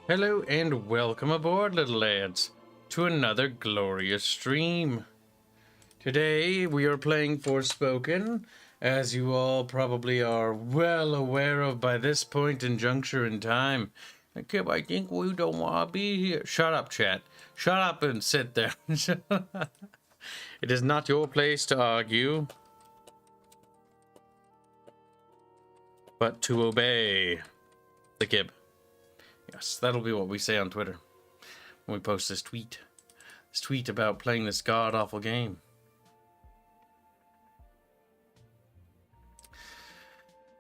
Hello and welcome aboard, little lads, to another glorious stream. Today we are playing Forspoken, as you all probably are well aware of by this point and juncture in time. Kib, I think we don't want to be here. Shut up, chat. Shut up and sit there. It is not your place to argue, but to obey the Kib. Yes, that'll be what we say on Twitter when we post this tweet. This tweet about playing this god-awful game.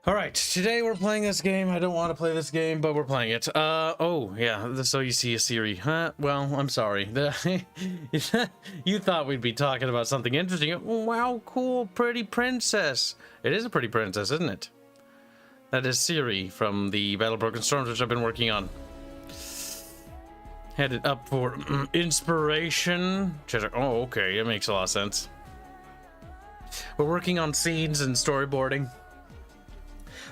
Alright, today we're playing this game. I don't want to play this game, but we're playing it. Oh, yeah, so you see a Siri. Huh? Well, I'm sorry. You thought we'd be talking about something interesting. Wow, cool, pretty princess. It is a pretty princess, isn't it? That is Siri from the Battlebroken Storms, which I've been working on. Headed up for inspiration. Oh, okay, it makes a lot of sense. We're working on scenes and storyboarding.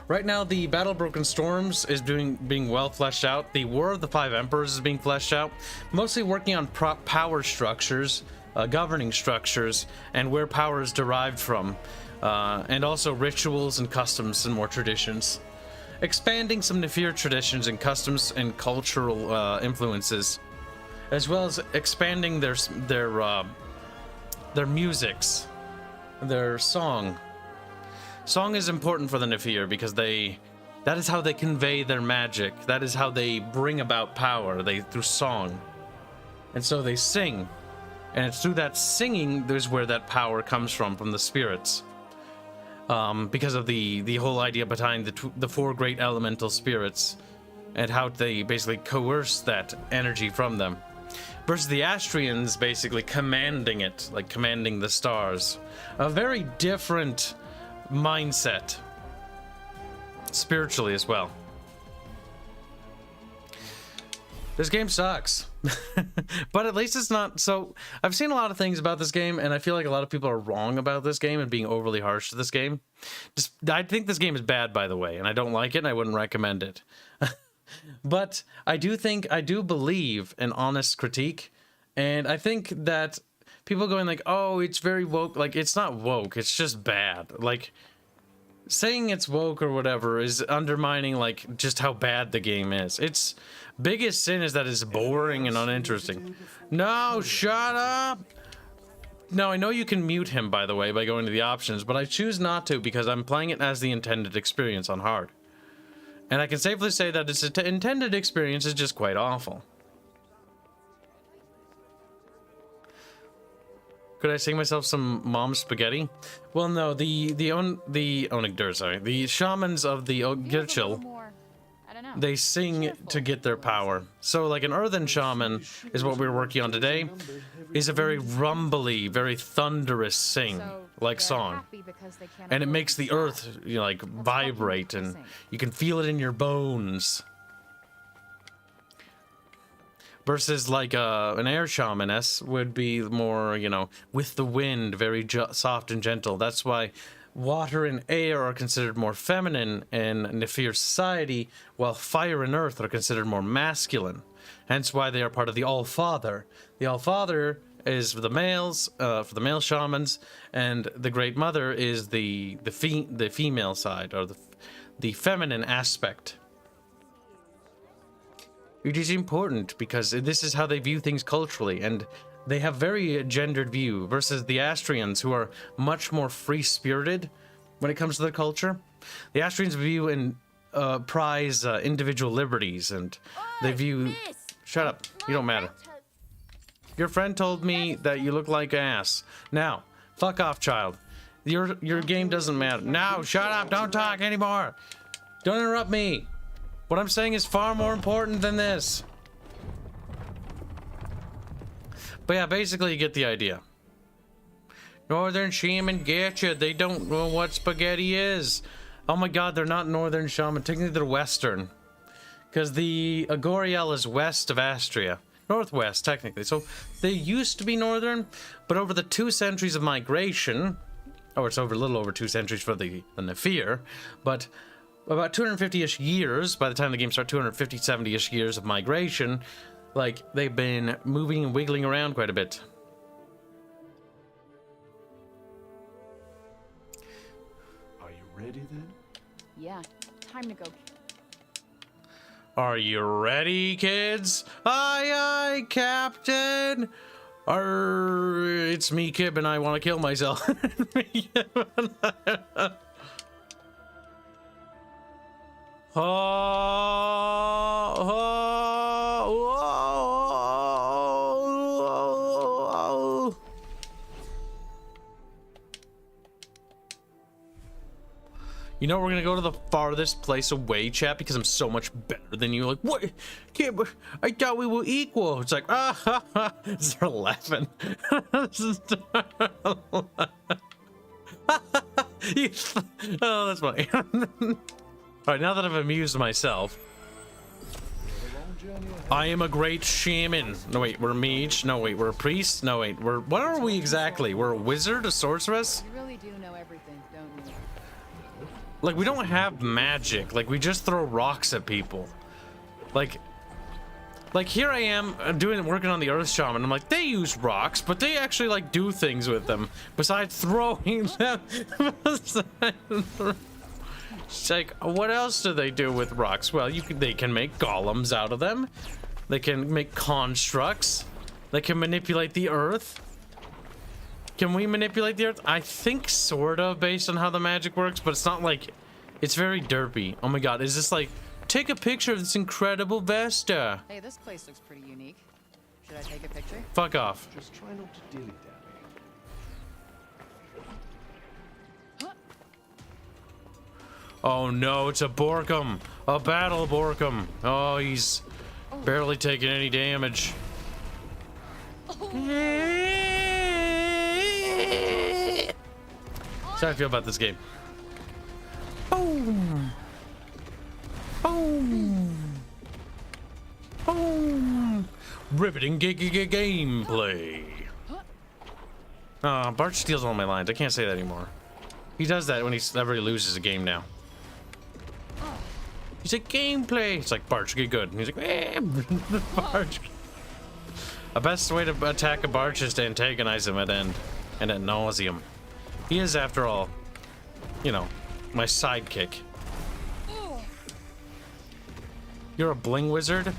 Right now, the Battlebroken Storms is being well fleshed out. The War of the Five Emperors is being fleshed out. Mostly working on power structures, governing structures, and where power is derived from. And also rituals and customs and more traditions. Expanding some Nefir traditions and customs and cultural influences, as well as expanding their musics, their song. Song is important for the Nefir because that is how they convey their magic. That is how they bring about power. Through song, and so they sing, and it's through that singing there's where that power comes from the spirits. Because of the whole idea behind the four great elemental spirits and how they basically coerce that energy from them, versus the Astrians basically commanding it, like commanding the stars. A very different mindset spiritually as well. This game sucks. But at least it's not so. I've seen a lot of things about this game, and I feel like a lot of people are wrong about this game and being overly harsh to this game. I think this game is bad, by the way, and I don't like it, and I wouldn't recommend it. But I do believe an honest critique, and I think that people going like, oh, it's very woke, like, it's not woke, it's just bad. Like, saying it's woke or whatever is undermining, like, just how bad the game is. Its biggest sin is that it's boring and uninteresting. No, shut up! Now, I know you can mute him, by the way, by going to the options, but I choose not to because I'm playing it as the intended experience on hard. And I can safely say that its intended experience is just quite awful. Could I sing myself some mom spaghetti? Well, no, the Onigdur, sorry. The shamans of the Ogirchil, they sing to get their power. So, like, an earthen shaman is what we're working on today, is a very rumbly, very thunderous song. And it makes the earth, you know, like, vibrate, and you can feel it in your bones. Versus, like, an air shamaness would be more, you know, with the wind, very soft and gentle. That's why water and air are considered more feminine in Nefir society, while fire and earth are considered more masculine. Hence why they are part of the All-Father. The All-Father is for the males, for the male shamans, and the Great Mother is the female side, or the feminine aspect. It is important because this is how they view things culturally, and they have very gendered view versus the Astrians, who are much more free-spirited when it comes to their culture. The Astrians view and prize individual liberties, and they view... Shut up, you don't matter. Your friend told me that you look like ass. Now, fuck off, child. Your game doesn't matter. Now, shut up, don't talk anymore. Don't interrupt me. What I'm saying is far more important than this. But yeah, basically you get the idea. Northern Shaman get you. They don't know what spaghetti is. Oh my god, they're not Northern Shaman. Technically they're Western. Because the Agoriel is west of Astria. Northwest, technically. So they used to be Northern, but over the 2 centuries of migration, or it's over a little over 2 centuries for the Nefir, but about 250-ish years, by the time the game starts, 250, 70-ish years of migration, like, they've been moving and wiggling around quite a bit. Are you ready then? Yeah, time to go. Are you ready, kids? Aye, aye, Captain! It's me, Kib, and I want to kill myself. You know, we're gonna go to the farthest place away, chat, because I'm so much better than you. Like, what? Kid, I thought we were equal. It's like, ah, ha, ha. They're laughing. Oh, that's funny. All right, now that I've amused myself, I am a great shaman. No, wait, we're a mage. No, wait, we're a priest. No, wait, what are we exactly? We're a wizard, a sorceress? You really do know everything, don't you? Like, we don't have magic. Like, we just throw rocks at people. Like here I am working on the Earth Shaman. I'm like, they use rocks, but they actually like do things with them besides throwing them. It's like, what else do they do with rocks? Well, they can make golems out of them. They can make constructs. They can manipulate the earth. Can we manipulate the earth? I think sort of, based on how the magic works, but it's not like, it's very derpy. Oh my god, is this like, take a picture of this incredible Vesta. Hey, this place looks pretty unique. Should I take a picture? Fuck off. Just try not to dilly dally. Oh no, it's a Borkum. A battle Borkum. Oh, he's barely taking any damage. That's how I feel about this game. Boom. Boom. Boom. Riveting gameplay. Bart steals all my lines. I can't say that anymore. He does that whenever he loses a game now. He's like, gameplay. It's like, Barch, get good. And he's like, eh. Barch. The best way to attack a Barch is to antagonize him at end and at nauseum. He is, after all, you know, my sidekick. You're a bling wizard?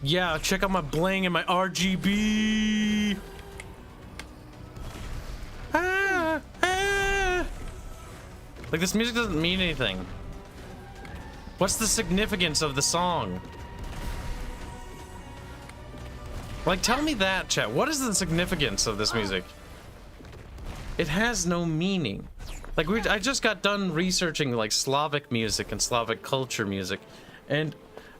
Yeah, check out my bling and my RGB. Ah, ah. Like, this music doesn't mean anything. What's the significance of the song? Like, tell me that, chat. What is the significance of this music? It has no meaning. Like, I just got done researching, like, Slavic music and Slavic culture music, and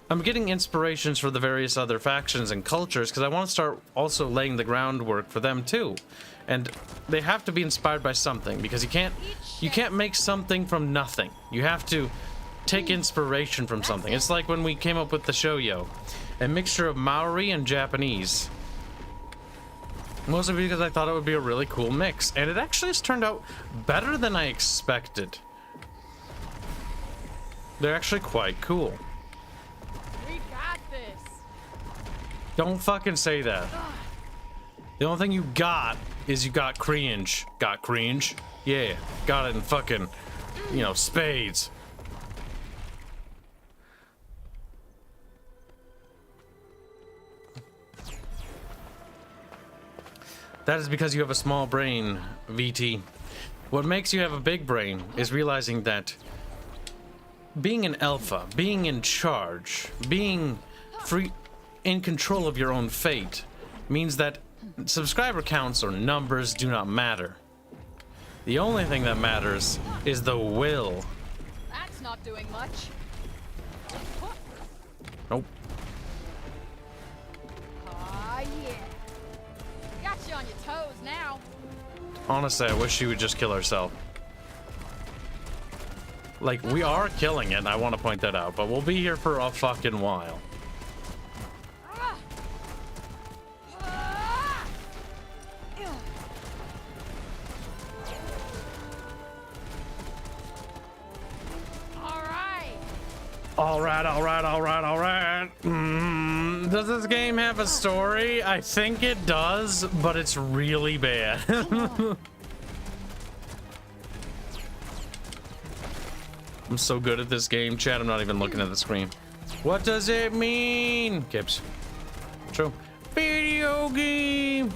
I'm getting inspirations for the various other factions and cultures because I want to start also laying the groundwork for them too. And they have to be inspired by something, because you can't make something from nothing. You have to take inspiration from something. It's like when we came up with the shoyo, a mixture of Maori and Japanese. Mostly because I thought it would be a really cool mix, and it actually has turned out better than I expected. They're actually quite cool. We got this. Don't fucking say that. The only thing you got is you got cringe. Got cringe? Yeah, got it in fucking, you know, spades. That is because you have a small brain, VT. What makes you have a big brain is realizing that being an alpha, being in charge, being free, in control of your own fate, means that subscriber counts or numbers do not matter. The only thing that matters is the will. That's not doing much. Nope. Ah, yeah. Got you on your toes now. Honestly, I wish she would just kill herself. Like, we are killing it, I want to point that out, but we'll be here for a fucking while. All right. All right. Does this game have a story? I think it does, but it's really bad. I'm so good at this game, chat. I'm not even looking at the screen. What does it mean? Kibs. True. Video game.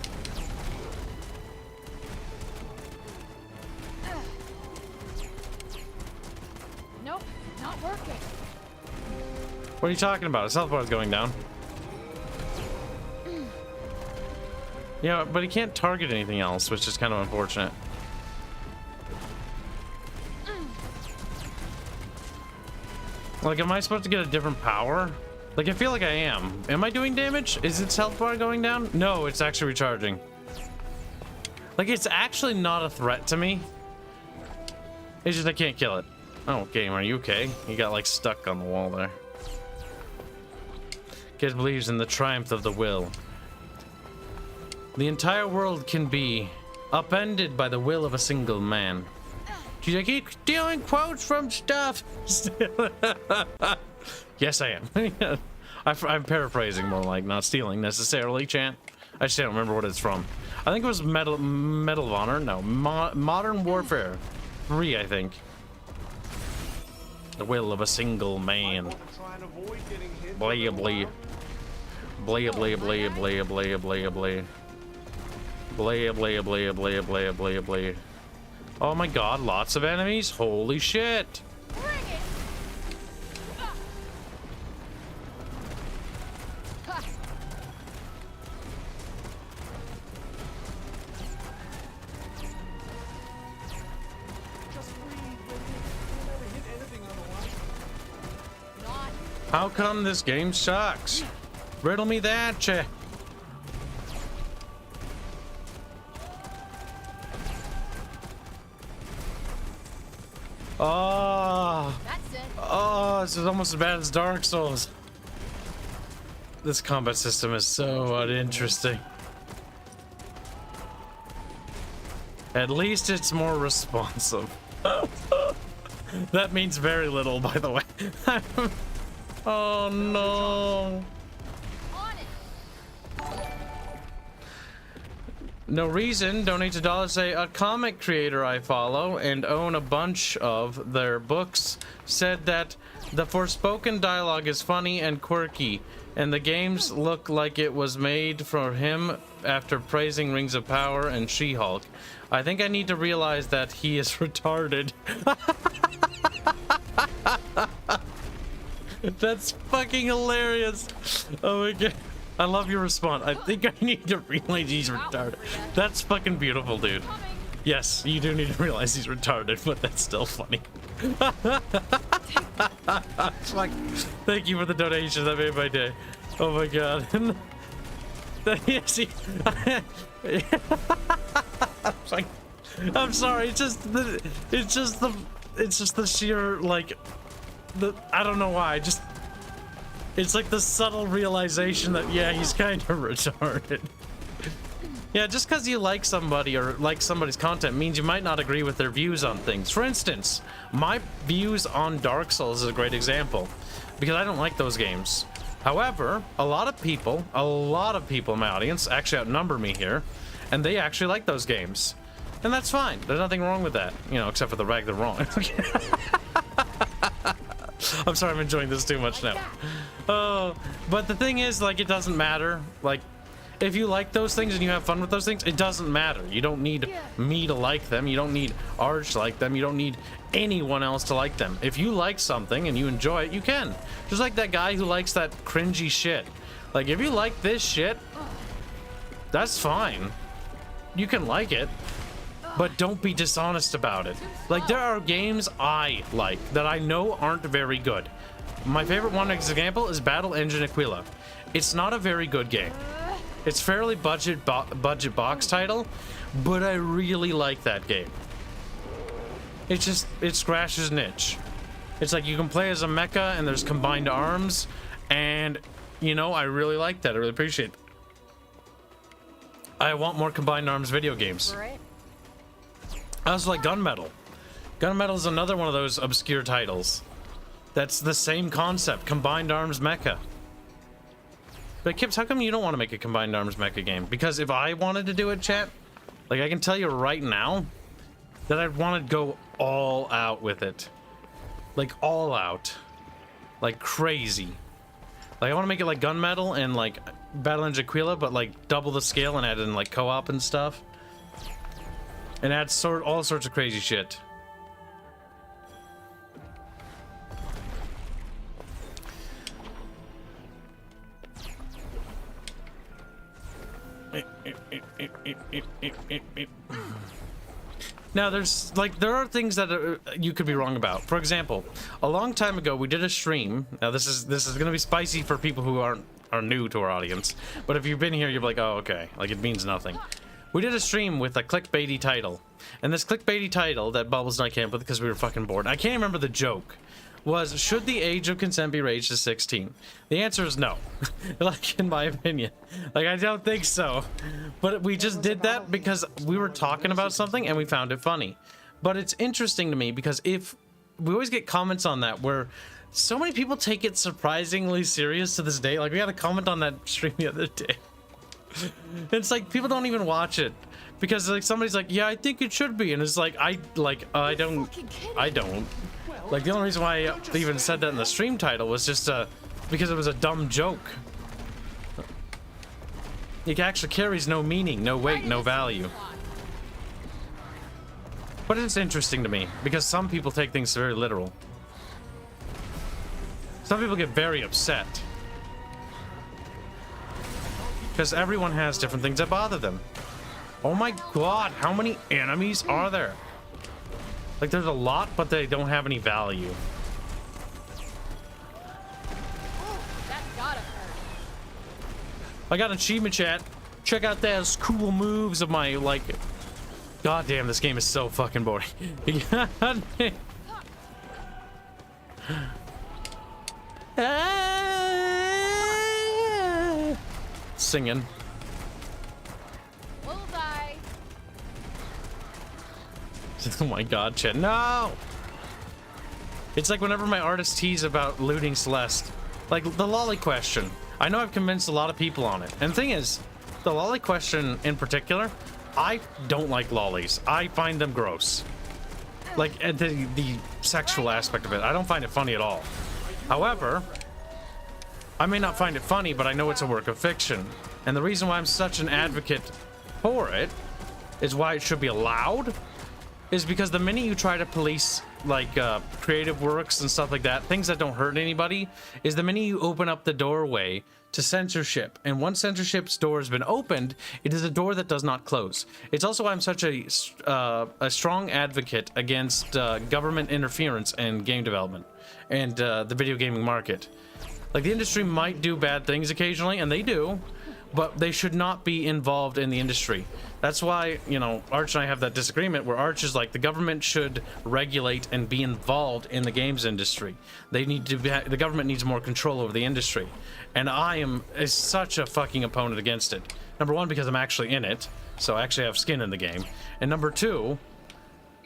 Nope, not working. What are you talking about? His health bar is going down. Yeah, but he can't target anything else, which is kind of unfortunate. Like, am I supposed to get a different power? Like, I feel like I am. Am I doing damage? Is its health bar going down? No, it's actually recharging. Like, it's actually not a threat to me. It's just I can't kill it. Oh, game, are you okay? You got, like, stuck on the wall there. Kid believes in the triumph of the will. The entire world can be upended by the will of a single man. She's like, keep stealing quotes from stuff. Yes, I am. I'm paraphrasing more like, not stealing necessarily, chant. I just don't remember what it's from. I think it was Medal of Honor. No, Modern Warfare 3, I think. The will of a single man. Blah blah. Blah blah blah blah blah blah blah. Blah blah blah blah blah blah blah. Oh my god, lots of enemies. Holy shit. Bring it. How come this game sucks? Riddle me that, che. Oh, That's it. oh, this is almost as bad as Dark Souls. This combat system is so uninteresting. At least it's more responsive. That means very little, by the way. Oh no. On it. No reason. Donate $1. Say a comic creator I follow and own a bunch of their books said that the Forspoken dialogue is funny and quirky, and the games look like it was made for him after praising Rings of Power and She-Hulk. I think I need to realize that he is retarded. That's fucking hilarious. Oh my god. I love your response. I think I need to realize he's retarded. That's fucking beautiful, dude. Yes, you do need to realize he's retarded, but that's still funny. Fuck. Thank you for the donation. That made my day. Oh my god. Yes, I'm sorry. It's just the sheer, like, I don't know why. It's like the subtle realization that, yeah, he's kind of retarded. Yeah, just because you like somebody or like somebody's content means you might not agree with their views on things. For instance, my views on Dark Souls is a great example because I don't like those games. However, a lot of people in my audience actually outnumber me here, and they actually like those games. And that's fine. There's nothing wrong with that, you know, except for the rag they're wrong. I'm sorry, I'm enjoying this too much now. Oh, but the thing is, like, it doesn't matter. Like, if you like those things and you have fun with those things, it doesn't matter. You don't need me to like them. You don't need Arch to like them. You don't need anyone else to like them. If you like something and you enjoy it, you can. Just like that guy who likes that cringy shit. Like, if you like this shit, that's fine. You can like it, but don't be dishonest about it. Like, there are games I like that I know aren't very good. My favorite one example is Battle Engine Aquila. It's not a very good game. It's fairly budget box title, but I really like that game. It scratches an itch. It's like you can play as a mecha and there's combined arms, and you know, I really like that. I really appreciate it. I want more combined arms video games. Right. I also like Gunmetal. Gunmetal is another one of those obscure titles. That's the same concept, combined arms mecha. But Kibs, how come you don't want to make a combined arms mecha game? Because if I wanted to do it, chat, like I can tell you right now that I'd want to go all out with it. Like all out. Like crazy. Like I want to make it like Gunmetal and like Battle Engine Aquila, but like double the scale and add in like co-op and stuff. And add all sorts of crazy shit. Now there are things that you could be wrong about. For example, a long time ago we did a stream. Now this is gonna be spicy for people who are new to our audience. But if you've been here, you're like, oh okay, like it means nothing. We did a stream with a clickbaity title, and this clickbaity title that Bubbles and I came up with because we were fucking bored. I can't remember the joke. Was, should the age of consent be raised to 16? The answer is no. Like, in my opinion. Like, I don't think so. But we just did that because we were talking about something and we found it funny. But it's interesting to me because if we always get comments on that where so many people take it surprisingly serious to this day. Like, we had a comment on that stream the other day. It's like people don't even watch it because like somebody's like, yeah, I think it should be, and it's like I don't. Like the only reason why I even said that in the stream title was just because it was a dumb joke. It actually carries no meaning, no weight, no value. But it's interesting to me because some people take things very literal. Some people get very upset. Because everyone has different things that bother them. Oh my god, how many enemies are there? Like, there's a lot, but they don't have any value. That gotta hurt. I got an achievement, chat. Check out those cool moves of my, like... God damn, this game is so fucking boring. Singing. Bullseye. Oh my god, chat. No! It's like whenever my artist tease about looting Celeste. Like, the lolly question. I know I've convinced a lot of people on it. And the thing is, the lolly question in particular, I don't like lollies. I find them gross. Like, the sexual aspect of it. I don't find it funny at all. However, I may not find it funny, but I know it's a work of fiction. And the reason why I'm such an advocate for it is why it should be allowed is because the minute you try to police like creative works and stuff like that, things that don't hurt anybody, is the minute you open up the doorway to censorship. And once censorship's door has been opened, it is a door that does not close. It's also why I'm such a strong advocate against government interference in game development and the video gaming market. Like, the industry might do bad things occasionally, and they do, but they should not be involved in the industry. That's why, you know, Arch and I have that disagreement where Arch is like, the government should regulate and be involved in the games industry. They need to be, the government needs more control over the industry. And I am such a fucking opponent against it. Number one, because I'm actually in it, so I actually have skin in the game. And number two,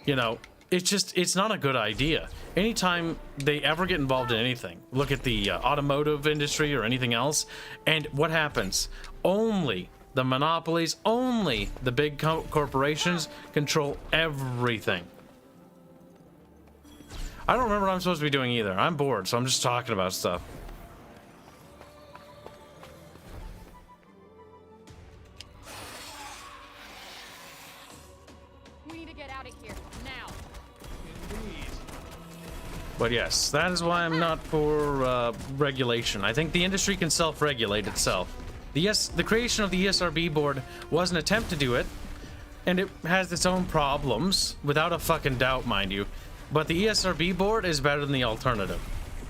you know, it's not a good idea. Anytime they ever get involved in anything, look at the automotive industry or anything else, and what happens? Only the monopolies, only the big corporations control everything. I don't remember what I'm supposed to be doing either. I'm bored, so I'm just talking about stuff. We need to get out of here now. But yes, that is why I'm not for regulation. I think the industry can self-regulate itself. The creation of the ESRB board was an attempt to do it, and it has its own problems, without a fucking doubt, mind you. But the ESRB board is better than the alternative,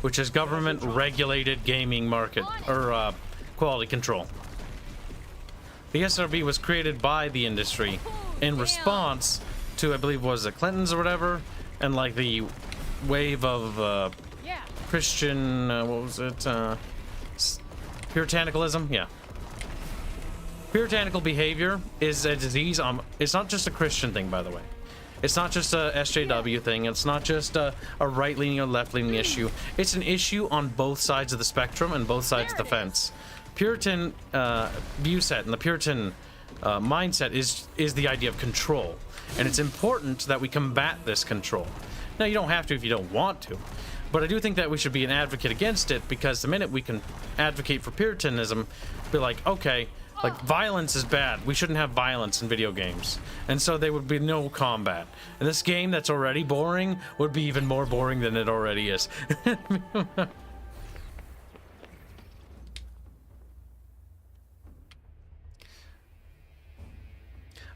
which is government-regulated gaming market, or quality control. The ESRB was created by the industry in response to, I believe, was it Clintons or whatever, and like the wave of Christian, what was it, Puritanicalism? Yeah. Puritanical behavior is a disease. It's not just a Christian thing, by the way. It's not just a SJW thing. It's not just a right-leaning or left-leaning issue. It's an issue on both sides of the spectrum and both sides of the fence. Puritan view set and the Puritan mindset is the idea of control. And it's important that we combat this control. Now, you don't have to if you don't want to. But I do think that we should be an advocate against it, because the minute we can advocate for Puritanism, be like, okay, like, violence is bad. We shouldn't have violence in video games. And so there would be no combat. And this game that's already boring would be even more boring than it already is.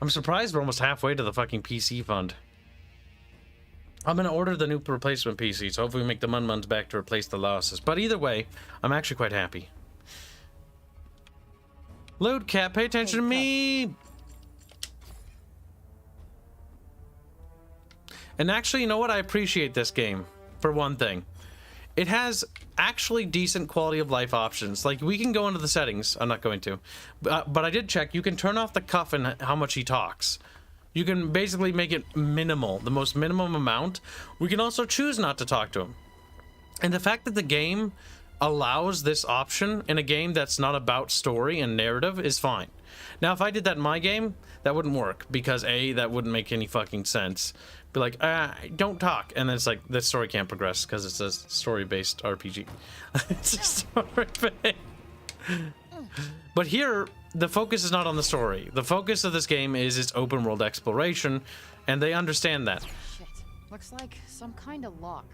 I'm surprised we're almost halfway to the fucking PC fund. I'm gonna order the new replacement PC, so hopefully we make the Mun-Muns back to replace the losses. But either way, I'm actually quite happy. Load cat, pay attention to me! And actually, you know what? I appreciate this game, for one thing. It has actually decent quality of life options. Like, we can go into the settings. I'm not going to. But I did check. You can turn off the cuff and how much he talks. You can basically make it minimal, the most minimum amount. We can also choose not to talk to him. And the fact that the game allows this option in a game that's not about story and narrative is fine. Now, if I did that in my game, that wouldn't work, because A, that wouldn't make any fucking sense. Be like, don't talk. And then it's like, the story can't progress because it's a story-based RPG. It's a story-based. But here, the focus is not on the story. The focus of this game is its open world exploration, and they understand that. Shit. Looks like some kind of lock.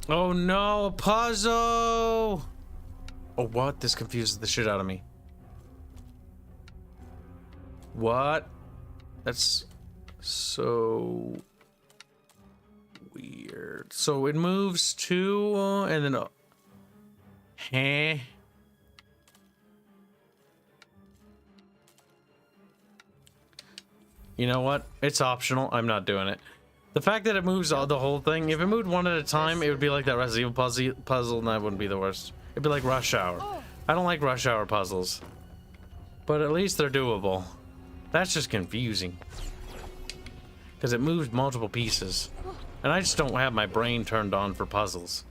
Oh no, a puzzle! Oh, what? This confuses the shit out of me. What? That's so weird. So it moves to, and then, huh? You know what? It's optional. I'm not doing it. The fact that it moves all the whole thing, if it moved one at a time, it would be like that Resident Evil puzzle, and that wouldn't be the worst. It'd be like Rush Hour. I don't like Rush Hour puzzles, but at least they're doable. That's just confusing, because it moves multiple pieces, and I just don't have my brain turned on for puzzles.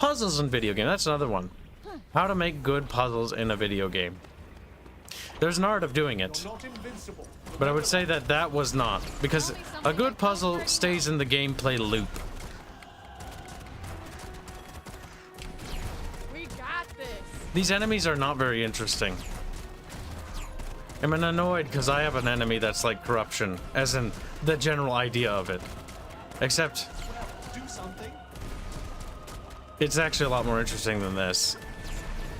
Puzzles in video game, that's another one. How to make good puzzles in a video game. There's an art of doing it, but I would say that that was not, because a good puzzle stays in the gameplay loop. We got this. These enemies are not very interesting. I'm annoyed because I have an enemy that's like corruption, as in the general idea of it. Except, it's actually a lot more interesting than this.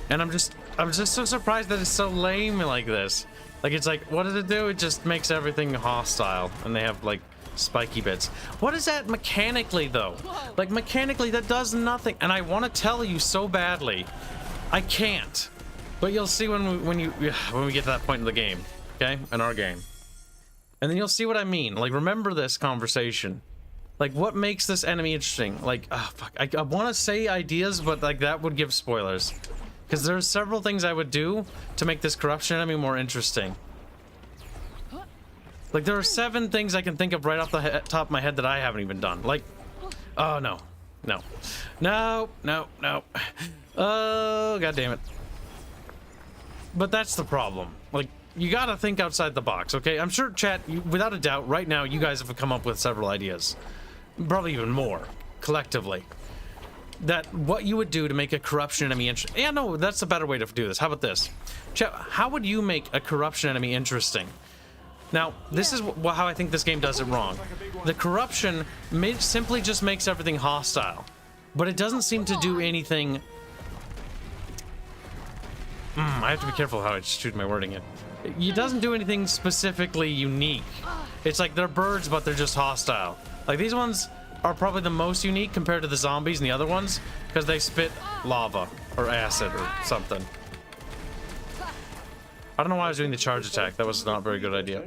And I'm just so surprised that it's so lame like this. Like, it's like, what does it do? It just makes everything hostile, and they have like spiky bits. What is that mechanically though? Like, mechanically that does nothing, and I want to tell you so badly. I can't. But you'll see when we get to that point in the game, okay? In our game. And then you'll see what I mean. Like, remember this conversation. Like, what makes this enemy interesting? Like, oh, fuck. I want to say ideas, but, like, that would give spoilers. Because there's several things I would do to make this corruption enemy more interesting. Like, there are 7 things I can think of right off the top of my head that I haven't even done. Like, oh, no. No. No, no, no. Oh, god damn it. But that's the problem. Like, you gotta think outside the box, okay? I'm sure, chat, without a doubt, right now, you guys have come up with several ideas. Probably even more, collectively. That what you would do to make a corruption enemy interesting. Yeah, no, that's a better way to do this. How about this? Chat, how would you make a corruption enemy interesting? Now, this is how I think this game does it wrong. The corruption simply just makes everything hostile. But it doesn't seem to do anything... I have to be careful how I choose my wording it. It doesn't do anything specifically unique. It's like they're birds, but they're just hostile. Like, these ones are probably the most unique compared to the zombies and the other ones, because they spit lava or acid or something. I don't know why I was doing the charge attack. That was not a very good idea.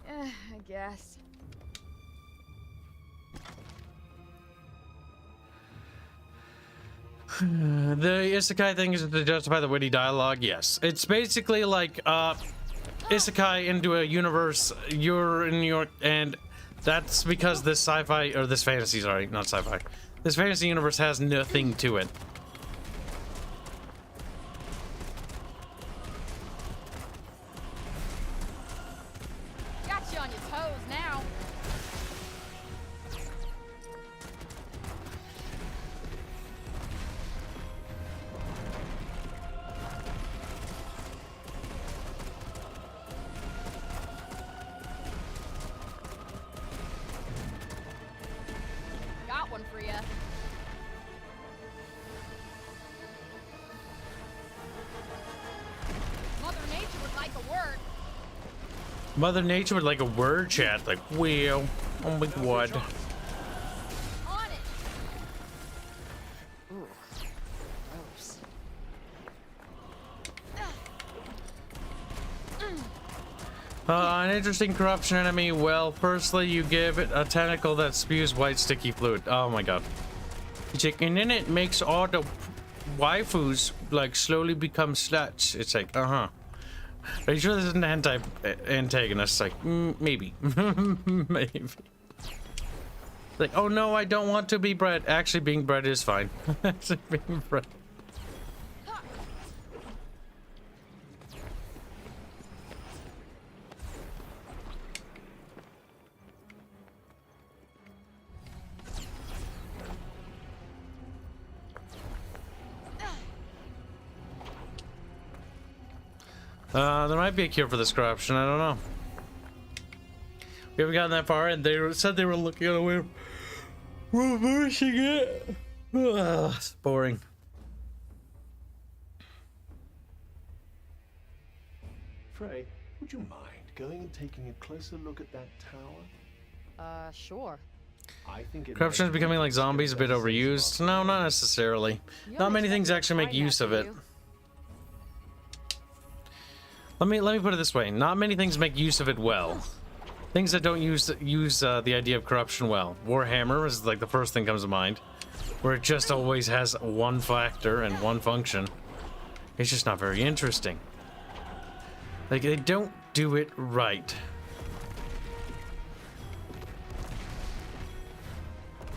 I guess. The isekai thing is to justify the witty dialogue. Yes, it's basically like isekai into a universe. You're in New York, and that's because this sci-fi or this fantasy, sorry, not sci-fi. This fantasy universe has nothing to it. Got you on your toes now. Got one for you. Mother Nature would like a word. Mother Nature would like a word chat, like, well, oh my god. On it. Ooh, gross. An interesting corruption enemy. Well, firstly, you give it a tentacle that spews white sticky fluid. Oh my god. And then it makes all the waifus like slowly become sluts. It's like, uh-huh. Are you sure this isn't an antagonist? Like, maybe. Maybe. Like, oh no, I don't want to be bred. Actually, being bred is fine. Actually, being bred. There might be a cure for this corruption. I don't know. We haven't gotten that far, and they said they were looking at a way of reversing it. Ugh, it's boring. Frey, would you mind going and taking a closer look at that tower? Sure. I think Corruption is becoming like zombies, a bit overused. No, not necessarily. Not many things actually make use of it. Let me put it this way. Not many things make use of it well. Things that don't use the idea of corruption well. Warhammer is like the first thing comes to mind, where it just always has one factor and one function. It's just not very interesting. Like, they don't do it right.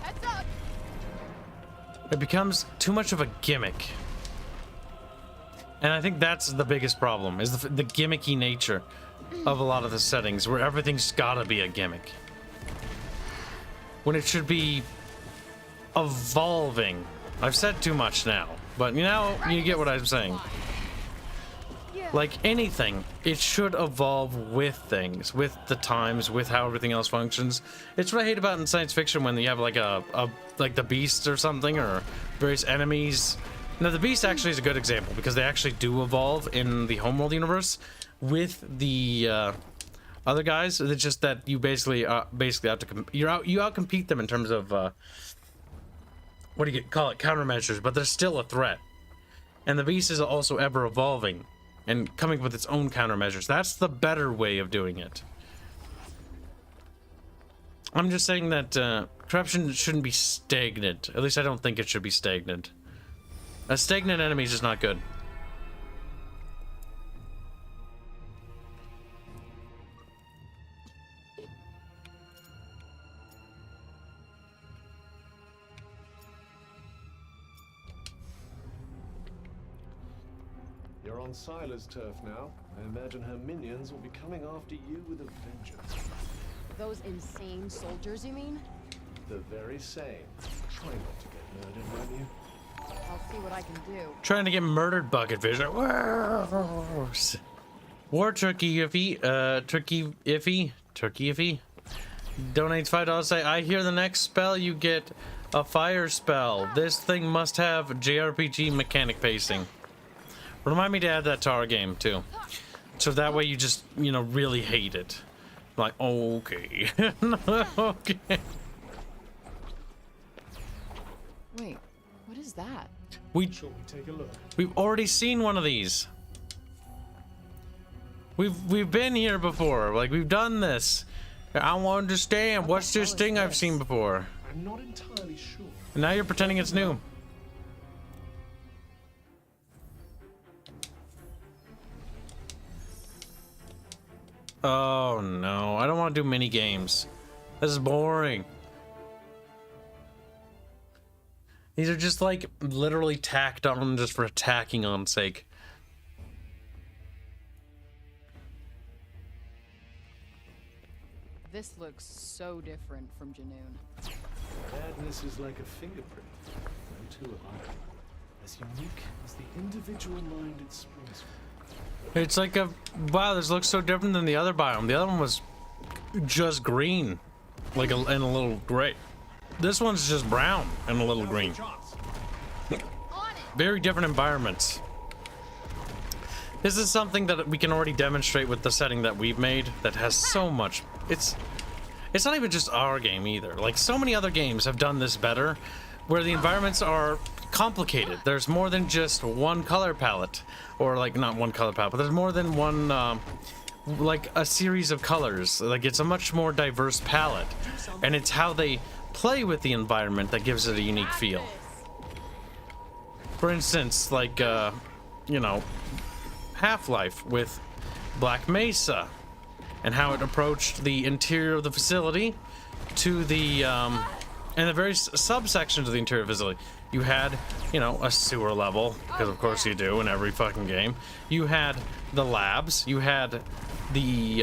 Heads up. It becomes too much of a gimmick. And I think that's the biggest problem, is the gimmicky nature of a lot of the settings, where everything's gotta be a gimmick. When it should be evolving. I've said too much now, but you get what I'm saying. Like anything, it should evolve with things, with the times, with how everything else functions. It's what I hate about in science fiction when you have like like the beast or something, or various enemies. Now, the Beast actually is a good example because they actually do evolve in the Homeworld universe with the other guys. It's just that you basically have to you outcompete them in terms of what do you call it, countermeasures, but they're still a threat. And the Beast is also ever evolving and coming up with its own countermeasures. That's the better way of doing it. I'm just saying that corruption shouldn't be stagnant. At least I don't think it should be stagnant. A stagnant enemy is just not good. You're on Sala's turf now. I imagine her minions will be coming after you with a vengeance. Those insane soldiers, you mean? The very same. Try not to get murdered, won't you? I'll see what I can do. Trying to get murdered, Bucketfish. War Turkey Iffy, Turkey Iffy donates $5. Say, I hear the next spell you get a fire spell. This thing must have JRPG mechanic pacing. Remind me to add that to our game too, so that way you just really hate it. Like, okay. Okay. Wait, what is that? Shall we take a look? We've already seen one of these. We've been here before. Like, we've done this. I don't understand. What's this thing I've seen before? I'm not entirely sure. And now you're pretending it's new. Oh no, I don't want to do mini games. This is boring. These are just like literally tacked on just for tacking on sake. This looks so different from Janoon. Madness is like a fingerprint. No two alike. As unique as the individual mind it springs from. It's like a wow. This looks so different than the other biome. The other one was just green, like and a little gray. This one's just brown and a little green. Very different environments. This is something that we can already demonstrate with the setting that we've made that has so much. It's not even just our game either. Like so many other games have done this better, where the environments are complicated. There's more than just one color palette, or like not one color palette, but there's more than one like a series of colors. Like it's a much more diverse palette, and it's how they play with the environment that gives it a unique feel. For instance, like you know, Half-Life with Black Mesa and how it approached the interior of the facility to the and the various subsections of the interior facility. You had, you know, a sewer level, because of course you do in every fucking game. You had the labs, you had the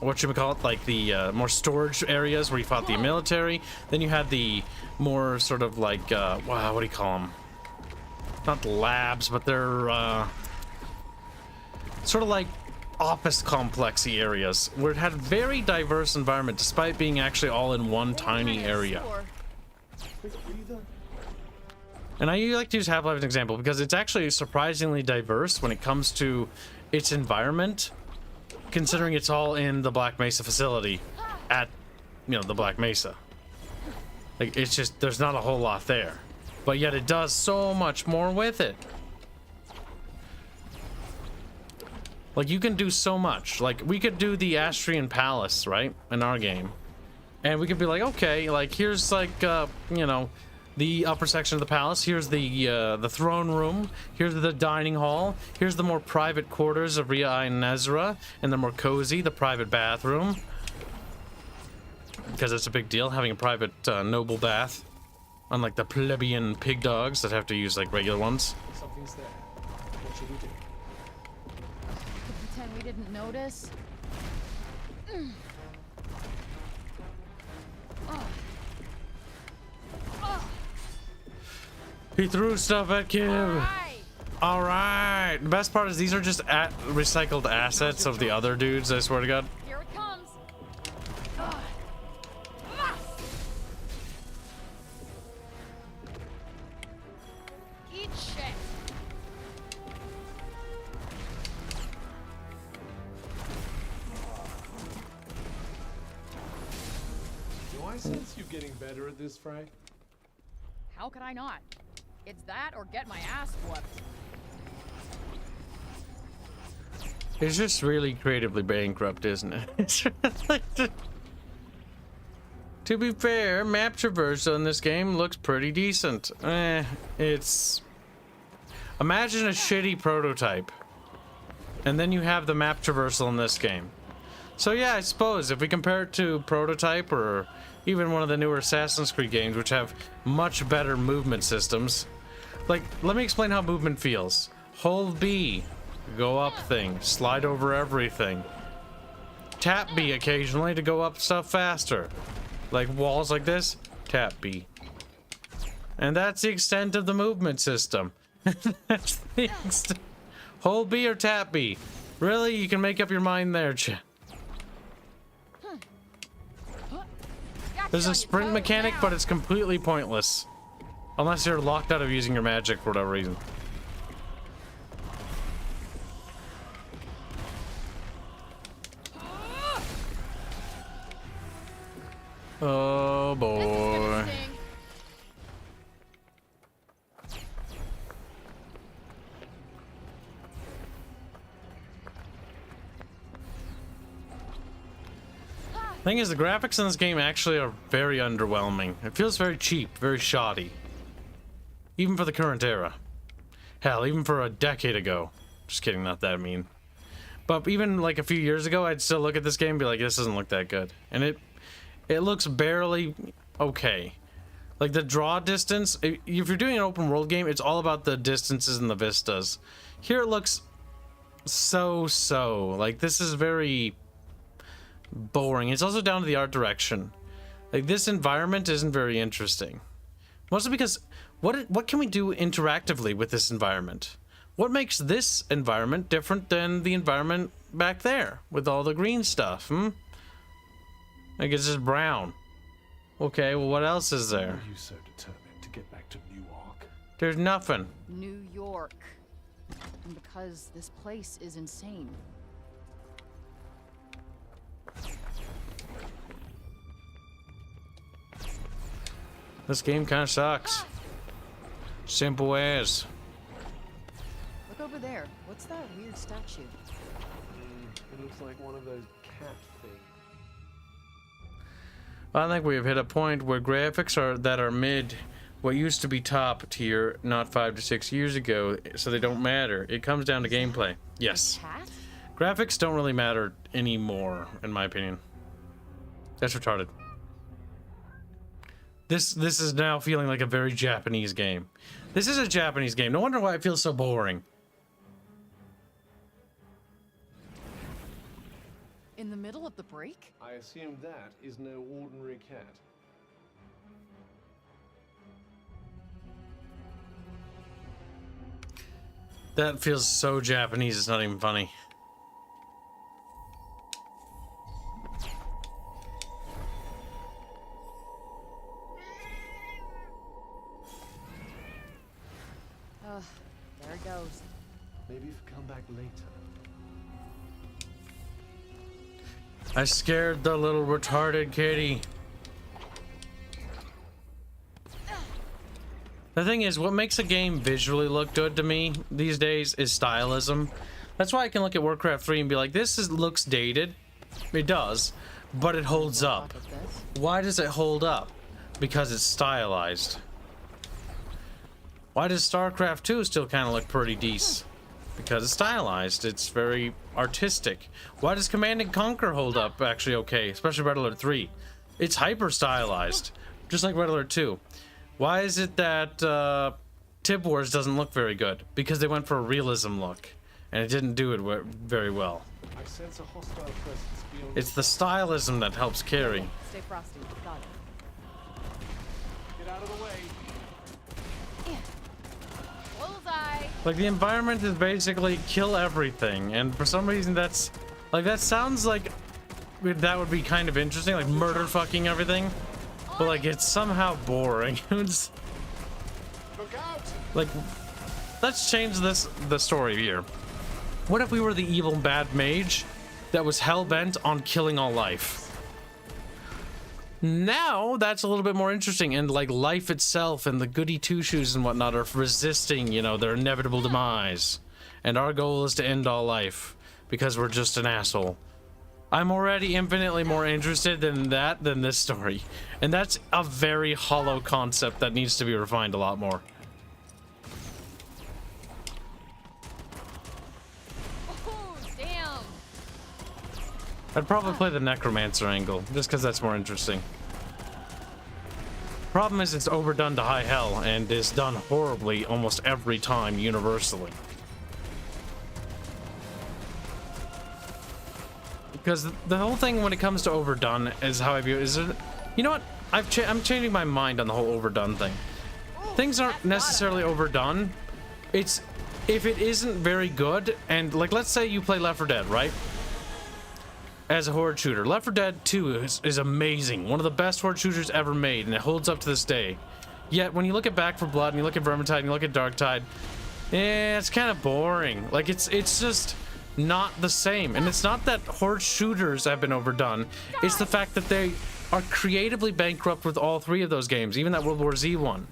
whatchamacallit, like the more storage areas where you fought the military. Then you had the more sort of like wow, what do you call them? Not the labs, but they're sort of like office complexy areas where it had a very diverse environment despite being actually all in one tiny area. And I like to use Half-Life as an example because it's actually surprisingly diverse when it comes to its environment, considering it's all in the Black Mesa facility at, you know, the Black Mesa. Like, it's just, there's not a whole lot there, but yet it does so much more with it. Like, you can do so much. Like, we could do the Astrian Palace, right, in our game, and we could be like, okay, like, here's like you know, the upper section of the palace, here's the throne room, here's the dining hall, here's the more private quarters of Rhea and Nezra, and the more cozy, the private bathroom, because it's a big deal having a private noble bath, unlike the plebeian pig dogs that have to use like regular ones. Something's there. What should we do? Pretend we didn't notice. He threw stuff at Kib. All right. The best part is these are just recycled assets of the other dudes, I swear to God. Here it comes. Eat shit. Do I sense you getting better at this, Frey? How could I not? It's that or get my ass whooped. It's just really creatively bankrupt, isn't it? To be fair, map traversal in this game looks pretty decent. It's... Imagine a shitty prototype, and then you have the map traversal in this game. So yeah, I suppose if we compare it to Prototype or even one of the newer Assassin's Creed games, which have much better movement systems. Like, let me explain how movement feels. Hold B, go up thing, slide over everything. Tap B occasionally to go up stuff faster. Like walls like this, tap B. And that's the extent of the movement system. That's the extent. Hold B or tap B. Really, you can make up your mind there, chat. There's a sprint mechanic, but it's completely pointless. Unless you're locked out of using your magic for whatever reason. Oh boy. Thing is, the graphics in this game actually are very underwhelming. It feels very cheap, very shoddy. Even for the current era. Hell, even for a decade ago. Just kidding, not that mean. But even like a few years ago, I'd still look at this game and be like, this doesn't look that good. And it looks barely okay. Like the draw distance, if you're doing an open world game, it's all about the distances and the vistas. Here it looks so. Like this is very boring. It's also down to the art direction. Like this environment isn't very interesting. Mostly because what can we do interactively with this environment? What makes this environment different than the environment back there with all the green stuff? Like it's just brown. Okay, well what else is Why there? are you so determined to get back to Newark? There's nothing. New York. And because this place is insane. This game kind of sucks. Simple as. Look over there. What's that weird statue? It looks like one of those cat things. I think we have hit a point where graphics that are mid what used to be top tier not 5 to 6 years ago, so they don't matter. It comes down to gameplay. Yes. Cat? Graphics don't really matter anymore, in my opinion. That's retarded. This is now feeling like a very Japanese game. This is a Japanese game. No wonder why it feels so boring. In the middle of the break? I assume that is no ordinary cat. That feels so Japanese, it's not even funny. There it goes. Maybe if you come back later. I scared the little retarded kitty. The thing is, what makes a game visually look good to me these days is stylism. That's why I can look at Warcraft 3 and be like, looks dated. It does, but it holds up. Why does it hold up? Because it's stylized. Why does StarCraft 2 still kind of look pretty decent? Because it's stylized. It's very artistic. Why does Command and Conquer hold up actually okay? Especially Red Alert 3. It's hyper stylized. Just like Red Alert 2. Why is it that Tib Wars doesn't look very good? Because they went for a realism look. And it didn't do it very well. I sense a hostile presence beyond. It's the stylism that helps carry. Stay frosty. Got it. Get out of the way. Bullseye. Like, the environment is basically kill everything. And for some reason that's... Like, that sounds like that would be kind of interesting. Like, murder fucking everything. But, like, it's somehow boring. It's... Look out! Like, let's change the story here. What if we were the evil bad mage that was hell-bent on killing all life? Now, that's a little bit more interesting, and like life itself and the goody two-shoes and whatnot are resisting, you know, their inevitable demise. And our goal is to end all life, because we're just an asshole. I'm already infinitely more interested in that than this story. And that's a very hollow concept that needs to be refined a lot more. Oh, damn. I'd probably play the Necromancer angle, just because that's more interesting. Problem is, it's overdone to high hell, and is done horribly almost every time, universally. Because the whole thing when it comes to overdone is how I view it. You know what? I'm changing my mind on the whole overdone thing. Things aren't necessarily overdone. It's if it isn't very good, and like let's say you play Left 4 Dead, right? As a horde shooter, Left 4 Dead 2 is amazing. One of the best horde shooters ever made, and it holds up to this day. Yet when you look at Back 4 Blood and you look at Vermintide and you look at Darktide, it's kind of boring. Like it's just not the same. And it's not that horde shooters have been overdone. It's the fact that they are creatively bankrupt with all three of those games, even that World War Z one.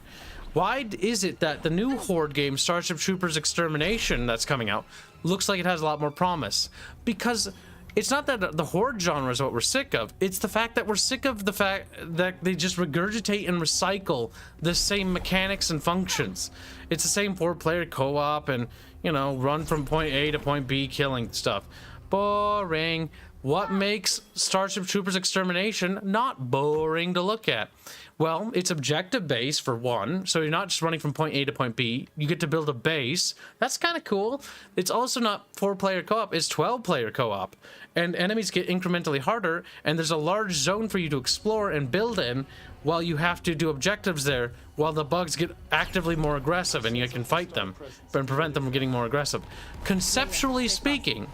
Why is it that the new horde game, Starship Troopers Extermination, that's coming out, looks like it has a lot more promise? Because it's not that the horde genre is what we're sick of. It's the fact that we're sick of the fact that they just regurgitate and recycle the same mechanics and functions. It's the same 4-player co-op and, you know, run from point A to point B killing stuff. Boring. What makes Starship Troopers Extermination not boring to look at? Well, it's objective based for one, so you're not just running from point A to point B. You get to build a base. That's kind of cool. It's also not 4-player co-op, it's 12-player co-op. And enemies get incrementally harder, and there's a large zone for you to explore and build in while you have to do objectives there, while the bugs get actively more aggressive and you can fight them and prevent them from getting more aggressive. Conceptually speaking,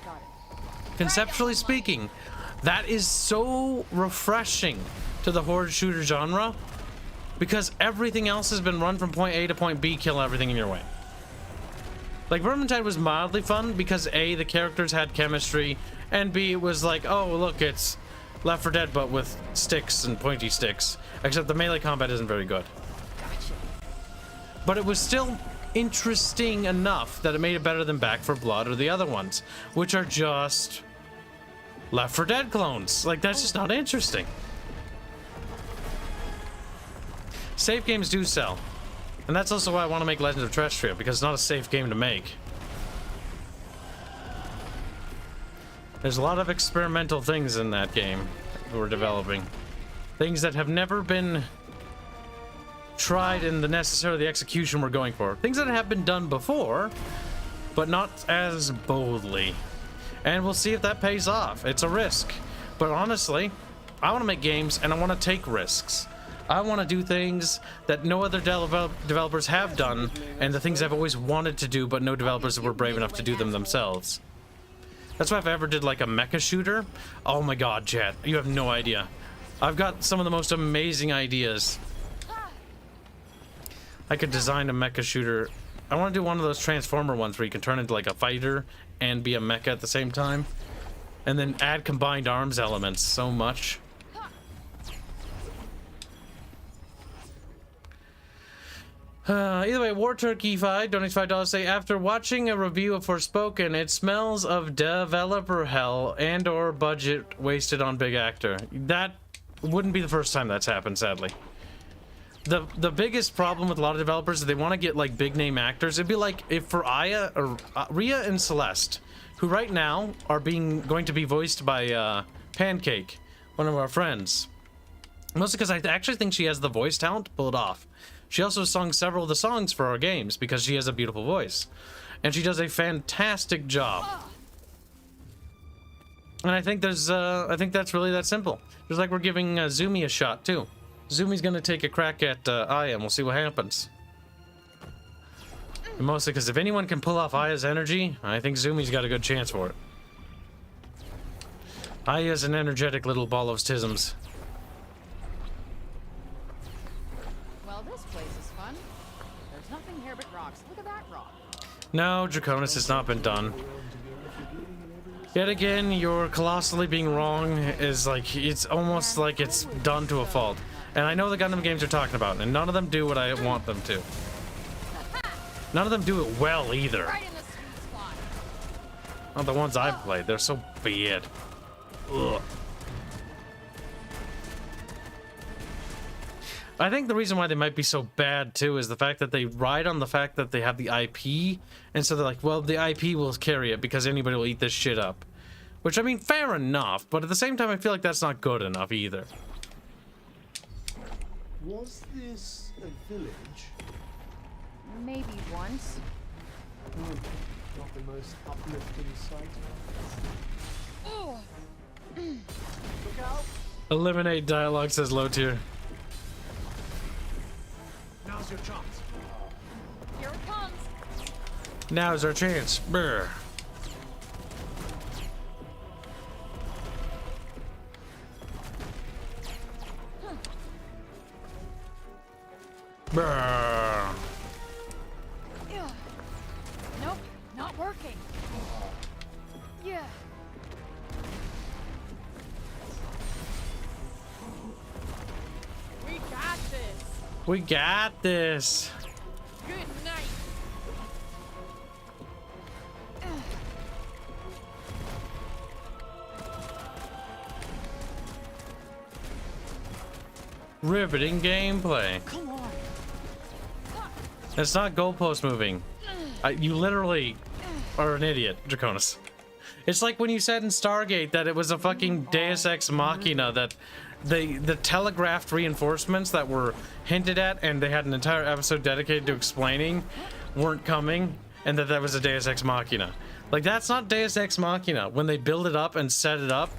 that is so refreshing to the horde shooter genre, because everything else has been run from point A to point B, kill everything in your way. Like, Vermintide was mildly fun because A, the characters had chemistry, and B, it was like, oh, look, it's Left 4 Dead, but with sticks and pointy sticks. Except the melee combat isn't very good. Gotcha. But it was still interesting enough that it made it better than Back 4 Blood or the other ones, which are just Left 4 Dead clones. Like, that's just not interesting. Safe games do sell. And that's also why I want to make Legends of Terrestria, because it's not a safe game to make. There's a lot of experimental things in that game that we're developing. Things that have never been tried in the necessarily execution we're going for. Things that have been done before, but not as boldly. And we'll see if that pays off. It's a risk. But honestly, I want to make games and I want to take risks. I want to do things that no other developers have done, and the things I've always wanted to do, but no developers were brave enough to do them themselves. That's why if I ever did like a mecha shooter, oh my god, Jet, you have no idea. I've got some of the most amazing ideas. I could design a mecha shooter. I want to do one of those Transformer ones where you can turn into like a fighter and be a mecha at the same time. And then add combined arms elements so much. Either way, War Turkey 5 donates $5 say, after watching a review of Forspoken, it smells of developer hell and or budget wasted on big actor. That wouldn't be the first time that's happened, sadly. The biggest problem with a lot of developers is they want to get like big name actors. It'd be like if for Aya or Rhea and Celeste, who right now are going to be voiced by Pancake, one of our friends. Mostly because I actually think she has the voice talent to pull it off. She also sung several of the songs for our games because she has a beautiful voice. And she does a fantastic job. And I think that's really that simple. Just like we're giving Zumi a shot too. Zumi's gonna take a crack at Aya and we'll see what happens. And mostly because if anyone can pull off Aya's energy, I think Zumi's got a good chance for it. Aya's an energetic little ball of tisms. No, Draconis has not been done. Yet again, your colossally being wrong is like, it's almost like it's done to a fault. And I know the Gundam games you're talking about, and none of them do what I want them to. None of them do it well either. Not the ones I've played, they're so bad. Ugh. I think the reason why they might be so bad too is the fact that they ride on the fact that they have the IP, and so they're like, well, the IP will carry it because anybody will eat this shit up. Which, I mean, fair enough, but at the same time, I feel like that's not good enough either. Was this a village? Maybe once. Not the most uplifting sight. Look out! Eliminate dialogue, says low tier. Now's your chance. Here it comes. Now's our chance. Brr. Brr. Nope, not working. Yeah. We got this. We got this. Good night. Riveting gameplay. Come on. It's not goalpost moving. You literally are an idiot, Draconis. It's like when you said in Stargate that it was a fucking Deus Ex Machina, that the telegraphed reinforcements that were hinted at and they had an entire episode dedicated to explaining weren't coming, and that was a Deus Ex Machina. Like, that's not Deus Ex Machina when they build it up and set it up,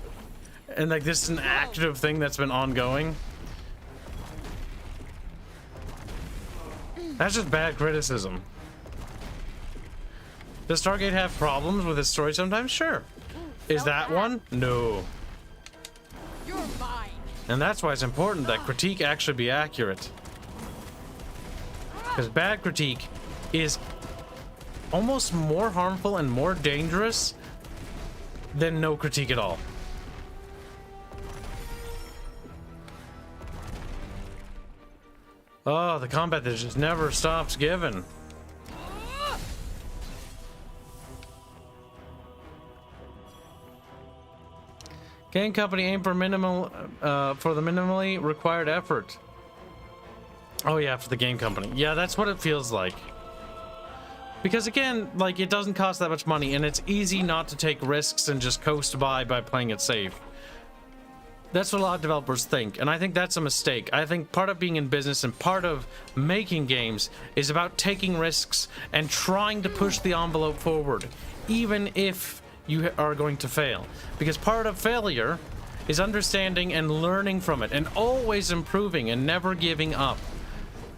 and like this is an active thing that's been ongoing. That's just bad criticism. Does Stargate have problems with its story sometimes? Sure. Is that one? No. You're mine. And that's why it's important that critique actually be accurate. Because bad critique is almost more harmful and more dangerous than no critique at all. Oh, the combat that just never stops giving. Game company aim for the minimally required effort. Oh yeah, for the game company. Yeah, that's what it feels like. Because again, like, it doesn't cost that much money, and it's easy not to take risks and just coast by playing it safe. That's what a lot of developers think, and I think that's a mistake. I think part of being in business and part of making games is about taking risks and trying to push the envelope forward, even if you are going to fail. Because part of failure is understanding and learning from it and always improving and never giving up.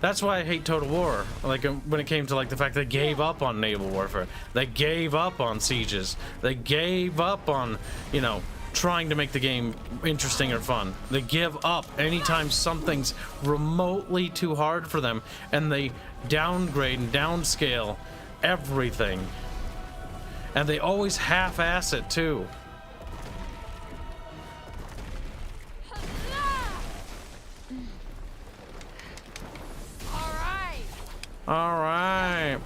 That's why I hate Total War. Like, when it came to like the fact they gave up on naval warfare, they gave up on sieges, they gave up on, you know, trying to make the game interesting or fun. They give up anytime something's remotely too hard for them, and they downgrade and downscale everything. And they always half-ass it too. All right.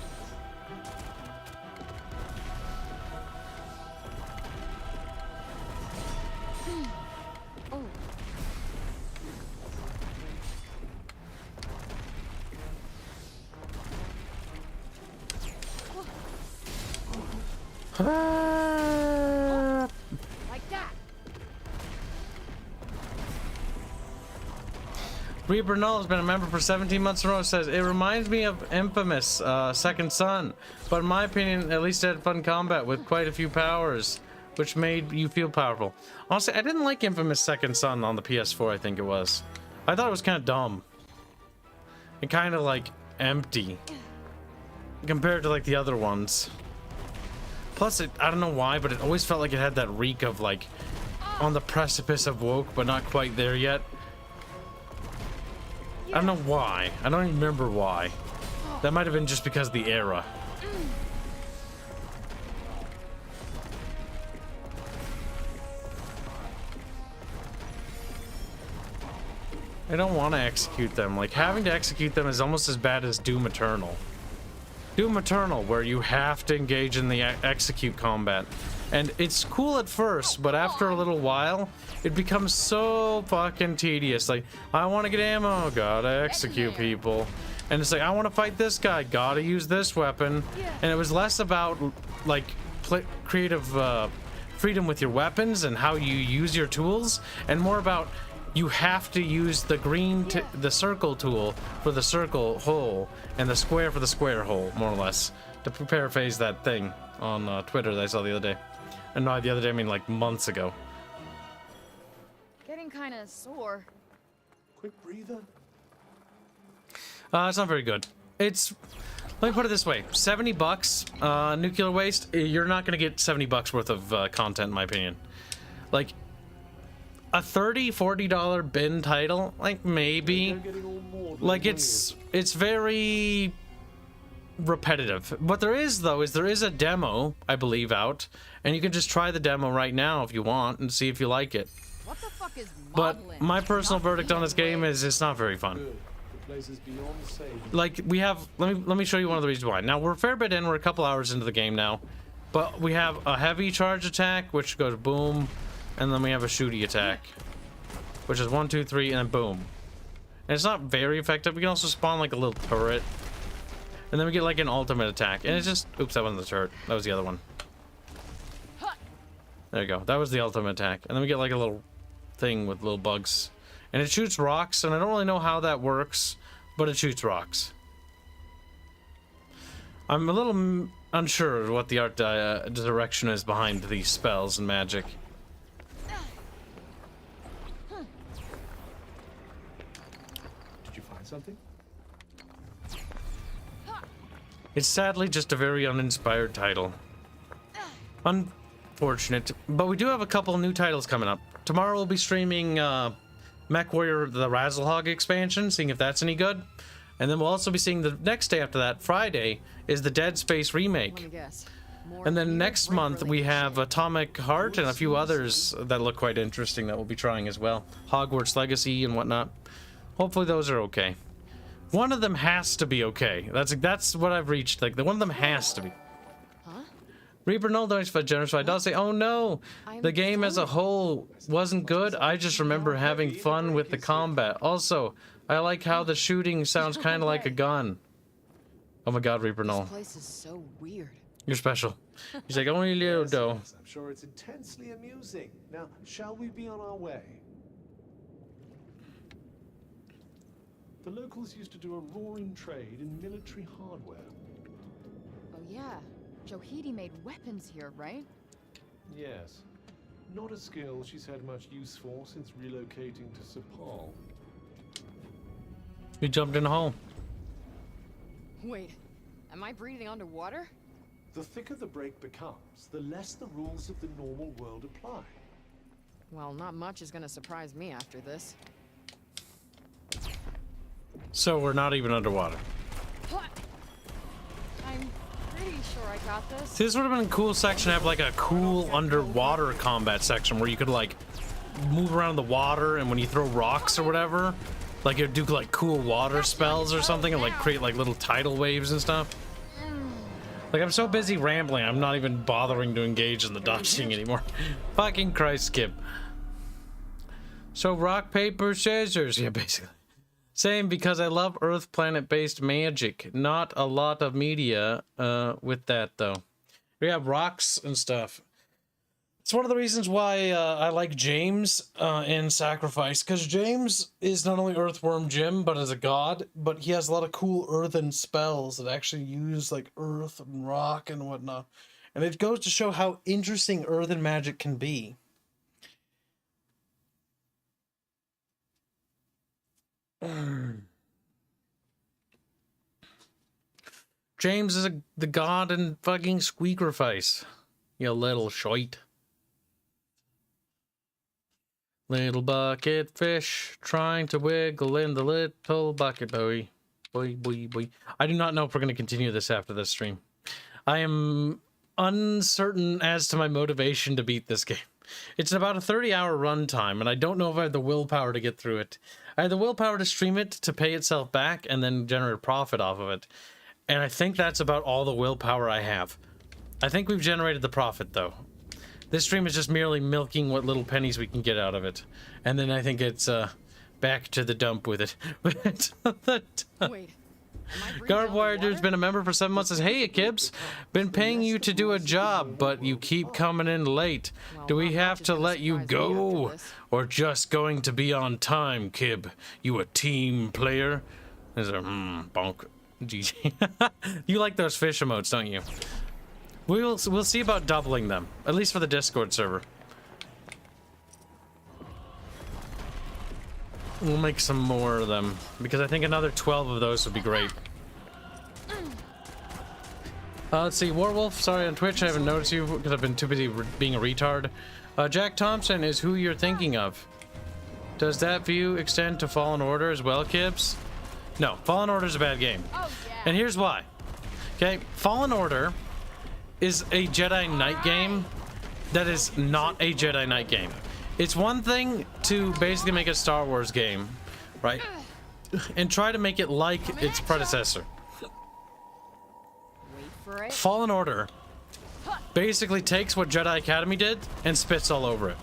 Like that. Reaper Null has been a member for 17 months in a row. Says it reminds me of Infamous Second Son, but in my opinion, at least it had fun combat with quite a few powers, which made you feel powerful. Honestly, I didn't like Infamous Second Son on the PS4. I think it was. I thought it was kind of dumb and kind of like empty compared to like the other ones. Plus, I don't know why, but it always felt like it had that reek of like on the precipice of woke, but not quite there yet. I don't know why. I don't even remember why. That might have been just because of the era. I don't want to execute them. Like, having to execute them is almost as bad as Doom Eternal. Doom Eternal, where you have to engage in the execute combat. And it's cool at first, but after a little while, it becomes so fucking tedious. Like, I want to get ammo, gotta execute people. And it's like, I want to fight this guy, gotta use this weapon. And it was less about, like, creative freedom with your weapons and how you use your tools, and more about you have to use the the circle tool for the circle hole and the square for the square hole, more or less, to paraphrase that thing on Twitter that I saw the other day. And not the other day, I mean like months ago. Getting kind of sore. Quick breather. It's not very good. It's, let me put it this way, 70 bucks, nuclear waste, you're not gonna get 70 bucks worth of content in my opinion. Like, a $30-$40 bin title, like maybe, like it's very repetitive. What there is though is there is a demo, I believe, out, and you can just try the demo right now if you want and see if you like it. What the fuck is But modeling? my personal verdict on this game is it's not very fun. Good. The place is beyond safe. Like, we have, let me show you one of the reasons why. Now we're a fair bit in, we're a couple hours into the game now, but we have a heavy charge attack which goes boom, and then we have a shooty attack, which is 1, 2, 3, and then boom. And it's not very effective. We can also spawn like a little turret, and then we get like an ultimate attack, and it's just, oops, that wasn't the turret, that was the other one. There you go. That was the ultimate attack. And then we get like a little thing with little bugs. And it shoots rocks, and I don't really know how that works, but it shoots rocks. I'm a little unsure of what the art direction is behind these spells and magic. Did you find something? It's sadly just a very uninspired title. Unfortunate, but we do have a couple new titles coming up. Tomorrow we'll be streaming MechWarrior the Razzlehog expansion, seeing if that's any good. And then we'll also be seeing the next day after that, Friday, is the Dead Space remake. And then next month we have Atomic Heart and a few others that look quite interesting that we'll be trying as well. Hogwarts Legacy and whatnot. Hopefully those are okay. One of them has to be okay. That's what I've reached. Like, the one of them has to be. Reaper Null donates for generous. I don't say, oh no, the game as a whole wasn't good. I just remember having fun with the combat. Also, I like how the shooting sounds kind of like a gun. Oh my god, Reaper Null. This place is so weird. You're special. He's like, only little dough. Yes, I'm sure it's intensely amusing. Now, shall we be on our way? The locals used to do a roaring trade in military hardware. Oh yeah, Johidi made weapons here, right? Yes. Not a skill she's had much use for since relocating to Sepal. You jumped in a hole. Wait, am I breathing underwater? The thicker the break becomes, the less the rules of the normal world apply. Well, not much is gonna surprise me after this. So we're not even underwater. I'm pretty sure I got this. See, this would have been a cool section to have like a cool underwater combat section where you could like move around the water, and when you throw rocks or whatever, like you'd do like cool water spells or something and like create like little tidal waves and stuff. Like, I'm so busy rambling, I'm not even bothering to engage in the dodging anymore. Fucking Christ, Kib. So rock, paper, scissors. Yeah, basically. Same, because I love Earth planet-based magic. Not a lot of media with that, though. We have rocks and stuff. It's one of the reasons why I like James in Sacrifice, because James is not only Earthworm Jim, but as a god, but he has a lot of cool earthen spells that actually use, like, earth and rock and whatnot. And it goes to show how interesting earthen magic can be. James is the god in fucking Squeakerface. You little shite. Little bucket fish trying to wiggle in the little bucket, boy. Boy, boy, boy. I do not know if we're going to continue this after this stream. I am uncertain as to my motivation to beat this game. It's about a 30-hour runtime, and I don't know if I have the willpower to get through it. I have the willpower to stream it to pay itself back and then generate a profit off of it. And I think that's about all the willpower I have. I think we've generated the profit, though. This stream is just merely milking what little pennies we can get out of it. And then I think it's back to the dump with it. Wait. Garbwire Dude's been a member for 7 months. Says, hey, Kibs, been paying you to do a job, but you keep coming in late. Do we have to let you go? Or just going to be on time, Kib? You a team player? There's a bonk. GG. You like those fish emotes, don't you? We'll see about doubling them, at least for the Discord server. We'll make some more of them, because I think another 12 of those would be great. Let's see, Warwolf, sorry on Twitch, I haven't noticed you because I've been too busy being a retard. Jack Thompson is who you're thinking of. Does that view extend to Fallen Order as well, Kibs? No, Fallen Order is a bad game. Oh, yeah. And here's why. Okay, Fallen Order is a Jedi Knight game that is not a Jedi Knight game. It's one thing to basically make a Star Wars game, right? And try to make it like its predecessor. Wait for it. Fallen Order basically takes what Jedi Academy did and spits all over it.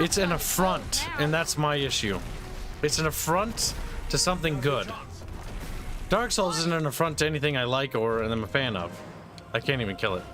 It's an affront, and that's my issue. It's an affront to something good. Dark Souls isn't an affront to anything I like or am a fan of. I can't even kill it.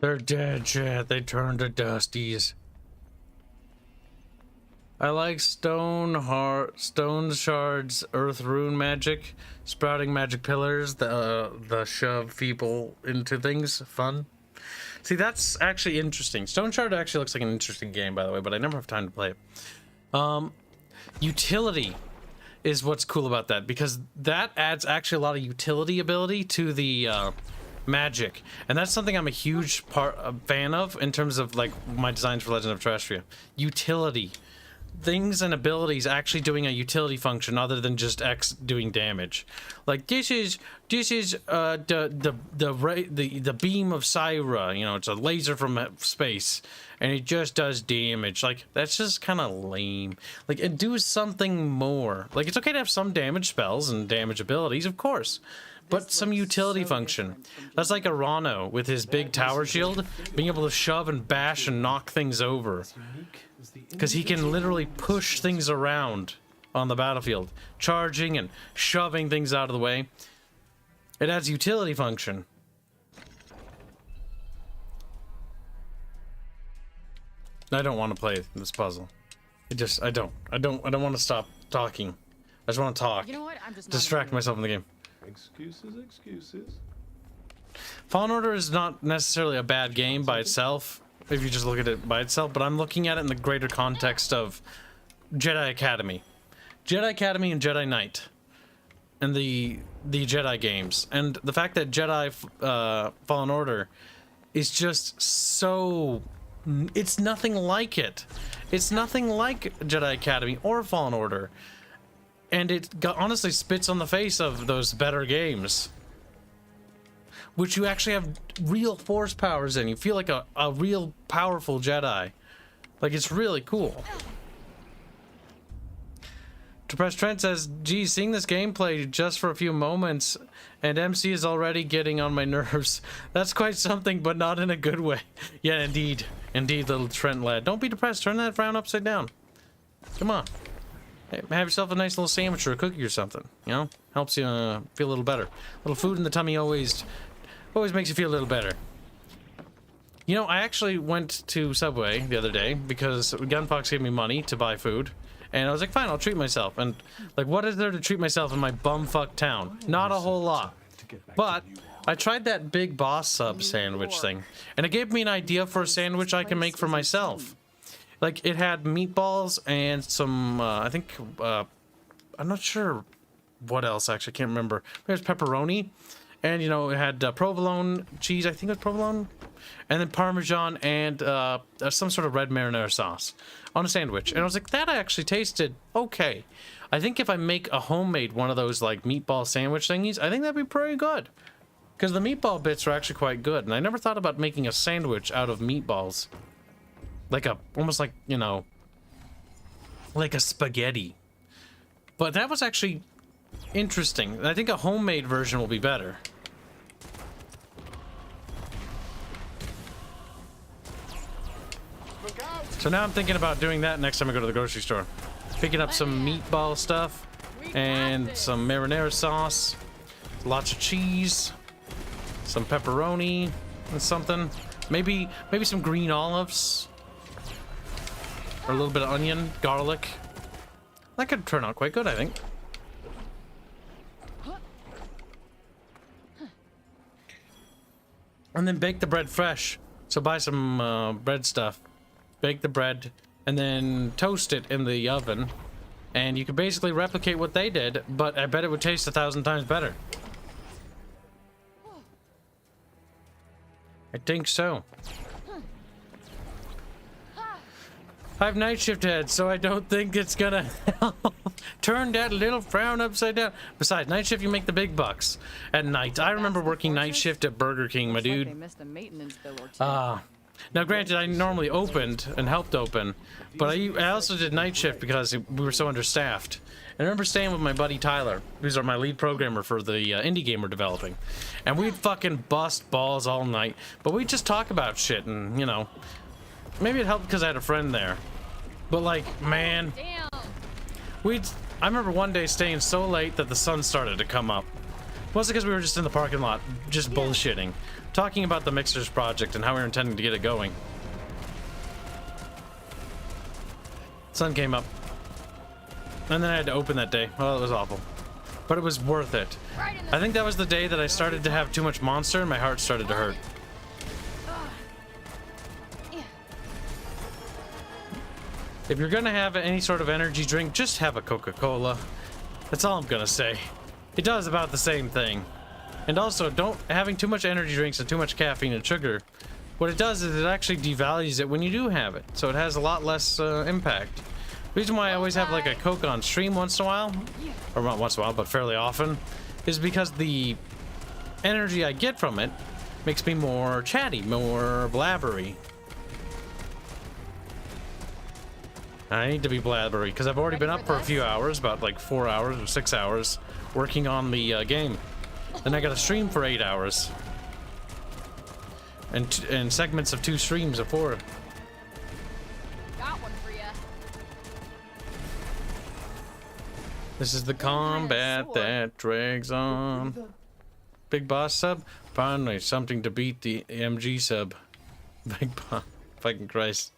They're dead shit. They turned to dusties. I like stone shards, earth rune magic, sprouting magic pillars, the shove people into things. Fun. See, that's actually interesting. Stone Shard actually looks like an interesting game, by the way, but I never have time to play it. Utility is what's cool about that, because that adds actually a lot of utility ability to the magic, and that's something I'm a huge fan of in terms of like my designs for Legend of Terrestria. Utility. Things and abilities actually doing a utility function other than just X doing damage. Like this is the beam of Syra, you know, it's a laser from space and it just does damage. Like that's just kind of lame. Like it do something more. Like it's okay to have some damage spells and damage abilities, of course, but some utility function. That's like Arano with his big tower shield, being able to shove and bash and knock things over. Because he can literally push things around on the battlefield, charging and shoving things out of the way. It adds utility function. I don't want to play this puzzle. I don't want to stop talking. I just want to talk. You know what? I'm just distract myself in the game. Excuses. Fallen Order is not necessarily a bad game by itself, if you just look at it by itself, but I'm looking at it in the greater context of Jedi Academy. Jedi Academy and Jedi Knight. And the Jedi games. And the fact that Jedi Fallen Order is just so... It's nothing like it. It's nothing like Jedi Academy or Fallen Order. And it honestly spits on the face of those better games. Which you actually have real force powers in. You feel like a real powerful Jedi. Like, it's really cool. Depressed Trent says, geez, seeing this gameplay just for a few moments and MC is already getting on my nerves. That's quite something, but not in a good way. Yeah, indeed. Indeed, little Trent lad. Don't be depressed. Turn that frown upside down. Come on. Hey, have yourself a nice little sandwich or a cookie or something. You know? Helps you feel a little better. A little food in the tummy always makes you feel a little better. You know, I actually went to Subway the other day because Gunfox gave me money to buy food. And I was like, fine, I'll treat myself. And, like, what is there to treat myself in my bumfuck town? Not a whole lot. But I tried that Big Boss sub sandwich thing. And it gave me an idea for a sandwich I can make for myself. Like, it had meatballs and some, I think, I'm not sure what else, actually. I can't remember. There's pepperoni. And, you know, it had provolone cheese. I think it was provolone. And then Parmesan and some sort of red marinara sauce on a sandwich. And I was like, that actually tasted okay. I think if I make a homemade one of those, like, meatball sandwich thingies, I think that'd be pretty good. Because the meatball bits are actually quite good. And I never thought about making a sandwich out of meatballs. Like almost like, you know, like a spaghetti. But that was actually interesting. I think a homemade version will be better. So now I'm thinking about doing that next time I go to the grocery store. Picking up some meatball stuff and some marinara sauce, lots of cheese, some pepperoni and something. Maybe some green olives or a little bit of onion, garlic. That could turn out quite good, I think. And then bake the bread fresh. So buy some bread stuff. Bake the bread and then toast it in the oven, and you could basically replicate what they did, but I bet it would taste 1,000 times better. I think so. I have night shift head, so I don't think it's gonna help. Turn that little frown upside down. Besides, night shift, you make the big bucks at night. I remember working night shift at Burger King, my dude. Now, granted, I normally opened and helped open, but I also did night shift because we were so understaffed. And I remember staying with my buddy Tyler, who's my lead programmer for the indie game we're developing. And we'd fucking bust balls all night, but we'd just talk about shit and, you know, maybe it helped because I had a friend there. But, like, man, I remember one day staying so late that the sun started to come up. Mostly because we were just in the parking lot, just bullshitting. Talking about the Mixers project and how we were intending to get it going. Sun came up. And then I had to open that day. Well, it was awful. But it was worth it. I think that was the day that I started to have too much monster and my heart started to hurt. If you're gonna have any sort of energy drink, just have a Coca-Cola. That's all I'm gonna say. It does about the same thing. And also, having too much energy drinks and too much caffeine and sugar, what it does is it actually devalues it when you do have it. So it has a lot less impact. The reason why I always have like a Coke on stream once in a while, or not once in a while, but fairly often, is because the energy I get from it makes me more chatty, more blabbery. I need to be blabbery because I've already been up for a few hours, about like 4 hours or 6 hours, working on the game. Then I got to stream for 8 hours, and segments of 2 streams of 4. Got one for ya. This is the combat that drags on. Big boss sub, finally something to beat the MG sub. Big boss, fucking Christ.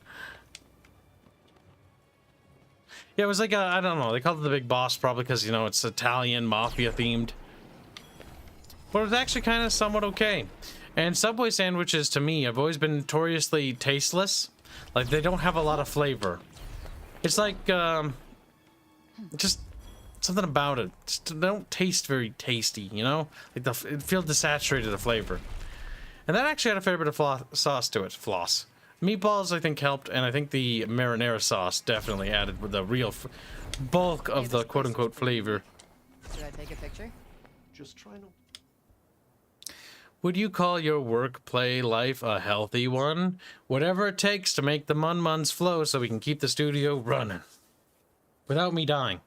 Yeah, it was like I don't know, they called it the big boss probably because, you know, it's Italian mafia themed. But it was actually kind of somewhat okay. And Subway sandwiches, to me, have always been notoriously tasteless. Like, they don't have a lot of flavor. It's like, just something about it. Just, they don't taste very tasty, you know? Like, it feels desaturated of flavor. And that actually had a fair bit of sauce to it. Floss. Meatballs, I think, helped, and I think the marinara sauce definitely added with the real bulk of the quote-unquote flavor. Should I take a picture? Just try not. Would you call your work-play life a healthy one? Whatever it takes to make the mun-muns flow so we can keep the studio running. Without me dying.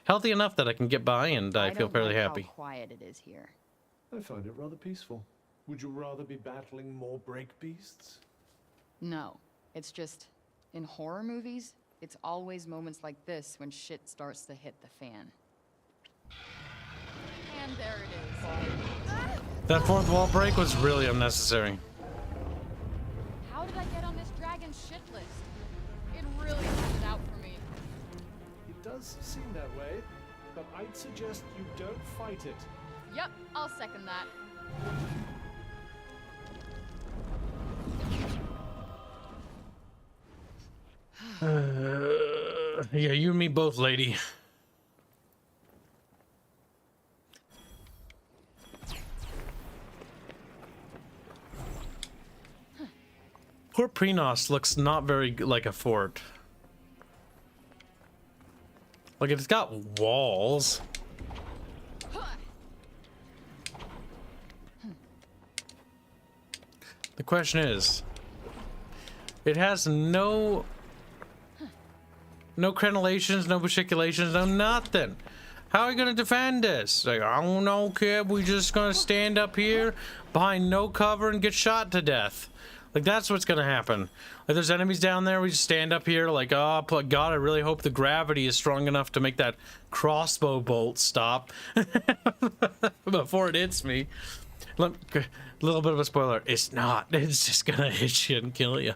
Healthy enough that I can get by and I feel fairly happy. How quiet it is here. I find it rather peaceful. Would you rather be battling more break beasts? No, it's just, in horror movies, it's always moments like this when shit starts to hit the fan. And there it is. That fourth wall break was really unnecessary. How did I get on this dragon shit list? It really stood out for me. It does seem that way, but I'd suggest you don't fight it. Yep, I'll second that. Yeah, you and me both, lady. Port Prenos looks not very like a fort. Like, it's got walls. The question is, it has no crenellations, no vesiculations, no nothing. How are you gonna defend this? Like, I don't know, kid. We just gonna stand up here behind no cover and get shot to death. Like, that's what's gonna happen. Like, there's enemies down there. We just stand up here like, oh, God, I really hope the gravity is strong enough to make that crossbow bolt stop before it hits me. Look, a little bit of a spoiler. It's not. It's just gonna hit you and kill you.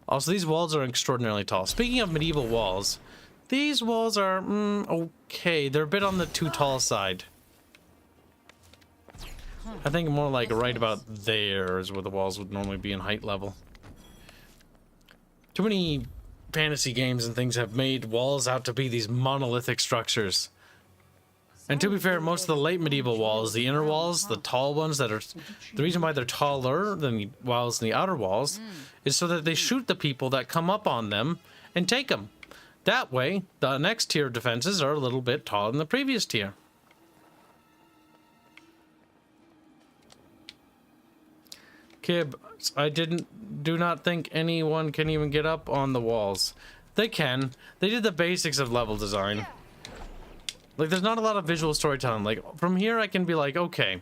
Also, these walls are extraordinarily tall. Speaking of medieval walls, these walls are, okay. They're a bit on the too tall side. I think more like right about there is where the walls would normally be in height level. Too many fantasy games and things have made walls out to be these monolithic structures. And to be fair, most of the late medieval walls, the inner walls, the tall ones that are... The reason why they're taller than the walls in the outer walls is so that they shoot the people that come up on them and take them. That way, the next tier of defenses are a little bit taller than the previous tier. Kib, I do not think anyone can even get up on the walls. They can. They did the basics of level design. Like, there's not a lot of visual storytelling. Like, from here I can be like, okay,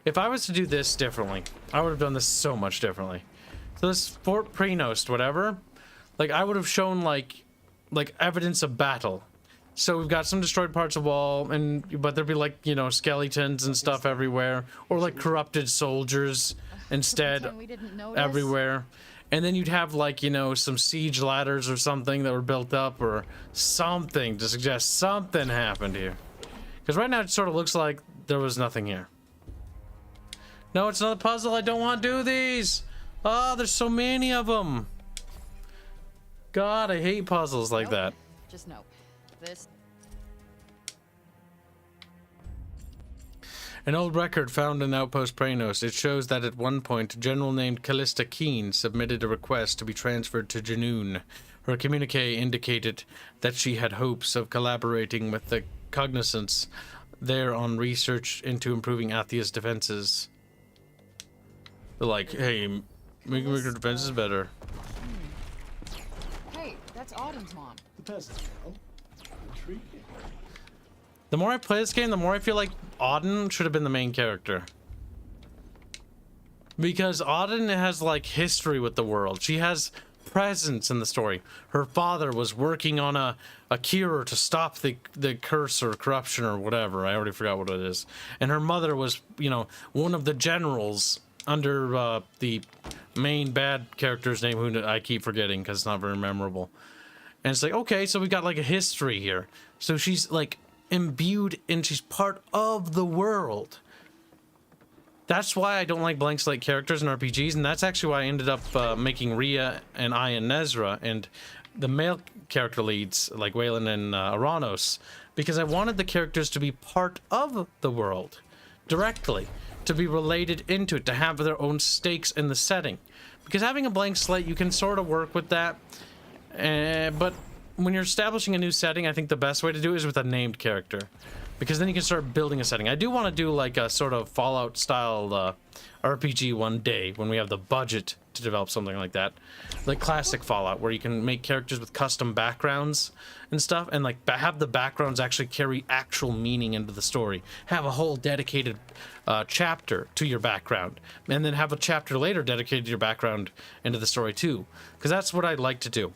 if I was to do this differently, I would have done this so much differently. So this Fort Prenost, whatever, like, I would have shown, like evidence of battle. So we've got some destroyed parts of wall, but there'd be like, you know, skeletons and stuff everywhere, or like corrupted soldiers instead Pretend we didn't notice. everywhere. And then you'd have like, you know, some siege ladders or something that were built up, or something to suggest something happened here. Because right now it sort of looks like there was nothing here. No, it's not a puzzle. I don't want to do these. Oh, there's so many of them. God, I hate puzzles like that. Just nope. This. An old record found in Outpost Praenos. It shows that at one point, a general named Callista Keen submitted a request to be transferred to Janoon. Her communique indicated that she had hopes of collaborating with the Cognizants there on research into improving Athia's defenses. They're like, hey, make your defenses better. Hey, that's Autumn's mom. The peasant girl. Intriguing. The more I play this game, the more I feel like Auden should have been the main character. Because Auden has, like, history with the world. She has presence in the story. Her father was working on a cure to stop the curse or corruption or whatever. I already forgot what it is. And her mother was, you know, one of the generals under the main bad character's name, who I keep forgetting because it's not very memorable. And it's like, okay, so we got, like, a history here. So she's, like, imbued and she's part of the world. That's why I don't like blank slate characters in RPGs, and that's actually why I ended up making Rhea and I and Nezra and the male character leads like Waylon and Aranos, because I wanted the characters to be part of the world directly, to be related into it, to have their own stakes in the setting. Because having a blank slate, you can sort of work with that, but when you're establishing a new setting, I think the best way to do it is with a named character, because then you can start building a setting. I do want to do like a sort of Fallout style RPG one day when we have the budget to develop something like that, like classic Fallout, where you can make characters with custom backgrounds and stuff, and like have the backgrounds actually carry actual meaning into the story. Have a whole dedicated chapter to your background, and then have a chapter later dedicated to your background into the story too, because that's what I'd like to do.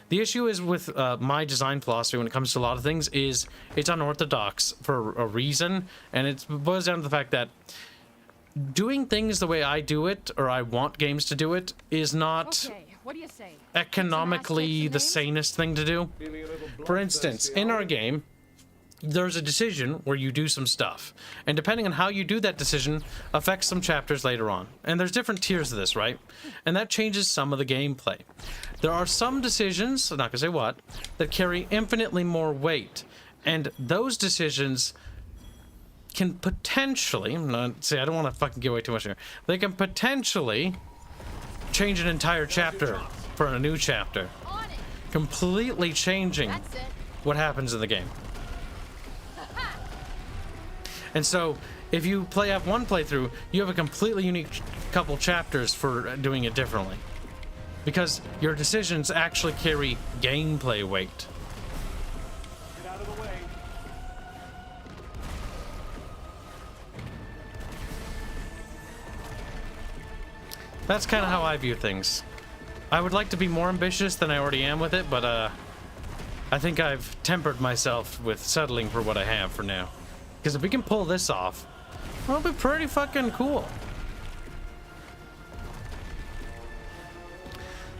The issue is with my design philosophy when it comes to a lot of things is it's unorthodox for a reason, and it boils down to the fact that doing things the way I do it, or I want games to do it, is not Okay, what do you say? economically the sanest thing to do. For instance, in our game, there's a decision where you do some stuff, and depending on how you do that decision affects some chapters later on. And there's different tiers of this, right? And that changes some of the gameplay. There are some decisions, I'm not gonna say what, that carry infinitely more weight, and those decisions can potentially, I don't want to fucking give away too much here, they can potentially change an entire chapter for a new chapter, On it. completely changing That's it. what happens in the game. And so, if you have one playthrough, you have a completely unique couple chapters for doing it differently. Because your decisions actually carry gameplay weight. Get out of the way. That's kind of how I view things. I would like to be more ambitious than I already am with it, but I think I've tempered myself with settling for what I have for now. Because if we can pull this off, it'll be pretty fucking cool.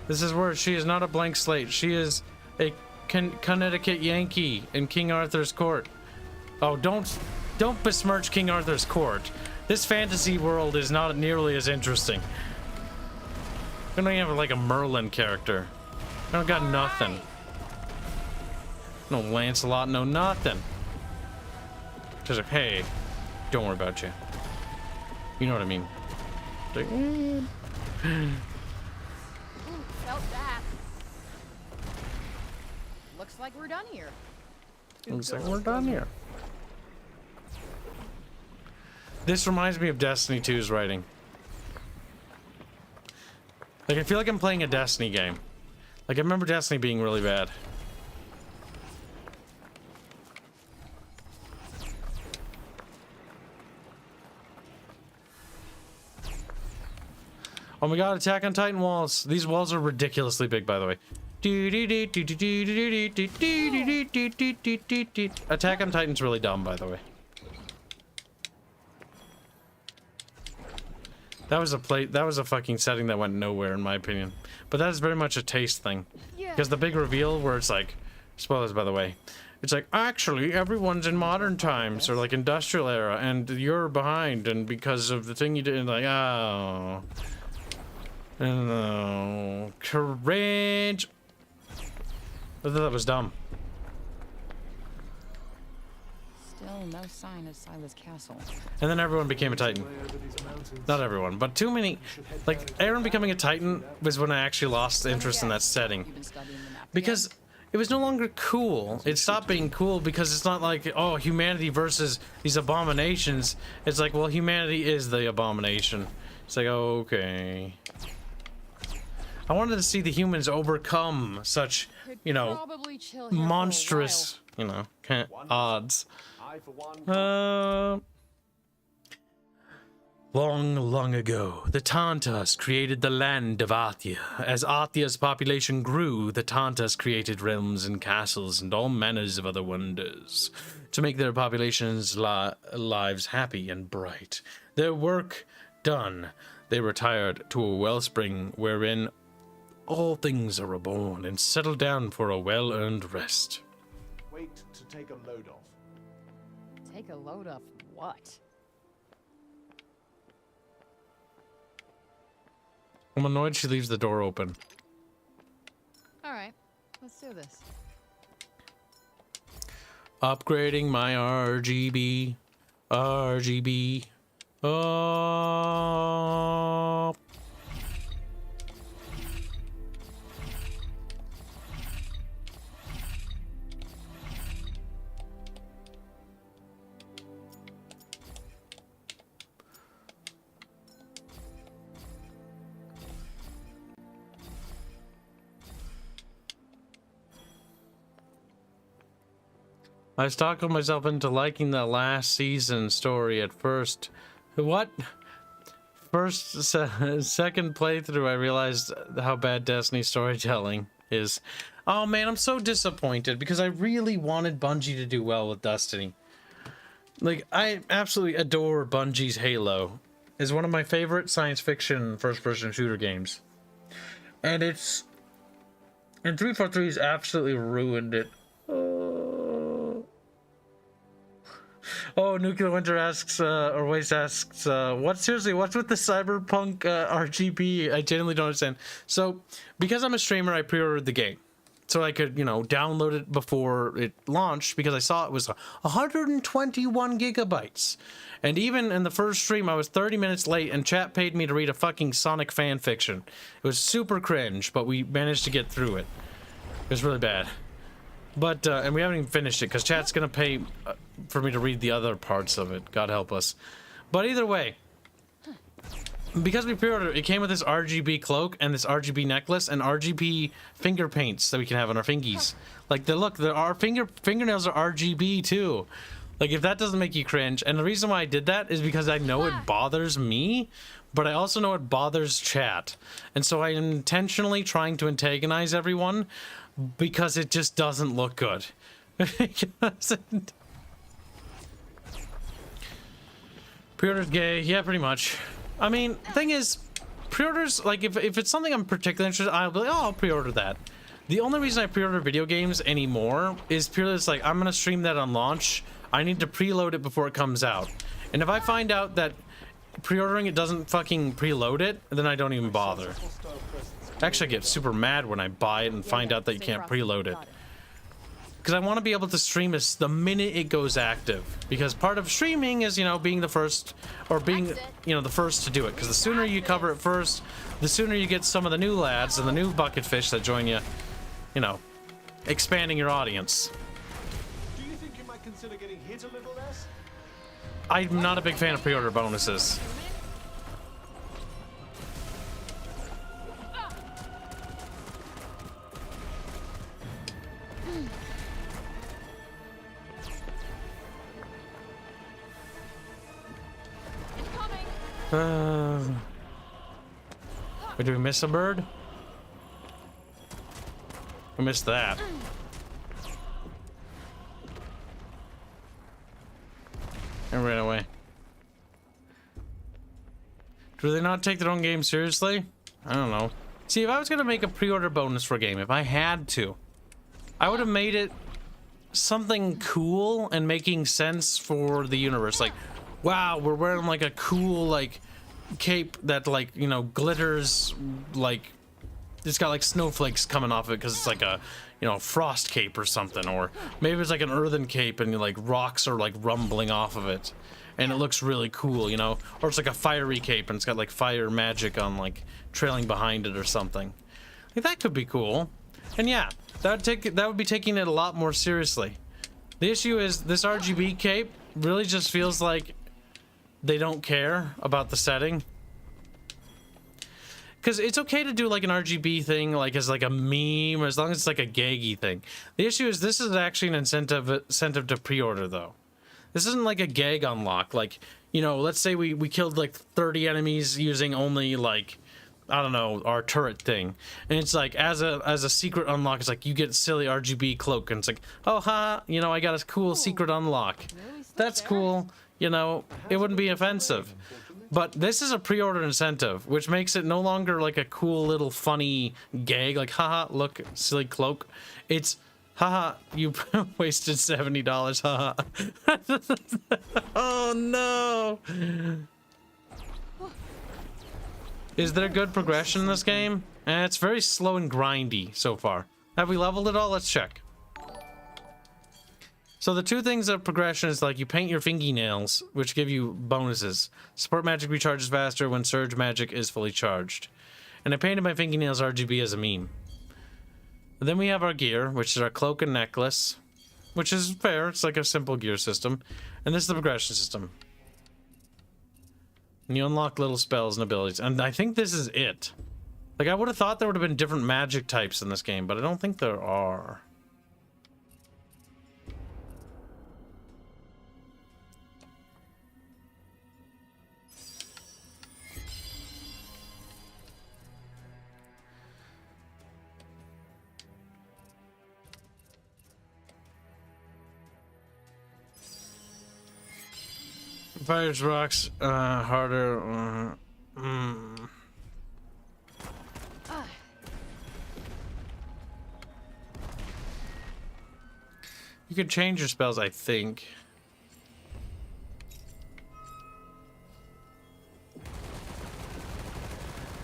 This is where she is not a blank slate. She is a Connecticut Yankee in King Arthur's court. Oh, don't besmirch King Arthur's court. This fantasy world is not nearly as interesting. I don't even have like a Merlin character. I don't got nothing. No Lancelot, no nothing. Just like, hey, don't worry about you. You know what I mean? Like, Ooh, felt that. Looks like we're done here. looks like we're done here. This reminds me of Destiny 2's writing. Like, I feel like I'm playing a Destiny game. Like, I remember Destiny being really bad. Oh my god, Attack on Titan walls. These walls are ridiculously big, by the way. Attack on Titan's really dumb, by the way. That was a fucking setting that went nowhere, in my opinion. But that is very much a taste thing. Because the big reveal where it's like, spoilers by the way, it's like, actually, everyone's in modern times, or like industrial era, and you're behind, and because of the thing you did, and like, oh. No. Cringe. I thought that was dumb. Still no sign of Sila's castle. And then everyone became a Titan. Not everyone, but too many. Like, Aaron becoming a Titan was when I actually lost interest in that setting. Because it was no longer cool. It stopped being cool because it's not like, oh, humanity versus these abominations. It's like, well, humanity is the abomination. It's like, oh, okay. I wanted to see the humans overcome such, you know, monstrous, you know, odds. Long ago, the Tantas created the land of Athia. As Athia's population grew, the Tantas created realms and castles and all manners of other wonders to make their population's lives happy and bright. Their work done, they retired to a wellspring wherein all things are reborn and settle down for a well-earned rest. Wait to take a load off. Take a load off what? I'm annoyed she leaves the door open. Alright, let's do this. Upgrading my RGB. Oh. I stalked myself into liking the last season story at first. What? Second playthrough, I realized how bad Destiny storytelling is. Oh man, I'm so disappointed because I really wanted Bungie to do well with Destiny. Like, I absolutely adore Bungie's Halo. It's one of my favorite science fiction first-person shooter games. And it's... And 343's absolutely ruined it. Oh, Nuclear Winter asks, or Waste asks, what's with the Cyberpunk RGB? I genuinely don't understand. So, because I'm a streamer, I pre-ordered the game. So I could, you know, download it before it launched, because I saw it was 121 gigabytes. And even in the first stream, I was 30 minutes late, and chat paid me to read a fucking Sonic fan fiction. It was super cringe, but we managed to get through it. It was really bad. But, and we haven't even finished it, because chat's gonna pay for me to read the other parts of it. God help us. But either way, because we pre-ordered it, came with this RGB cloak and this RGB necklace and RGB finger paints that we can have on our fingies. Like, our fingernails are RGB too. Like, if that doesn't make you cringe, and the reason why I did that is because I know it bothers me, but I also know it bothers chat. And so I am intentionally trying to antagonize everyone because it just doesn't look good. Pre-order's gay, yeah, pretty much. I mean, thing is, pre-orders, like, if it's something I'm particularly interested in, I'll be like, oh, I'll pre-order that. The only reason I pre-order video games anymore is purely it's like, I'm gonna stream that on launch. I need to preload it before it comes out. And if I find out that pre-ordering it doesn't fucking preload it, then I don't even bother. Actually, I get super mad when I buy it and find out that you can't preload it. Because I want to be able to stream this the minute it goes active. Because part of streaming is, you know, being the first, or being, you know, the first to do it. Because the sooner you cover it first, the sooner you get some of the new lads and the new bucket fish that join you, you know, expanding your audience. Do you think you might consider getting hit a little less? I'm not a big fan of pre-order bonuses. Wait, do we miss a bird? We missed that. And ran away. Do they not take their own game seriously? I don't know. See, if I was gonna make a pre-order bonus for a game, if I had to, I would have made it something cool and making sense for the universe. Like, wow, we're wearing like a cool like cape that like, you know, glitters, like it's got like snowflakes coming off it because it's like a, you know, frost cape or something. Or maybe it's like an earthen cape and like rocks are like rumbling off of it and it looks really cool, you know. Or it's like a fiery cape and it's got like fire magic on like trailing behind it or something. Like, that could be cool. And yeah, that would be taking it a lot more seriously. The issue is this RGB cape really just feels like they don't care about the setting. Because it's okay to do like an RGB thing, like as like a meme, as long as it's like a gaggy thing. The issue is this is actually an incentive to pre-order though. This isn't like a gag unlock. Like, you know, let's say we killed like 30 enemies using only like, I don't know, our turret thing. And it's like, as a secret unlock, it's like you get silly RGB cloak and it's like, oh ha, you know, I got a cool secret unlock. That's cool. You know, it wouldn't be offensive. But this is a pre-order incentive, which makes it no longer like a cool little funny gag, like, haha, look, silly cloak. It's, haha, you wasted $70, haha. Oh no! Is there good progression in this game? It's very slow and grindy so far. Have we leveled it all? Let's check. So the two things of progression is like you paint your fingernails, which give you bonuses. Support magic recharges faster when surge magic is fully charged. And I painted my fingernails RGB as a meme. And then we have our gear, which is our cloak and necklace, which is fair. It's like a simple gear system. And this is the progression system. And you unlock little spells and abilities. And I think this is it. Like, I would have thought there would have been different magic types in this game, but I don't think there are. Fires rocks harder. You can change your spells, I think.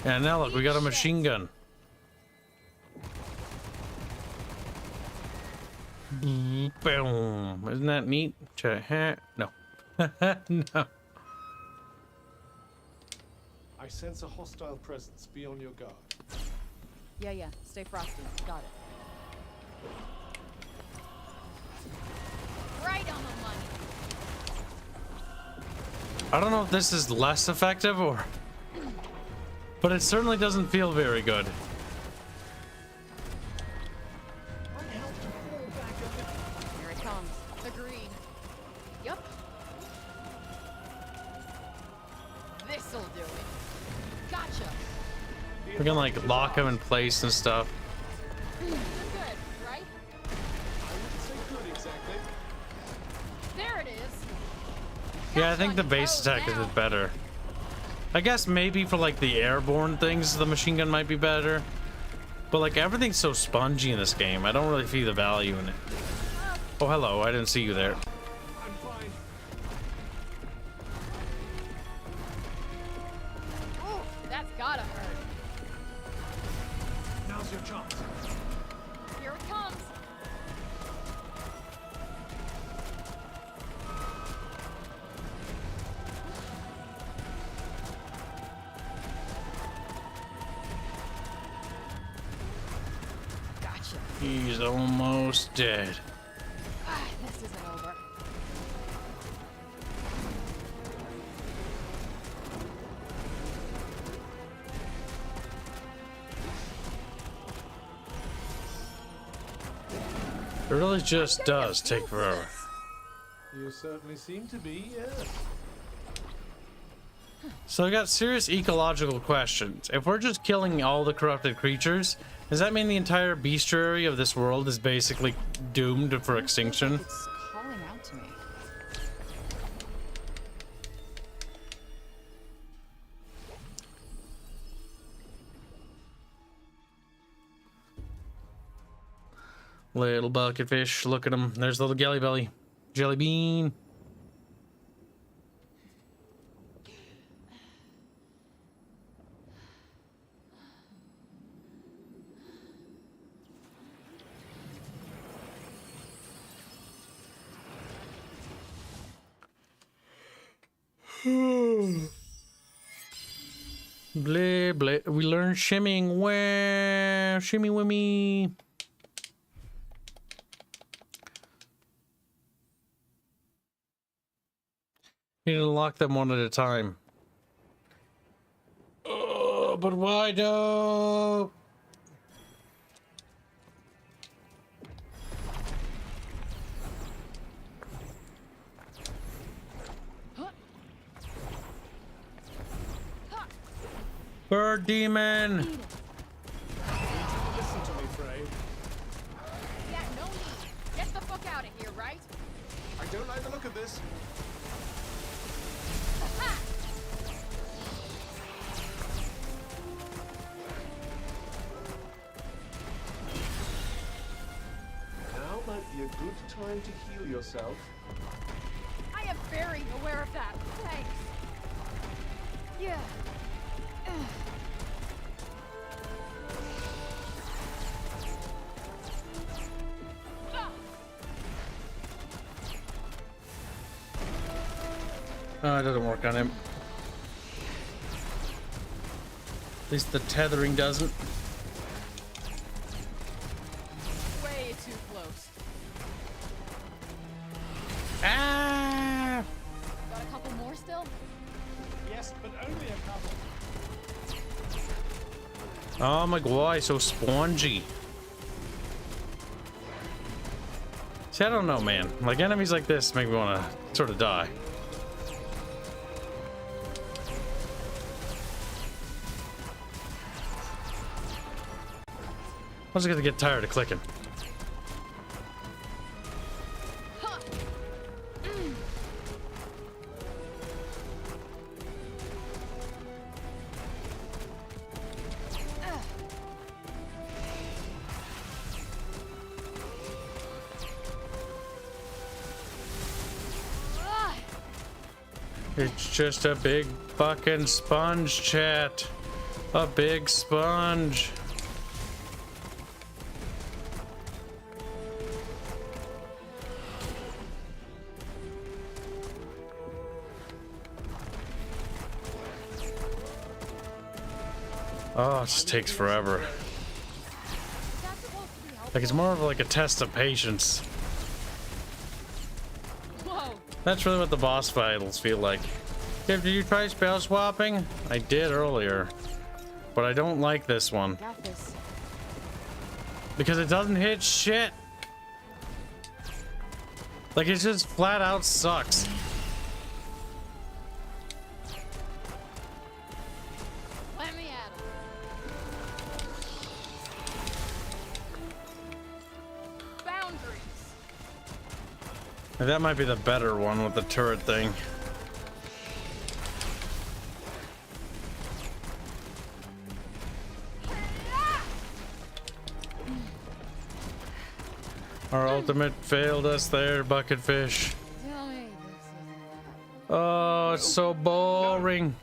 Yeah, now look, we got a machine gun. Boom. Isn't that neat? No. No. I sense a hostile presence. Be on your guard. Yeah. Stay frosty. Got it. Right on the money. I don't know if this is less effective or... But it certainly doesn't feel very good. Here it comes. Agreed. Yep. This'll do it. Gotcha. We can like lock him in place and stuff. You're good, right? I wouldn't say good exactly. There it is. Yeah, I think the base attack is better. I guess maybe for like the airborne things, the machine gun might be better. But like everything's so spongy in this game, I don't really see the value in it. Oh, hello, I didn't see you there. I'm fine. Ooh, that's gotta hurt. Now's your chance. Here it comes. Gotcha. He's almost dead. This isn't over. It really just does take forever. You certainly seem to be, yes. So I got serious ecological questions. If we're just killing all the corrupted creatures, Does that mean the entire bestiary of this world is basically doomed for extinction? It's calling out to me. Little bucket fish, look at him. There's little jelly belly. Jelly bean. Blah, blah. We learn shimming. Where? Shimmy wimmy. Need to lock them one at a time. Oh, but why do? Bird demon. Listen to me, Frey. Yeah, no need. Get the fuck out of here, right? I don't like the look of this. Now might be a good time to heal yourself. I am very aware of that. Thanks. Yeah. Oh, it doesn't work on him. At least the tethering doesn't. Way too close. Ah! Got a couple more still? Yes, but only a couple. Oh my god, so spongy. See, I don't know, man. Like, enemies like this make me want to sort of die. I was gonna get tired of clicking. It's just a big fucking sponge, chat. A big sponge. Oh, it just takes forever. That's supposed to be helpful. Like, it's more of like a test of patience. Whoa. That's really what the boss battles feel like. Kib, did you try spell swapping? I did earlier. But I don't like this one. Got this. Because it doesn't hit shit. Like, it just flat out sucks. Let me at him. Boundaries. That might be the better one with the turret thing. Our ultimate failed us there, Bucketfish. Tell me this isn't that. Oh, it's so boring.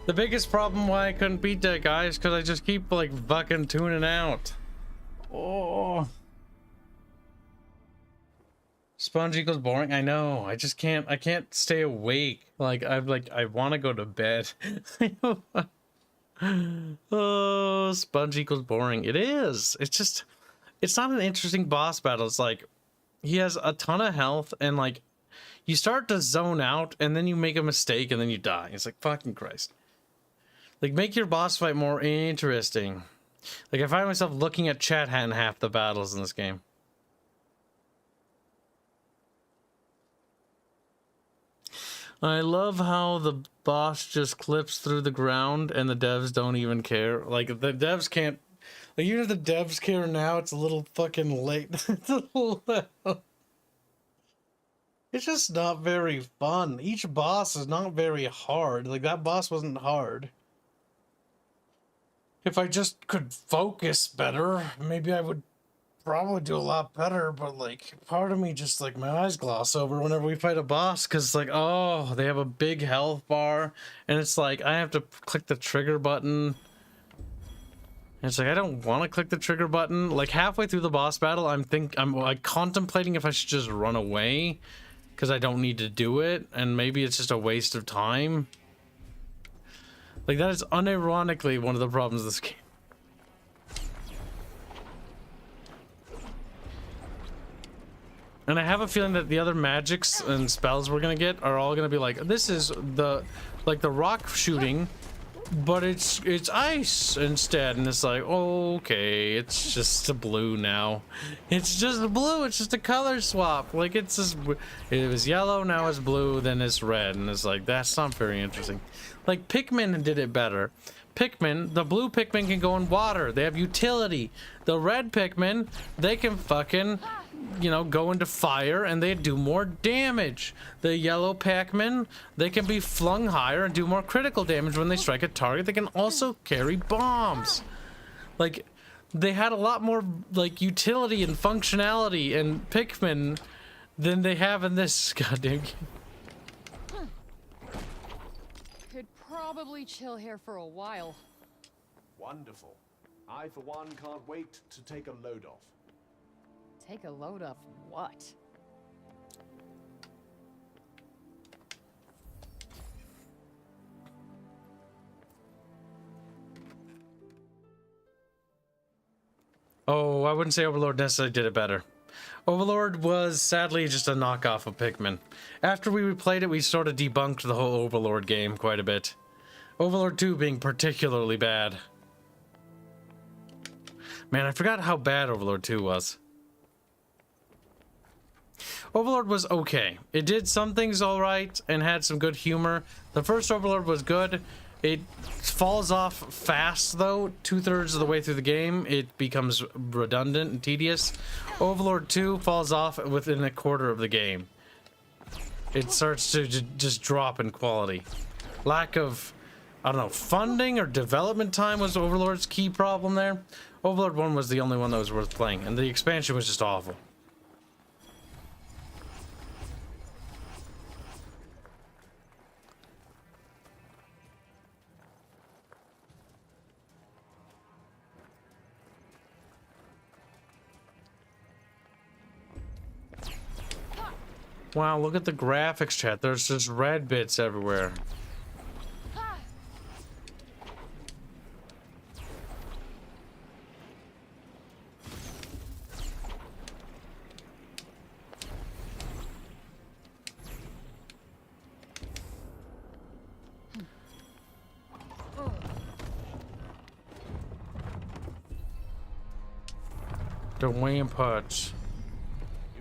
The biggest problem why I couldn't beat that guy is because I just keep like fucking tuning out. Oh. Sponge equals boring. I know. I just can't. I can't stay awake. Like I want to go to bed. Oh, Sponge equals boring. It is. It's just. It's not an interesting boss battle. It's like he has a ton of health and like you start to zone out and then you make a mistake and then you die. It's like fucking Christ. Like make your boss fight more interesting. Like I find myself looking at chat in half the battles in this game. I love how the boss just clips through the ground and the devs don't even care. Like the devs can't. Like, even if the devs care now, it's a little fucking late. It's a little... It's just not very fun. Each boss is not very hard. Like, that boss wasn't hard. If I just could focus better, maybe I would probably do a lot better, but, like, part of me just, like, my eyes gloss over whenever we fight a boss, because it's like, oh, they have a big health bar, and it's like, I have to click the trigger button. And it's like, I don't want to click the trigger button. Like, halfway through the boss battle, I'm like contemplating if I should just run away, because I don't need to do it, and maybe it's just a waste of time. Like, that is unironically one of the problems of this game. And I have a feeling that the other magics and spells we're gonna get are all gonna be like, this is the, like, the rock shooting, but it's ice instead, and it's like, okay, it's just a blue now. It's just blue, it's just a color swap. Like, it's just, it was yellow, now it's blue, then it's red, and it's like, that's not very interesting. Like, Pikmin did it better. Pikmin, the blue Pikmin can go in water, they have utility. The red Pikmin, they can fucking, you know, go into fire and they do more damage. The yellow Pac-Man, they can be flung higher and do more critical damage when they strike a target. They can also carry bombs. Like, they had a lot more, like, utility and functionality in Pikmin than they have in this goddamn game. Could probably chill here for a while. Wonderful. I, for one, can't wait to take a load off. Take a load of what? Oh, I wouldn't say Overlord necessarily did it better. Overlord was sadly just a knockoff of Pikmin. After we replayed it, we sort of debunked the whole Overlord game quite a bit. Overlord 2 being particularly bad. Man, I forgot how bad Overlord 2 was. Overlord was okay. It did some things alright and had some good humor. The first Overlord was good. It falls off fast though. 2/3 of the way through the game, it becomes redundant and tedious. Overlord 2 falls off within a quarter of the game. It starts to just drop in quality. Lack of, I don't know, funding or development time was Overlord's key problem there. Overlord 1 was the only one that was worth playing, and the expansion was just awful. Wow, look at the graphics, chat. There's just red bits everywhere. The Wampus.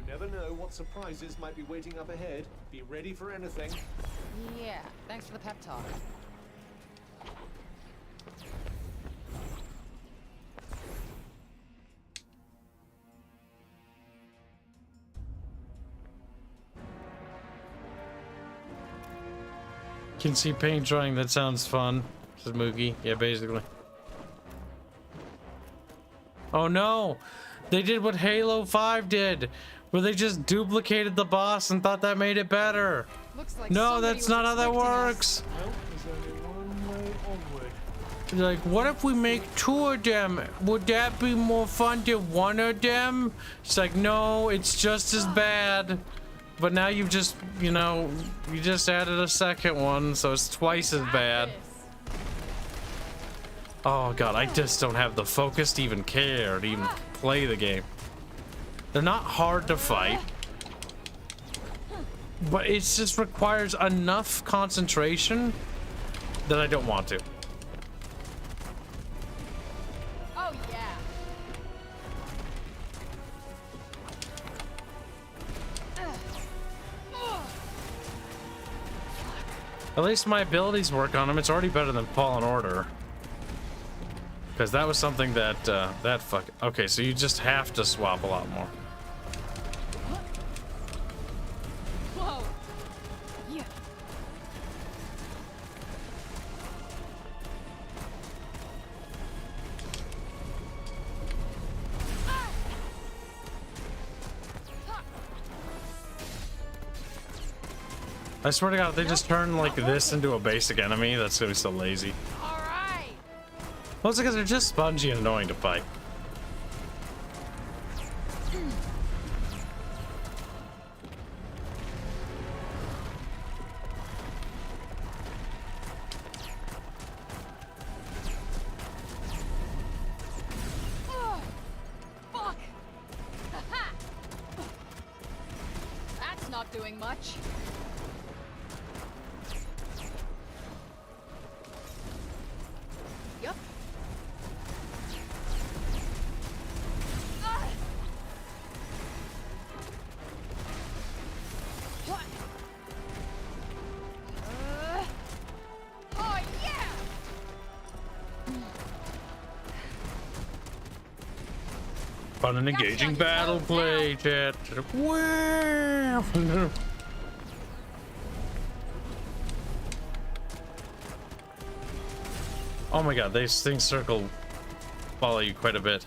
Never know what surprises might be waiting up ahead. Be ready for anything. Yeah, thanks for the pep talk. Can see paint drying. That sounds fun. Says Moogie. Yeah, basically. Oh no! They did what Halo 5 did, where they just duplicated the boss and thought that made it better. Looks like No, somebody that's was not how that expecting us. works. Well, there's only one way onward. Like, what if we make 2 of them? Would that be more fun than 1 of them? It's like, no, it's just as bad. But now you've just, you know, you just added a second one, so it's twice as bad. Oh god, I just don't have the focus to even care, to even play the game. They're not hard to fight, but it just requires enough concentration that I don't want to. Oh yeah. At least my abilities work on them. It's already better than Fallen Order. Because that was something that, okay, so you just have to swap a lot more. Whoa. Yeah. I swear to God, if they just turn like this into a basic enemy, that's gonna be so lazy. All right. Mostly because they're just spongy and annoying to fight. Oh, fuck. That's not doing much. Yup. What? Oh yeah! Fun and engaging battle play, chat. Wow. Oh my God, these things follow you quite a bit.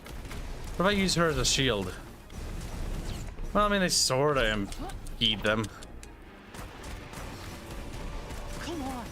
What if I use her as a shield? Well, I mean, they sort of impede them. Come on.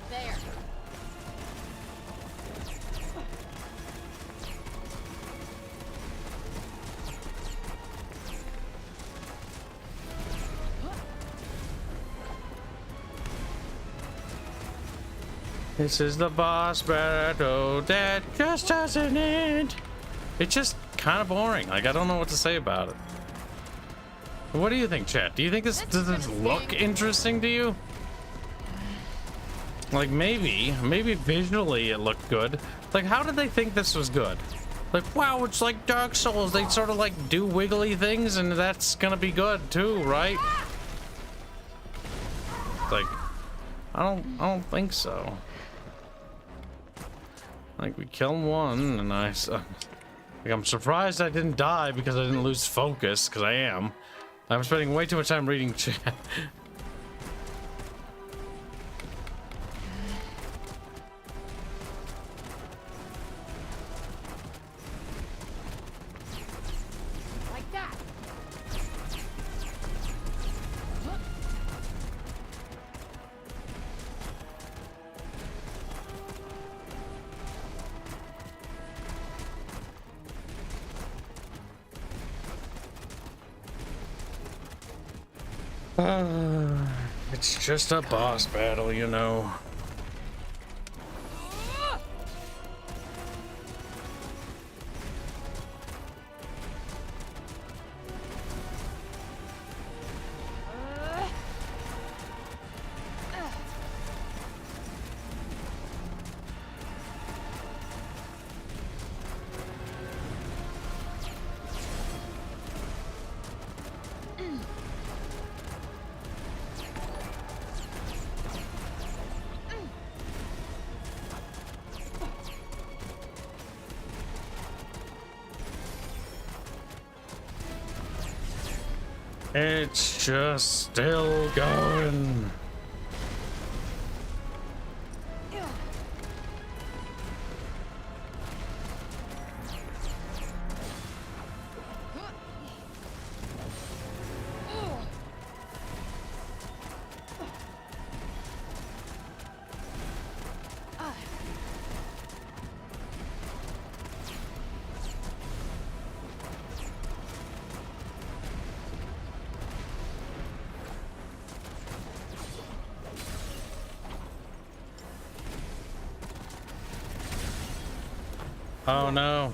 There. This is the boss battle that just doesn't end. It's just kind of boring. Like, I don't know what to say about it. What do you think, chat? Do you think does this look interesting to you? Like, maybe visually it looked good. Like, how did they think this was good? Like, wow, it's like Dark Souls. They sort of like do wiggly things, and that's gonna be good too, right? Like, I don't think so. Like, we killed one, and like, I'm surprised I didn't die because I didn't lose focus, because I am. I'm spending way too much time reading chat. Like that. It's just a boss battle, you know. It's just still going. Oh no.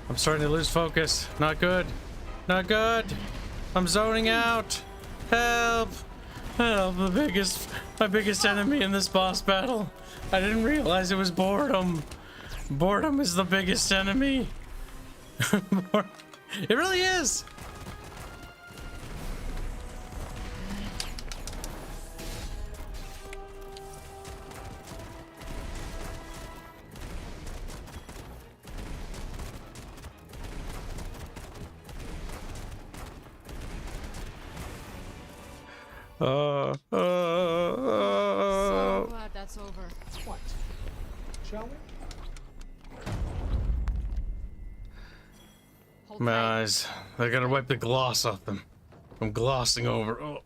I'm starting to lose focus. Not good. Not good. I'm zoning out. Help. Help. My biggest enemy in this boss battle. I didn't realize it was boredom. Boredom is the biggest enemy. It really is. So glad that's over. What? Shall we? Hold My tight. eyes. I gotta wipe the gloss off them. I'm glossing over. Oh.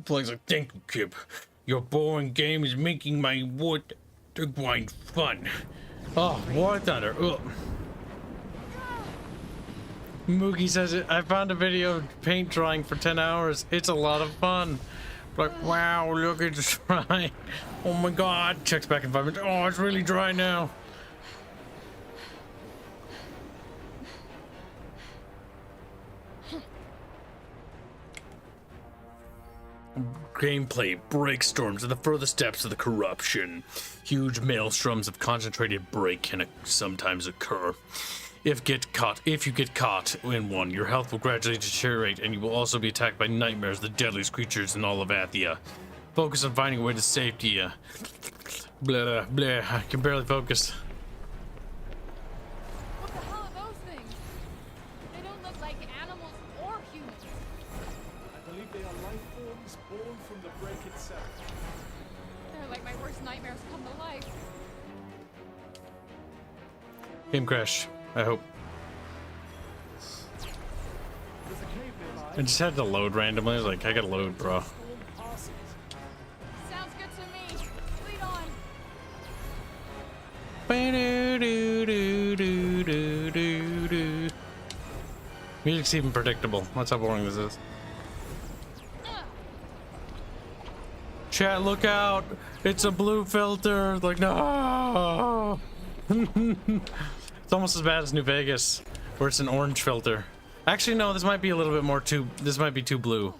Plays like, thank you, Kib. Your boring game is making my wood to grind fun. Oh, War Thunder. Oh. Moogie says it. I found a video of paint drying for 10 hours. It's a lot of fun. Like, wow, look, it's dry. Oh my god. Checks back in 5 minutes. Oh, it's really dry now. Gameplay break storms are the furthest depths of the corruption. Huge maelstroms of concentrated break can sometimes occur. If you get caught in one, your health will gradually deteriorate, and you will also be attacked by nightmares, the deadliest creatures in all of Athia. Focus on finding a way to safety. Blah, blah. I can barely focus. What the hell are those things? They don't look like animals or humans. I believe they are life forms born from the break itself. They're like my worst nightmares come to life. Game crash. I hope. There's a cave nearby. I just had to load randomly. I was like, I gotta load, bro. Storm passes. Sounds good to me. Lead on. Music's even predictable. That's how boring this is. Chat, look out! It's a blue filter. Like, no. It's almost as bad as New Vegas, where it's an orange filter. Actually, no. This might be a little bit more too. This might be too blue.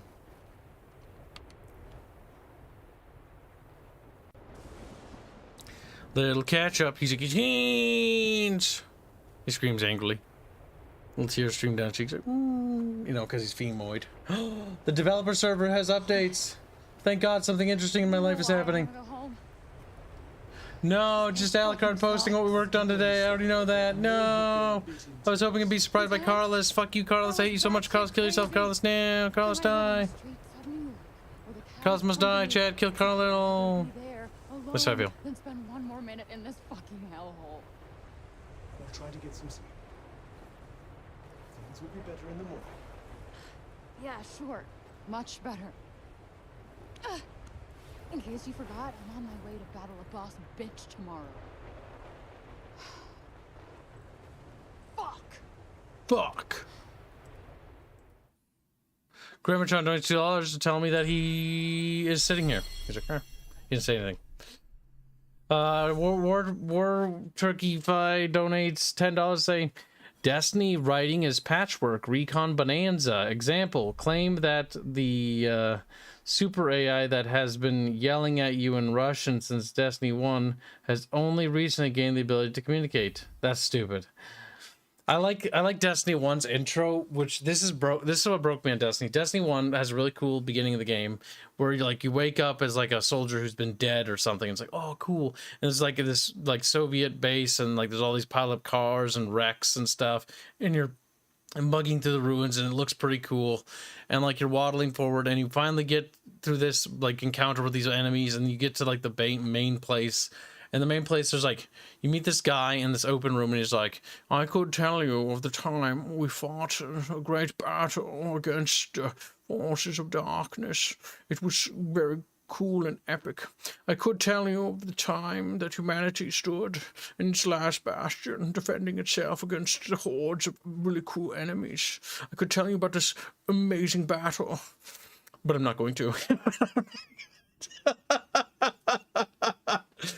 Little catch up. He's like, change. He screams angrily. Little tears stream down his cheeks. Like, you know, because he's femoid. The developer server has updates. Thank God something interesting in my life is happening. I wanna go home. No, just Alucard posting what we worked on today. I already know that. No. I was hoping to be surprised by Carlos. Fuck you, Carlos. I hate you so much. Carlos, kill yourself. Carlos, now. Carlos, die. Carlos must die. Chad, kill Carlos. What's that feel? Then spend one more minute in this fucking hellhole. I'll try to get some sleep. Things will be better in the morning. Yeah, sure. Much better. In case you forgot, I'm on my way to battle a boss bitch tomorrow. Fuck! Fuck. Grammatron donates $2 to tell me that he is sitting here. He's like, he didn't say anything. War Turkey Fi donates $10 saying, Destiny writing is patchwork, recon bonanza. Example, claim that the super AI that has been yelling at you in Russian since Destiny 1 has only recently gained the ability to communicate. That's stupid. I like Destiny 1's intro, which this is what broke me on Destiny. Destiny 1 has a really cool beginning of the game where you wake up as like a soldier who's been dead or something. It's like, oh, cool. And it's like this like Soviet base, and like there's all these piled up cars and wrecks and stuff, and you're bugging through the ruins, and it looks pretty cool. And like you're waddling forward, and you finally get through this like encounter with these enemies, and you get to like the main place. And the main place, there's like, you meet this guy in this open room, and he's like, I could tell you of the time we fought a great battle against forces of darkness. It was very cool and epic. I could tell you of the time that humanity stood in its last bastion, defending itself against the hordes of really cool enemies. I could tell you about this amazing battle, but I'm not going to.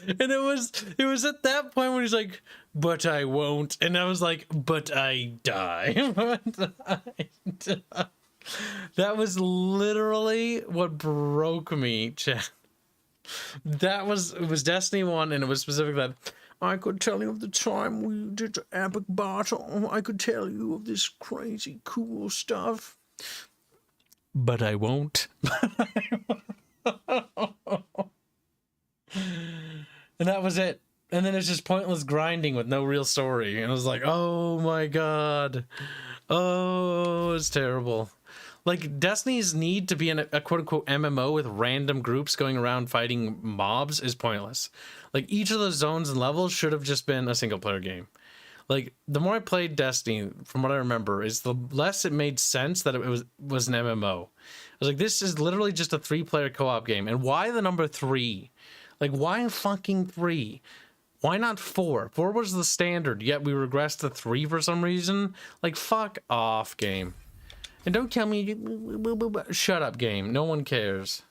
And it was at that point when he's like, but I won't. And I was like, but I die. But I die. That was literally what broke me, chat. It was Destiny 1, and it was specific that I could tell you of the time we did the epic battle. I could tell you of this crazy cool stuff. But I won't. And that was it. And then it's just pointless grinding with no real story. And I was like, oh my god. Oh, it's terrible. Like, Destiny's need to be in a quote-unquote MMO with random groups going around fighting mobs is pointless. Like, each of those zones and levels should have just been a single-player game. Like, the more I played Destiny, from what I remember, is the less it made sense that it was an MMO. I was like, this is literally just a 3-player co-op game. And why the number 3? Like, why fucking 3? Why not 4? 4 was the standard, yet we regressed to 3 for some reason. Like, fuck off, game. And don't tell me, shut up, game. No one cares.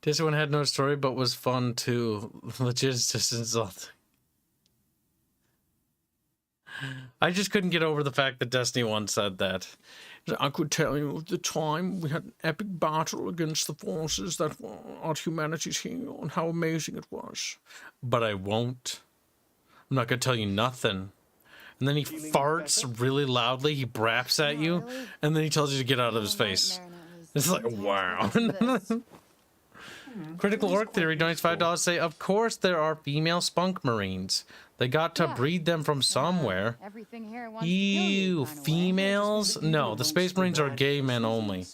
This one had no story, but was fun too. Legit, just insulting. I just couldn't get over the fact that Destiny 1 said that. I could tell you of the time we had an epic battle against the forces that were at humanity's heel and how amazing it was. But I won't. I'm not gonna tell you nothing. And then he farts really loudly, he braps at you, and then he tells you to get out of his face. It's like, wow. Critical Orc Theory donates $5 say, of course there are female spunk marines. They got to breed them from somewhere. Everything here wants Ew, to kill you, females? No, the Space Marines are gay men only.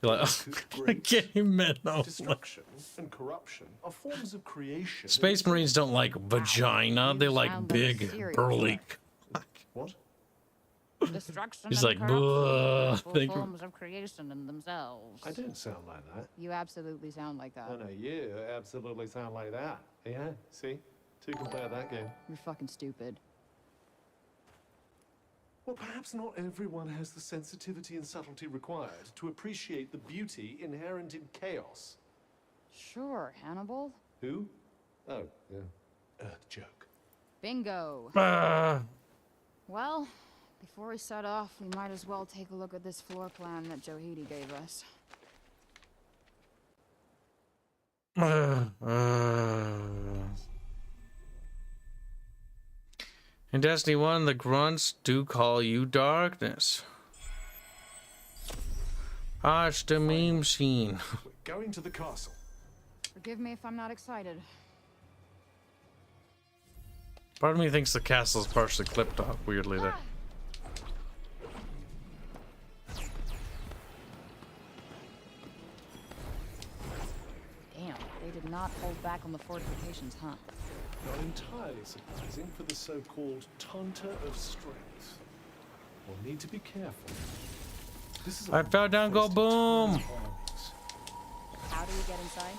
You're like, oh, gay men only. Destruction and corruption are forms of creation. Space Marines don't like vagina, they like big, burly. What? Destruction He's and like, corruption are thank you. forms of creation in themselves. I don't sound like that. You absolutely sound like that. No, you absolutely sound like that. Yeah, see? 2 can play at that game. You're fucking stupid. Well, perhaps not everyone has the sensitivity and subtlety required to appreciate the beauty inherent in chaos. Sure, Hannibal. Who? Oh, yeah. Joke. Bingo. Well, before we set off, we might as well take a look at this floor plan that Johidi gave us. In Destiny 1, the grunts do call you darkness. Ah, it's the meme scene. We're going to the castle. Forgive me if I'm not excited. Part of me thinks the castle's partially clipped off weirdly there. Damn, they did not hold back on the fortifications, huh? Not entirely surprising for the so-called Taunter of Strength. We'll need to be careful. This is I fell down, go boom! How do we get inside?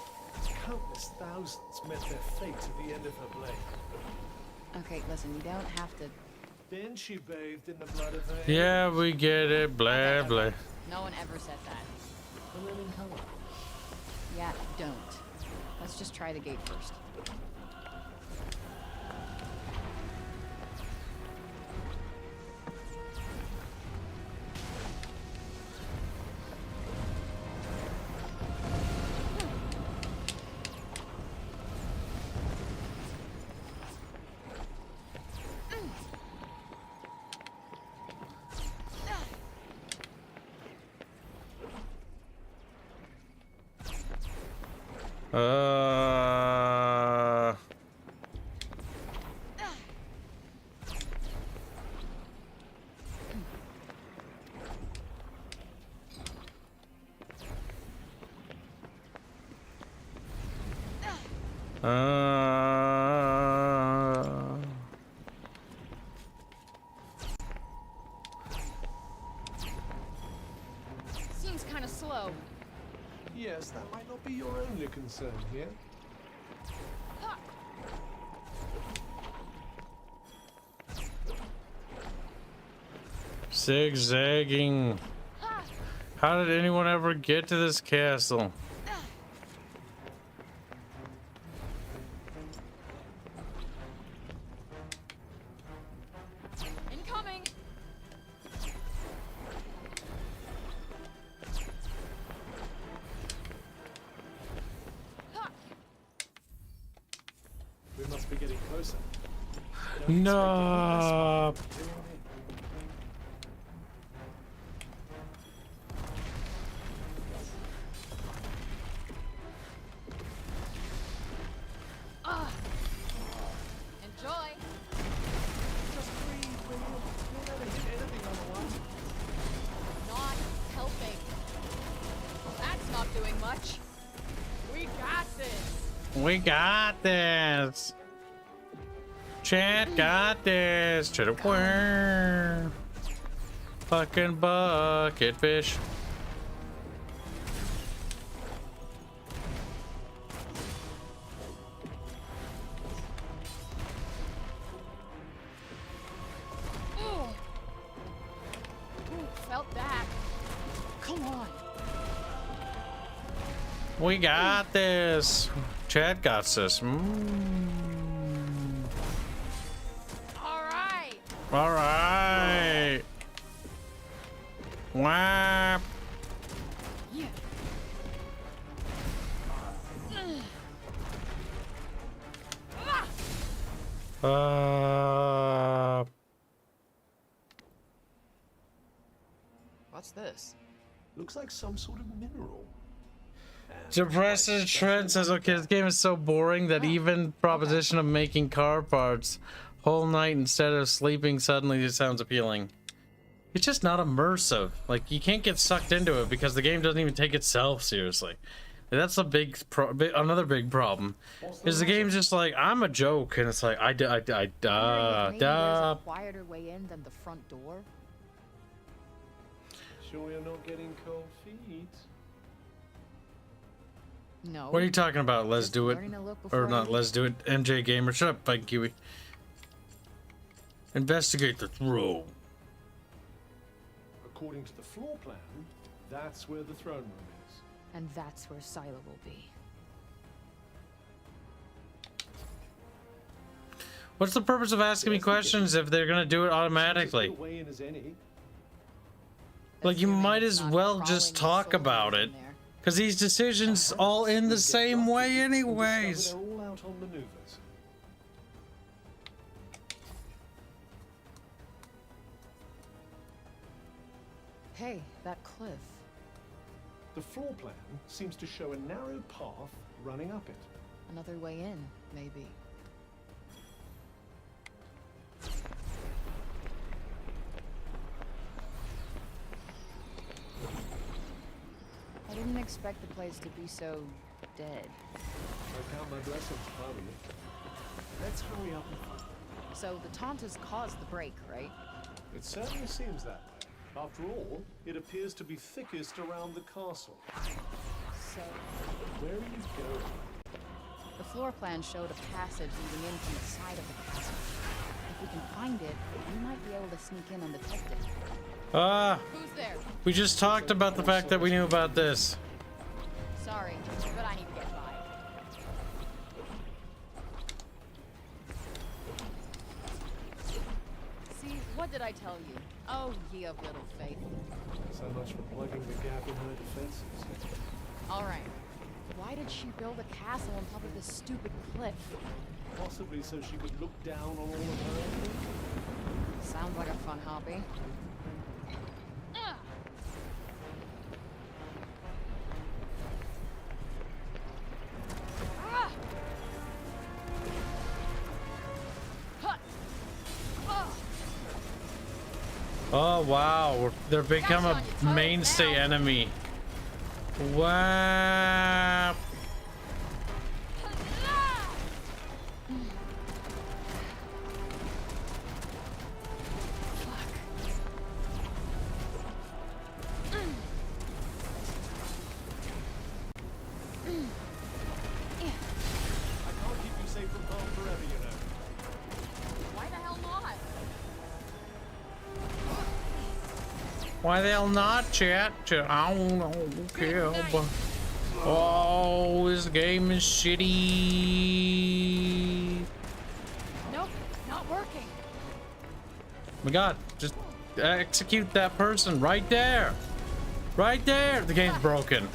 Countless thousands met their fate at the end of her blade. Okay, listen, you don't have to... Then she bathed in the blood of her Yeah, we get it, blah, Okay. blah. No one ever said that. and then in color. Yeah, don't. Let's just try the gate first. Seems kind of slow. Yes, that might not be your only concern here. Zigzagging. How did anyone ever get to this castle? Incoming. We must be getting closer. No. Enjoy. Just breathe, William. You'll never hit anything otherwise. Not helping. That's not doing much. We got this. We got this. Chat got this. Chitterware. Fucking bucket fish. Ooh, felt that. Come on. We got this. Chat got this. All right. All right. Whap. Yeah. What's this? Looks like some sort of mineral. And Depressed Trent says, okay, this game is so boring that even proposition of making car parts whole night instead of sleeping suddenly just sounds appealing. It's just not immersive. Like, you can't get sucked into it because the game doesn't even take itself seriously. That's a another big problem. Is the game's just like, I'm a joke, and it's like, Maybe there's a quieter way in than the front door. sure you're not getting cold feet? No. What are you talking about? Let's do it. Learning to look before Or I not, leap. let's do it. MJ Gamer, shut up, Bike Kiwi. Investigate the throne. According to the floor plan, that's where the throne room is. And that's where Sila will be. What's the purpose of asking me questions if they're gonna do it automatically? As good a way in as any. Like, you Assuming might it's as not well crawling just with talk soldiers about in it. there. Because these decisions all end the same way anyways. They're all out on maneuvers. Hey, that cliff. The floor plan seems to show a narrow path running up it. Another way in, maybe. I didn't expect the place to be so dead. I count my blessings, pardon me. Let's hurry up and find it. So the Tauntas caused the break, right? It certainly seems that way. After all, it appears to be thickest around the castle. So Where are you going? the floor plan showed a passage leading in from the side of the castle. If we can find it, we might be able to sneak in undetected. Who's there? We just talked about the fact that we knew about this. Sorry, but I need to get by. See, what did I tell you? Oh, ye of little faith. So much for plugging the gap in her defenses. All right. Why did she build a castle on top of this stupid cliff? Possibly so she could look down on all of her enemies. Sounds like a fun hobby. Oh wow, they're become a mainstay enemy. Wow. I can't keep you safe from harm forever, you know. Why the hell not? Why the hell not, chat? I don't know. Okay, but oh, this game is shitty. Nope, not working. My God, just execute that person right there. Right there. The game's broken.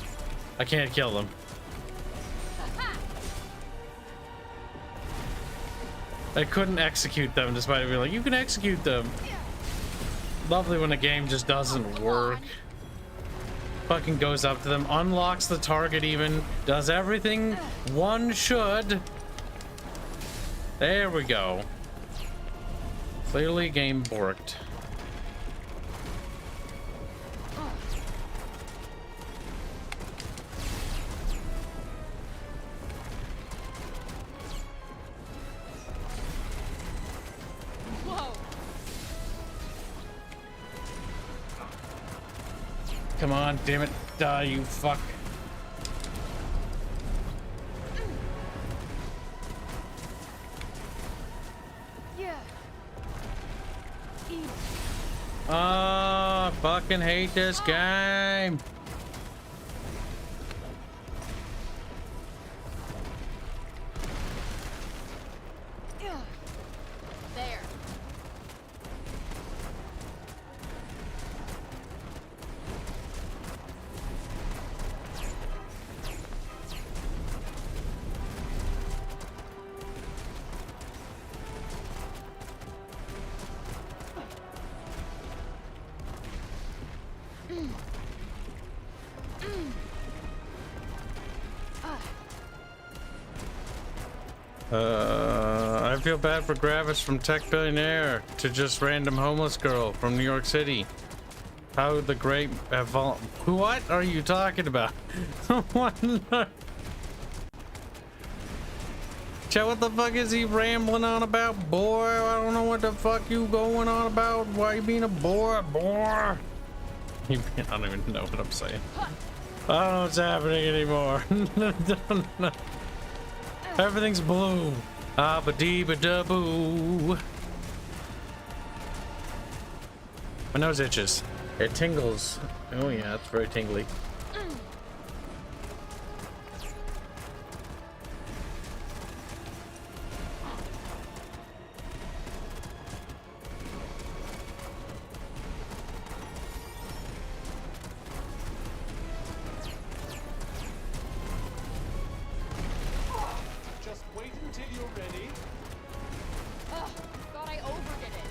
I can't kill them. I couldn't execute them despite being like, you can execute them. Lovely when a game just doesn't work. Fucking goes up to them, unlocks the target even, does everything one should. There we go. Clearly game borked. Whoa. Come on, damn it. Die, you fuck. Yeah. Eat. I fucking hate this game. There. I feel bad for Gravis from Tech Billionaire to just random homeless girl from New York City. How the great what are you talking about? What? Chat, what the fuck is he rambling on about? Boy, I don't know what the fuck you going on about. Why you being a boy? I don't even know what I'm saying. I don't know what's happening anymore. Everything's blue. Ah, ba dee ba da boo. My nose itches. It tingles. Oh yeah, it's very tingly. Just wait until you're ready. Ugh, thought I overdid it.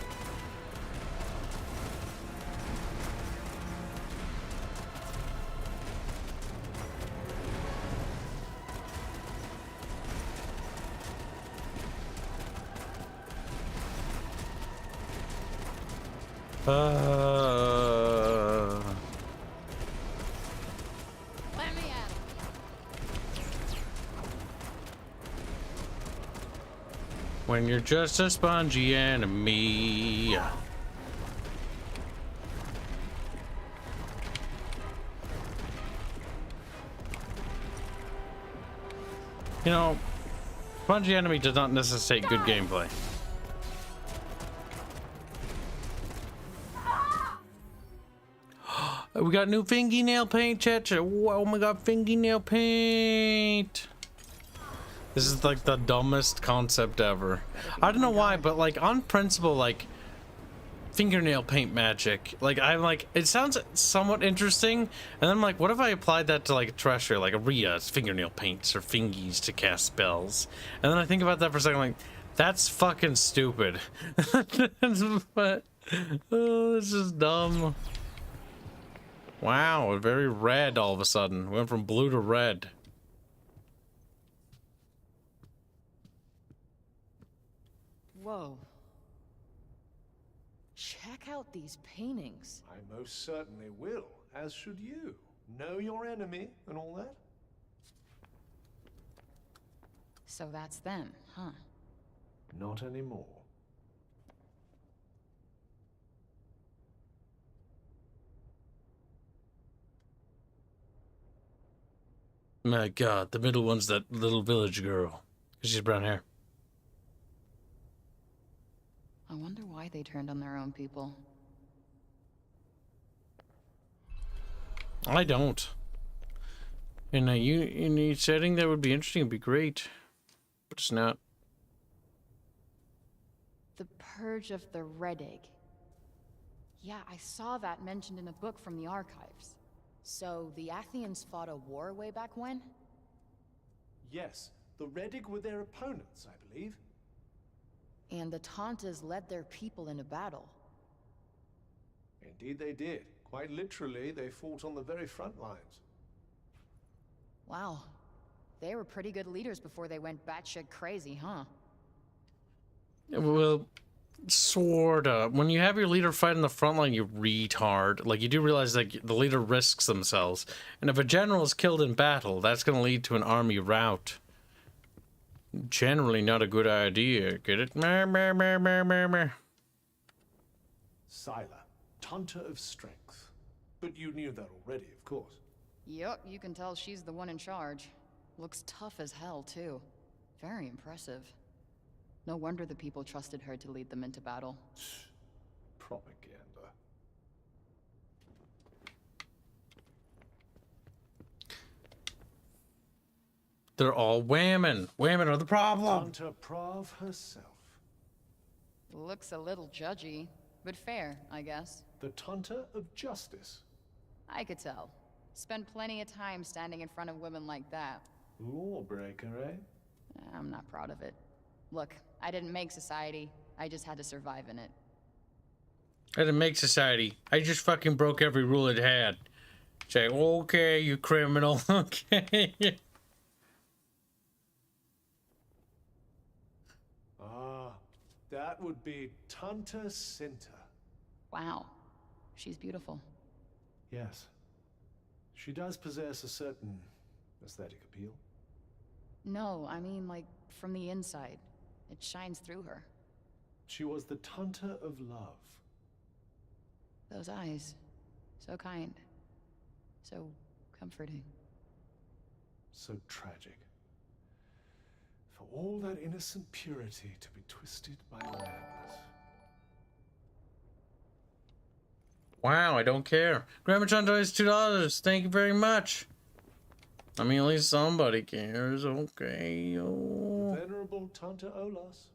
Let me at it. When you're just a spongy enemy. You know, spongy enemy does not necessitate good gameplay. We got new fingernail paint, chat. Oh my god, fingernail paint. This is like the dumbest concept ever. I don't know why, but like on principle, like fingernail paint magic, like I'm like, it sounds somewhat interesting, and then I'm like, what if I applied that to like a treasure, like Aria's fingernail paints or fingies to cast spells? And then I think about that for a second, like, that's fucking stupid. But oh, this is dumb. Wow, very red all of a sudden. Went from blue to red. Whoa. Check out these paintings. I most certainly will, as should you. Know your enemy and all that. So that's them, huh? Not anymore. My god, the middle one's that little village girl. She's brown hair. I wonder why they turned on their own people. I don't. In a setting that would be interesting, would be great, but it's not. The Purge of the Red Egg. Yeah, I saw that mentioned in a book from the archives. So, the Athenians fought a war way back when? Yes, the Reddig were their opponents, I believe. And the Tantas led their people in a battle. Indeed they did. Quite literally, they fought on the very front lines. Wow. They were pretty good leaders before they went batshit crazy, huh? Well, sorta. When you have your leader fight in the front line, you retard. Like, you do realize that the leader risks themselves. And if a general is killed in battle, that's going to lead to an army rout. Generally not a good idea. Get it? Mer, mer, mer, mer, mer, mer. Sala, Tanta of Strength. But you knew that already, of course. Yup, you can tell she's the one in charge. Looks tough as hell, too. Very impressive. No wonder the people trusted her to lead them into battle. Propaganda. They're all women. Women are the problem. Tanta Prav herself. Looks a little judgy, but fair, I guess. The Tanta of Justice. I could tell. Spend plenty of time standing in front of women like that. Lawbreaker, eh? I'm not proud of it. Look, I didn't make society. I just had to survive in it. I didn't make society. I just fucking broke every rule it had. Say, okay, you criminal. Okay. Ah, that would be Tanta Sinta. Wow. She's beautiful. Yes. She does possess a certain aesthetic appeal. No, I mean, like, from the inside. It shines through her. She was the Tanta of Love. Those eyes. So kind. So comforting. So tragic. For all that innocent purity to be twisted by madness. Wow, I don't care. Grandma John donates $2. Thank you very much. I mean, at least somebody cares. Okay. Oh. Venerable Tanta Olas.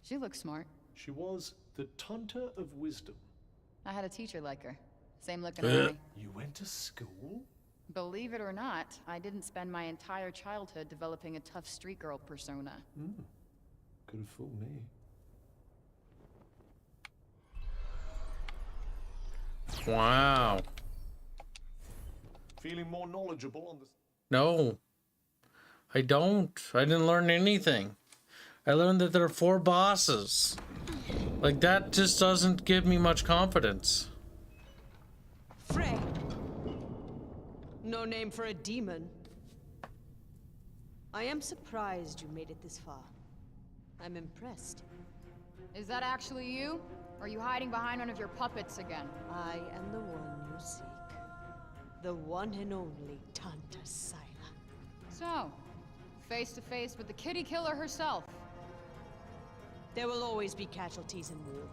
She looks smart. She was the Tanta of Wisdom. I had a teacher like her. Same looking eye. You went to school? Believe it or not, I didn't spend my entire childhood developing a tough street girl persona. Could have fooled me. Wow. Feeling more knowledgeable on this? No. I don't. I didn't learn anything. I learned that there are 4 bosses. Like, that just doesn't give me much confidence. Frey. No name for a demon. I am surprised you made it this far. I'm impressed. Is that actually you? Or are you hiding behind one of your puppets again? I am the one you seek. The one and only Tanta Sala. So, face to face with the kitty killer herself. There will always be casualties in war.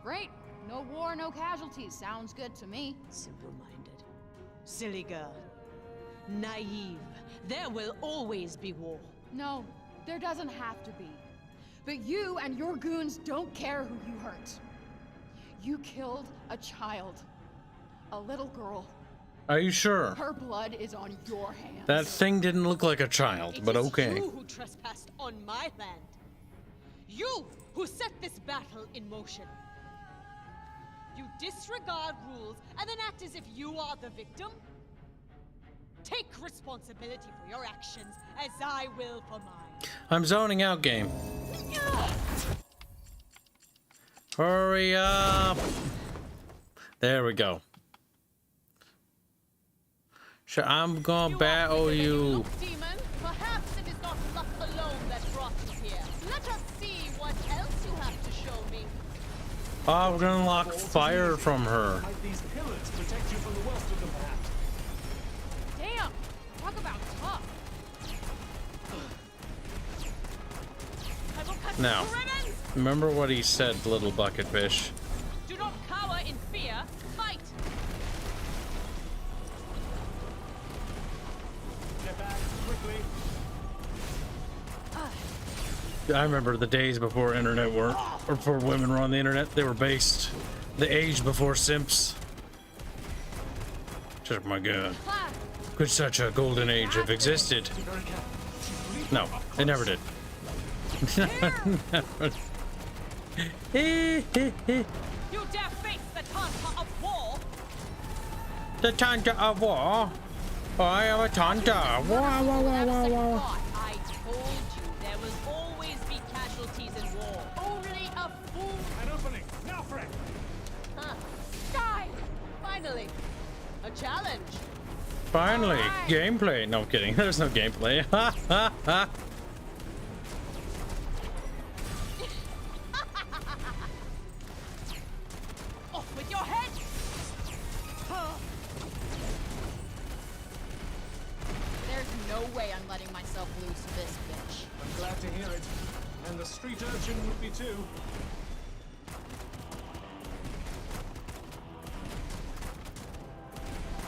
Great. No war, no casualties. Sounds good to me. Simple-minded. Silly girl. Naive. There will always be war. No, there doesn't have to be. But you and your goons don't care who you hurt. You killed a child. A little girl. Are you sure? Her blood is on your hands. That thing didn't look like a child, but okay. It is you who trespassed on my land. You who set this battle in motion. You disregard rules and then act as if you are the victim? Take responsibility for your actions as I will for mine. I'm zoning out, game. Hurry up. There we go. Sure, I'm gonna battle you. Look, demon. Perhaps it is not luck alone that brought you here. Let us see what else you have to show me. Oh, we're gonna unlock fire from her. Like these pillars protect you from the worst of them, perhaps. Damn! Talk about tough. I will cut Now, you to ribbons. remember what he said, little bucket fish. Do not cower in fear. Fight. I remember the days before internet weren't, or before women were on the internet. They were based the age before simps. Oh my god. Could such a golden age have existed? No, it never did. You dare face the Tanta of war? The Tanta of war? I am a Tanta. Wah, wah, wah, wah, wah. I told you there will always be casualties in war. Only a fool. An opening. Now for it. Huh. Die! Finally, a challenge. Finally, gameplay. No, I'm kidding. There's no gameplay. Ha ha ha. Off with your head! There's no way I'm letting myself lose to this bitch. I'm glad to hear it. And the street urchin would be too.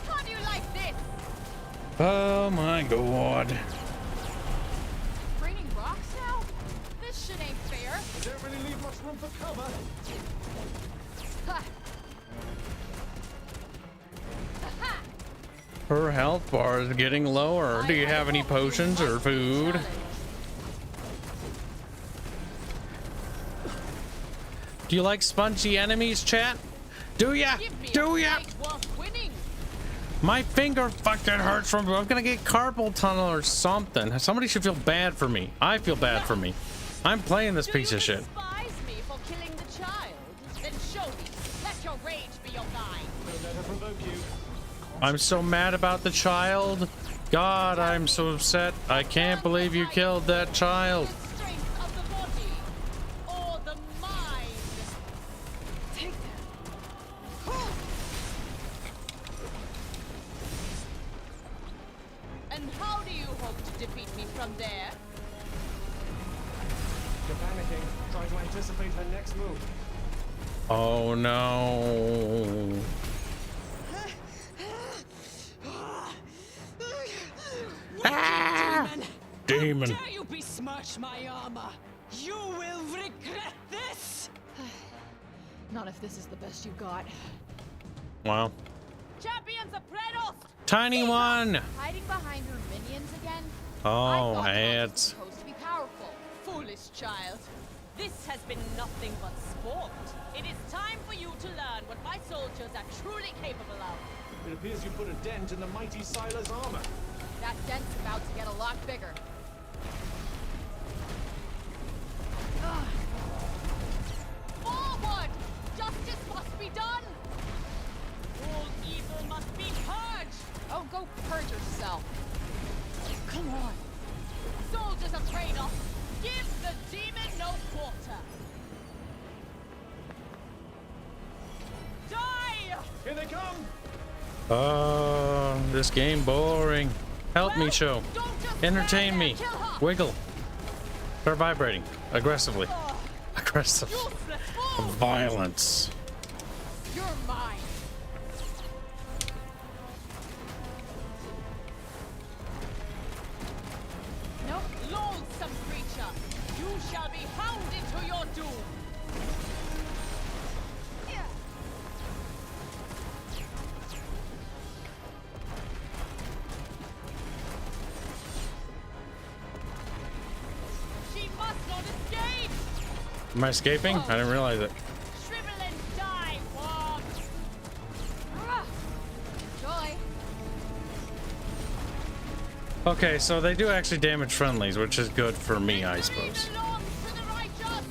How do you like this? Oh my god. Raining rocks now? This shit ain't fair. They don't really leave much room for cover. Ha. Her health bar is getting lower. Do you have any potions or food? Do you like spongy enemies, chat? Do ya? Do ya? Worth winning. My finger fucking hurts from. I'm gonna get carpal tunnel or something. Somebody should feel bad for me. I feel bad for me. I'm playing this piece of shit. Despise me for killing the child? Then show me. Let your rage be your guide. Don't let her provoke you. I'm so mad about the child. God, I'm so upset. I can't believe you killed that child. The strength of the body or the mind. Take that. And how do you hope to defeat me from there? You're panicking. Try to anticipate her next move. Oh no. Ah! Demon. How dare you besmirch my armor? You will regret this. Not if this is the best you got. Wow. Champions of Predos! Tiny one. Hiding behind her minions again? I Oh, thought Hanse was ads. supposed to be powerful. Foolish child. This has been nothing but sport. It is time for you to learn what my soldiers are truly capable of. It appears you put a dent in the mighty Sala's armor. That dent's about to get a lot bigger. Forward! Justice must be done! All evil must be purged! Oh, go purge yourself. Come on. Soldiers of Kratos, give the demon no quarter! Die! Here they come! Oh, this game boring. Help me, Well, show. don't just Entertain stand me. there, kill her. Wiggle. Start vibrating. Aggressively. Aggressive. Useless fool! Violence. You're mine. Nope. Loathsome creature, you shall be hounded to your doom! She must not escape! Am I escaping? I didn't realize it. Shrivel and die, worm! Joy. Okay, so they do actually damage friendlies, which is good for me, I Victory suppose. belongs to the righteous!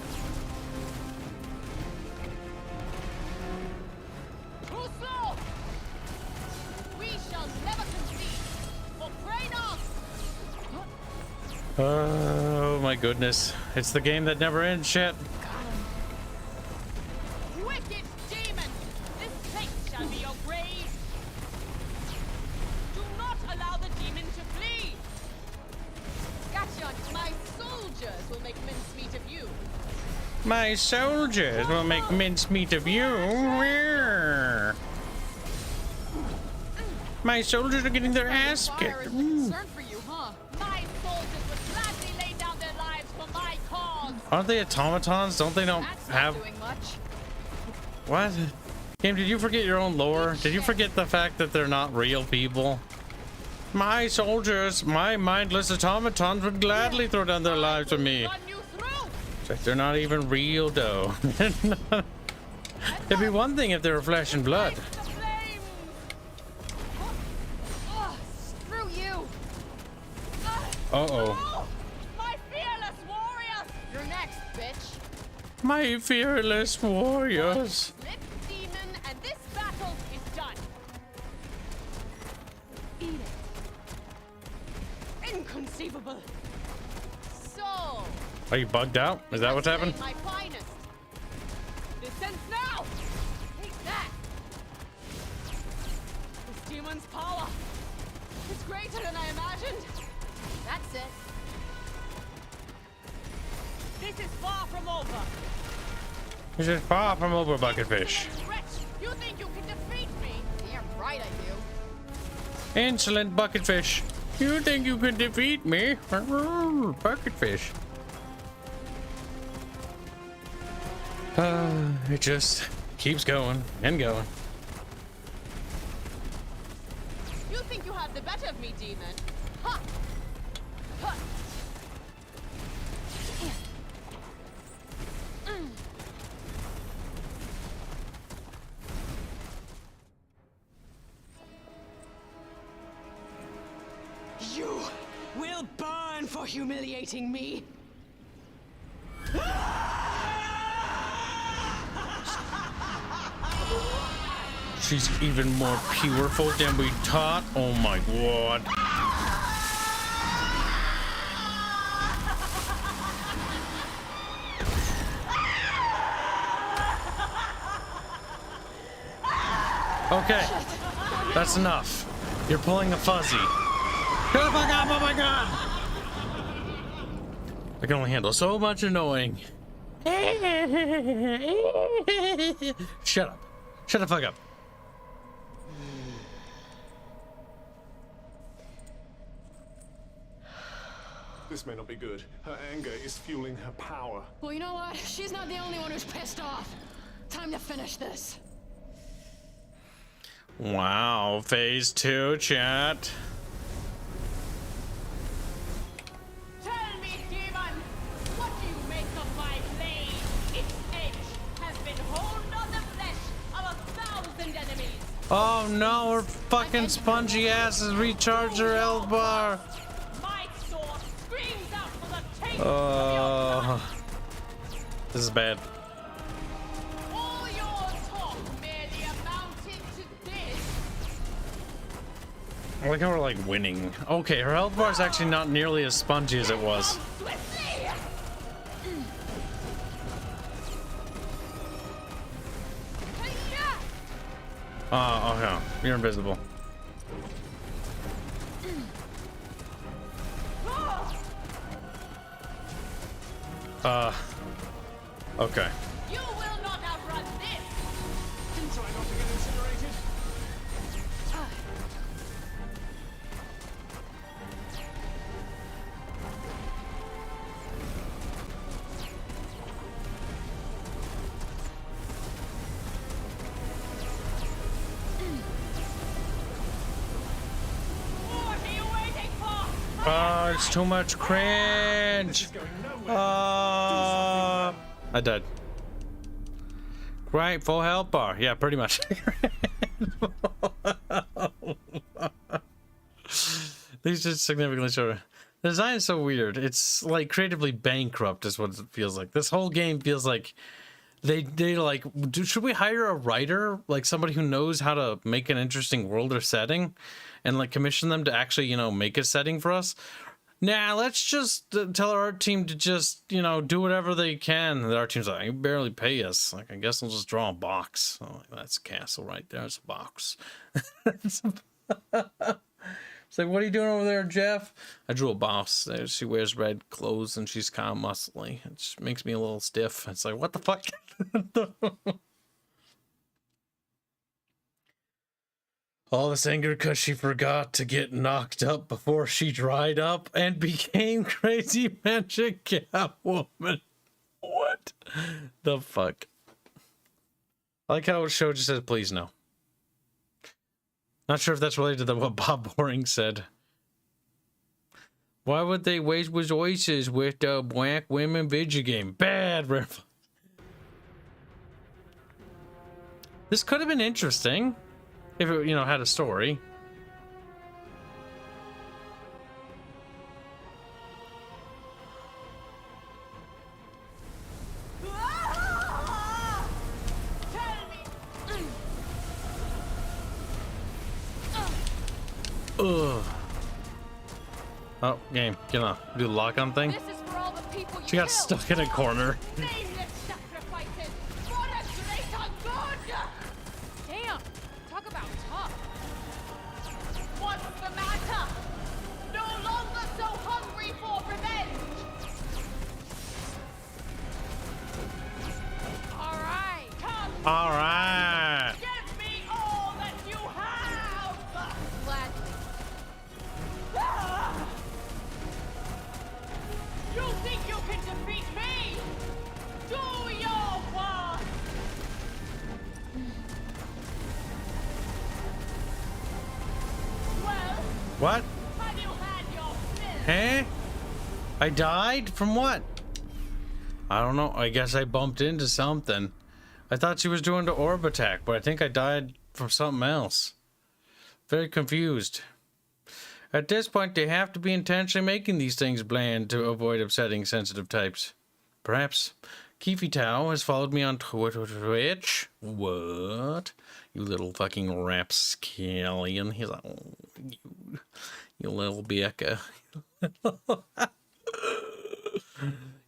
Too slow! We shall never concede! For Kratos! Oh my goodness. It's the game that never ends, shit. Wicked demon! This place shall be your grave! Do not allow the demon to flee! Gotcha! My soldiers will make mincemeat of you! My soldiers will make mincemeat of you. My soldiers are getting their ass Fire kicked. is a concern for you, huh? My Aren't they automatons? Don't they don't That's not have doing much. what? Game, did you forget your own lore? Did you forget the fact that they're not real people? My soldiers, my mindless automatons would gladly throw down their lives for me. Run you through. It's like they're not even real though. It'd be one thing if they were flesh and blood. The flames. Ugh, screw you. Uh-oh. Oh, my fearless warriors. You're next, bitch. My fearless warriors. Flip demon, and this battle is done. Eat it. Inconceivable. So, Are you bugged out? Is that what's happened? my finest. Descend now. Take that. This demon's power is greater than I imagined. That's it. This is far from over. This is far from over, Bucketfish. Wretch, you think you can defeat me? Damn right I do. Insolent Bucketfish. You think you can defeat me? Bucketfish. It just keeps going and going. You think you have the better of me, demon? Ha! Ha! You will burn for humiliating me. She's even more powerful than we thought. Oh my god. Okay, that's enough. You're pulling a fuzzy. Shut the fuck up, oh my god! I can only handle so much annoying. Shut up. Shut the fuck up. This may not be good. Her anger is fueling her power. Well, you know what? She's not the only one who's pissed off. Time to finish this. Wow, phase 2, chat. Tell me, demon, what do you make of my blade? Its edge has been honed on the flesh of 1,000 enemies. Oh no, her fucking spongy asses recharge her health bar. My sword screams out for the taste of your blood. This is bad. All your talk merely amounted to this. I like how we're like winning. Okay, her health bar is actually not nearly as spongy as it was. Come swiftly. Oh, okay. You're invisible. Okay. You will not outrun this. Try not to get incinerated. What are you waiting for? Oh, it's too much cringe. I died. Right, full health bar. Yeah, pretty much. These are significantly shorter. The design is so weird. It's like creatively bankrupt is what it feels like. This whole game feels like they like, should we hire a writer, like somebody who knows how to make an interesting world or setting, and like commission them to actually, you know, make a setting for us? Nah, let's just tell our art team to just, you know, do whatever they can. The art team's like, you barely pay us. Like, I guess I'll just draw a box. Oh, like, that's a castle right there. It's a box. It's like, what are you doing over there, Jeff? I drew a box. She wears red clothes and she's kind of muscly. It just makes me a little stiff. It's like, what the fuck? All this anger because she forgot to get knocked up before she dried up and became crazy magic Catwoman. The fuck? I like how it show just says please no. Not sure if that's related to what Bob Boring said. Why would they waste voices with the black women video game? Bad riff. This could have been interesting if it, you know, had a story. Ugh. Oh, game. Get on. Do the lock on thing. This is for all the people you She got killed. stuck in a corner. Nameless sacrifices for a greater good! Damn. Talk about tough. What's the matter? No longer so hungry for revenge! All right. Come, All right. give me all that you have! Gladly. Ah! You think you can defeat me? Do your worst! Well, What? have you had your fill? Huh? I died? From what? I don't know. I guess I bumped into something. I thought she was doing the orb attack, but I think I died from something else. Very confused. At this point, they have to be intentionally making these things bland to avoid upsetting sensitive types. Perhaps. Keefy Tao has followed me on Twitch. What? You little fucking rapscallion. He's like, oh, you little Becca.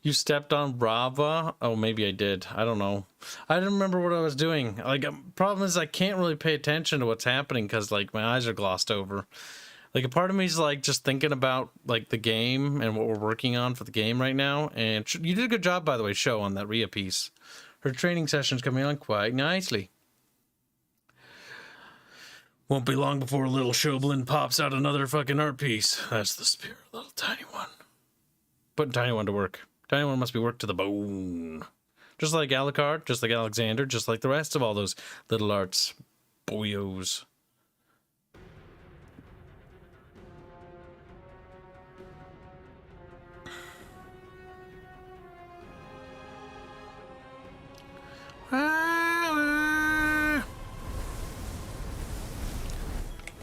You stepped on Brava? Oh, maybe I did. I don't know. I didn't remember what I was doing. Like, problem is I can't really pay attention to what's happening because, like, my eyes are glossed over. Like, a part of me is, like, just thinking about, like, the game and what we're working on for the game right now. And you did a good job, by the way, Show, on that Rhea piece. Her training session's coming on quite nicely. Won't be long before little Shoblin pops out another fucking art piece. That's the spirit, little tiny one. Putting tiny one to work. Tiny one must be worked to the bone. Just like Alucard, just like Alexander, just like the rest of all those little arts. Boyos.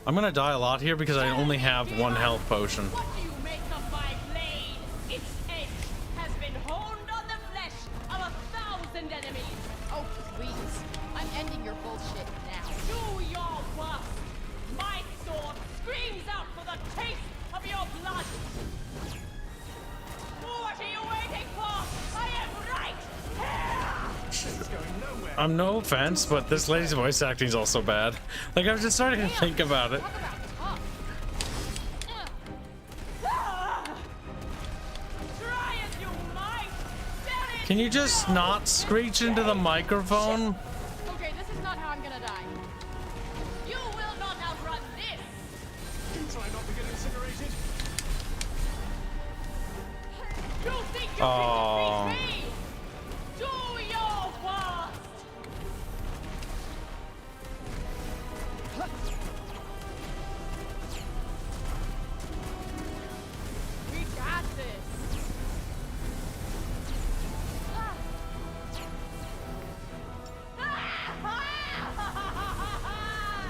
I'm gonna die a lot here because I only have one health potion. What do you make of my blade? Its edge has been honed on the flesh of 1,000 enemies. Oh, please. I'm ending your bullshit now. Do your worst. My sword screams out for the taste of your blood. What are you waiting for? I am right here. No offense, but this lady's voice acting is also bad. Like, I was just starting to think about it. Talk about tough. Try as you might. There is Can you just not screech into the microphone? Okay, this is not how I'm gonna die. You will not outrun this. Try not to get incinerated. You think you Aw. can defeat me? Do your worst. We got this.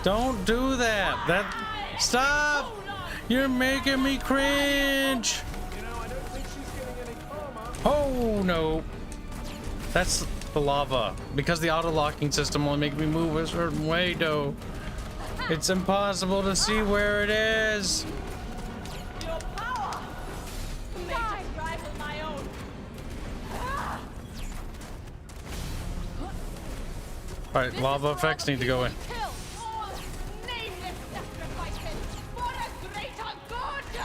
Don't do that. Stop! You're making me cringe. You know, I don't think she's getting any karma. Oh no. That's the lava. Because the auto-locking system will make me move a certain way, though. It's impossible to see where it is. Your power may just rival my own. Alright, lava effects need to go in. Kill all nameless sacrifices for a greater good.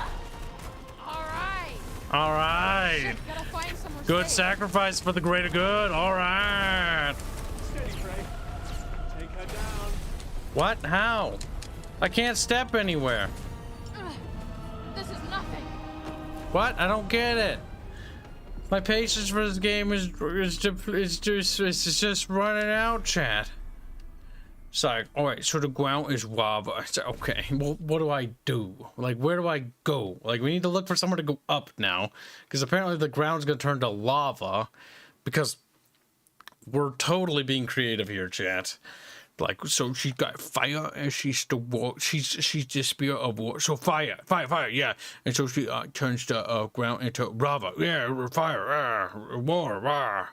All right. Alright. Gotta find somewhere Good safe. sacrifice for the greater good. Alright. Steady, Frey. Take her down. What? How? I can't step anywhere. This is nothing. What? I don't get it. My patience for this game is just running out, chat. It's like, all right, so the ground is lava. It's like, okay, well, what do I do? Like, where do I go? Like, we need to look for somewhere to go up now, because apparently the ground's gonna turn to lava, because we're totally being creative here, chat. Like, so she's got fire, and she's the war. She's the spirit of war. So fire, yeah. And so she turns the ground into lava. Yeah, fire, war.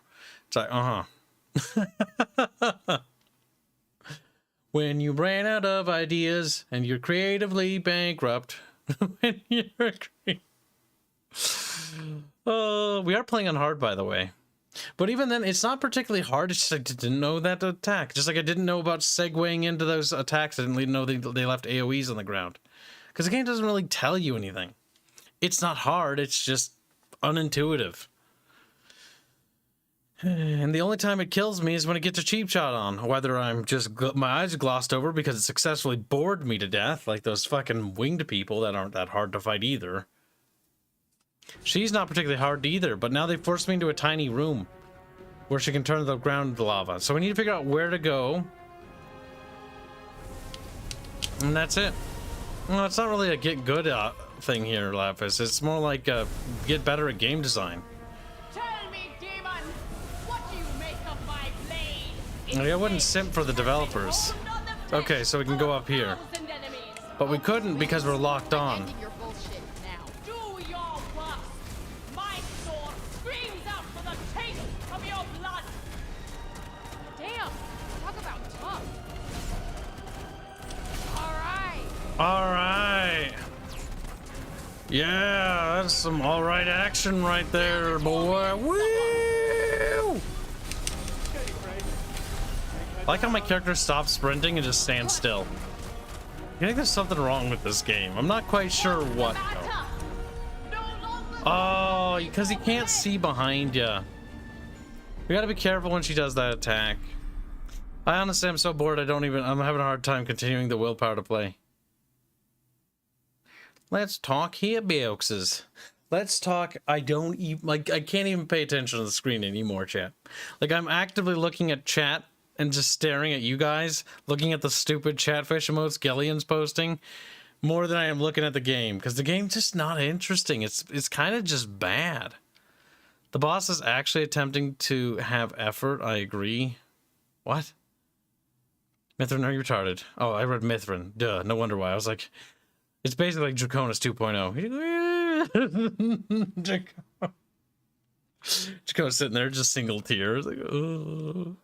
It's like, When you ran out of ideas and you're creatively bankrupt. When you're we are playing on hard, by the way. But even then, it's not particularly hard. It's just like, I didn't know that attack. Just like I didn't know about segueing into those attacks. I didn't know they left AoEs on the ground. Because the game doesn't really tell you anything. It's not hard. It's just unintuitive. And the only time it kills me is when it gets a cheap shot on. Whether I'm just, my eyes are glossed over because it successfully bored me to death. Like those fucking winged people that aren't that hard to fight either. She's not particularly hard either, but now they forced me into a tiny room where she can turn the ground into lava. So we need to figure out where to go. And that's it. Well, it's not really a get good thing here, Lapis. It's more like get better at game design. Tell me, demon, what do you make of my blade? Like, I wouldn't simp for the developers. Okay, so we can go up here. But we couldn't because we're locked on. Ending your bullshit now. Do your worst. My sword screams out for the taste of your blood. Damn. Talk about tough. All right. Alright. Yeah, that's some alright action right there, boy. Woo! I like how my character stops sprinting and just stands still. I think there's something wrong with this game. I'm not quite sure what, though. Oh, because he can't see behind you. We gotta be careful when she does that attack. I honestly am so bored I'm having a hard time continuing the willpower to play. Let's talk here, Beoxes. Let's talk. I can't even pay attention to the screen anymore, chat. Like, I'm actively looking at chat and just staring at you guys, looking at the stupid chatfish emotes Gillian's posting, more than I am looking at the game, because the game's just not interesting. It's kind of just bad. The boss is actually attempting to have effort, I agree. What? Mithrin, are you retarded? Oh, I read Mithrin. Duh, no wonder why. I was like, it's basically like Draconis 2.0. Draconis sitting there, just single tears. Like, oh.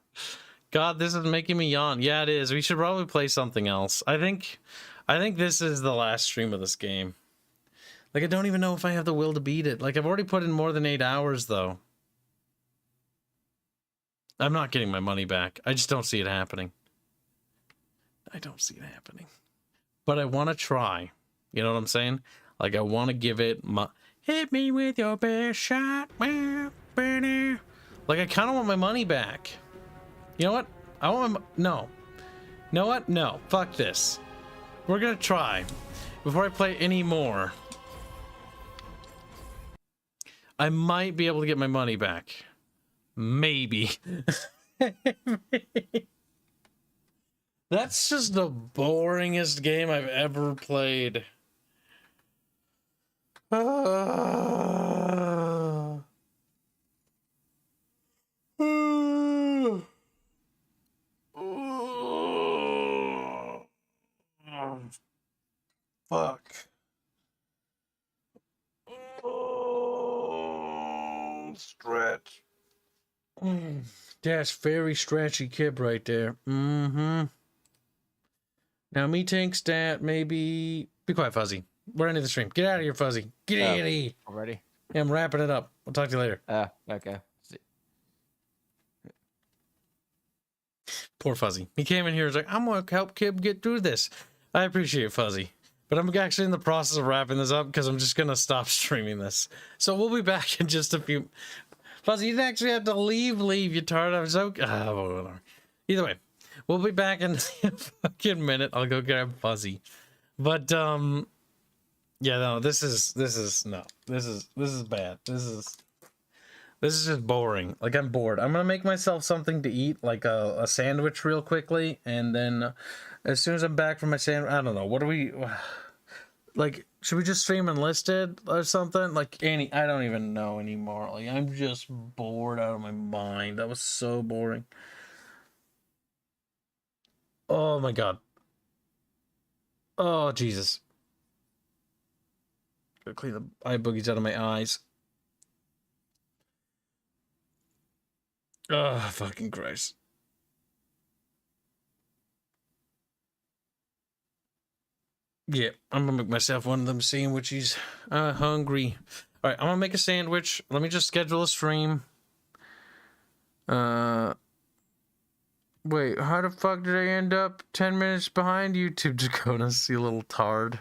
God, this is making me yawn. Yeah, it is. We should probably play something else. I think this is the last stream of this game. Like, I don't even know if I have the will to beat it. Like, I've already put in more than 8 hours, though. I'm not getting my money back. I just don't see it happening. I don't see it happening. But I want to try. You know what I'm saying? Like, I want to give it my... Hit me with your best shot. Like, I kind of want my money back. You know what? I want my... No. You know what? No. Fuck this. We're gonna try. Before I play any more, I might be able to get my money back. Maybe. That's just the boringest game I've ever played. Fuck. Oh, stretch. That's very stretchy kib right there. Mm-hmm. Now me thinks that maybe... Be quiet, Fuzzy. We're ending the stream. Get out of here, Fuzzy. Get out of here. Already? Yeah, I'm wrapping it up. We'll talk to you later. Okay. Poor Fuzzy. He came in here and was like, I'm going to help Kib get through this. I appreciate Fuzzy. But I'm actually in the process of wrapping this up because I'm just going to stop streaming this. So we'll be back in just a few... Fuzzy, you didn't actually have to leave, you tart. I was okay. Either way, we'll be back in a fucking minute. I'll go grab Fuzzy. But, yeah, no, this is bad. This is just boring. Like, I'm bored. I'm gonna make myself something to eat, like a sandwich real quickly, and then as soon as I'm back from my sandwich, I don't know, what do we... Like, should we just stream Enlisted or something? Like, I don't even know anymore. Like, I'm just bored out of my mind. That was so boring. Oh my god. Oh, Jesus. Gotta clean the eye boogies out of my eyes. Oh, fucking Christ. Yeah, I'm gonna make myself one of them sandwiches. Hungry. All right, I'm gonna make a sandwich. Let me just schedule a stream. Wait, how the fuck did I end up 10 minutes behind YouTube, Dakota? You little tard.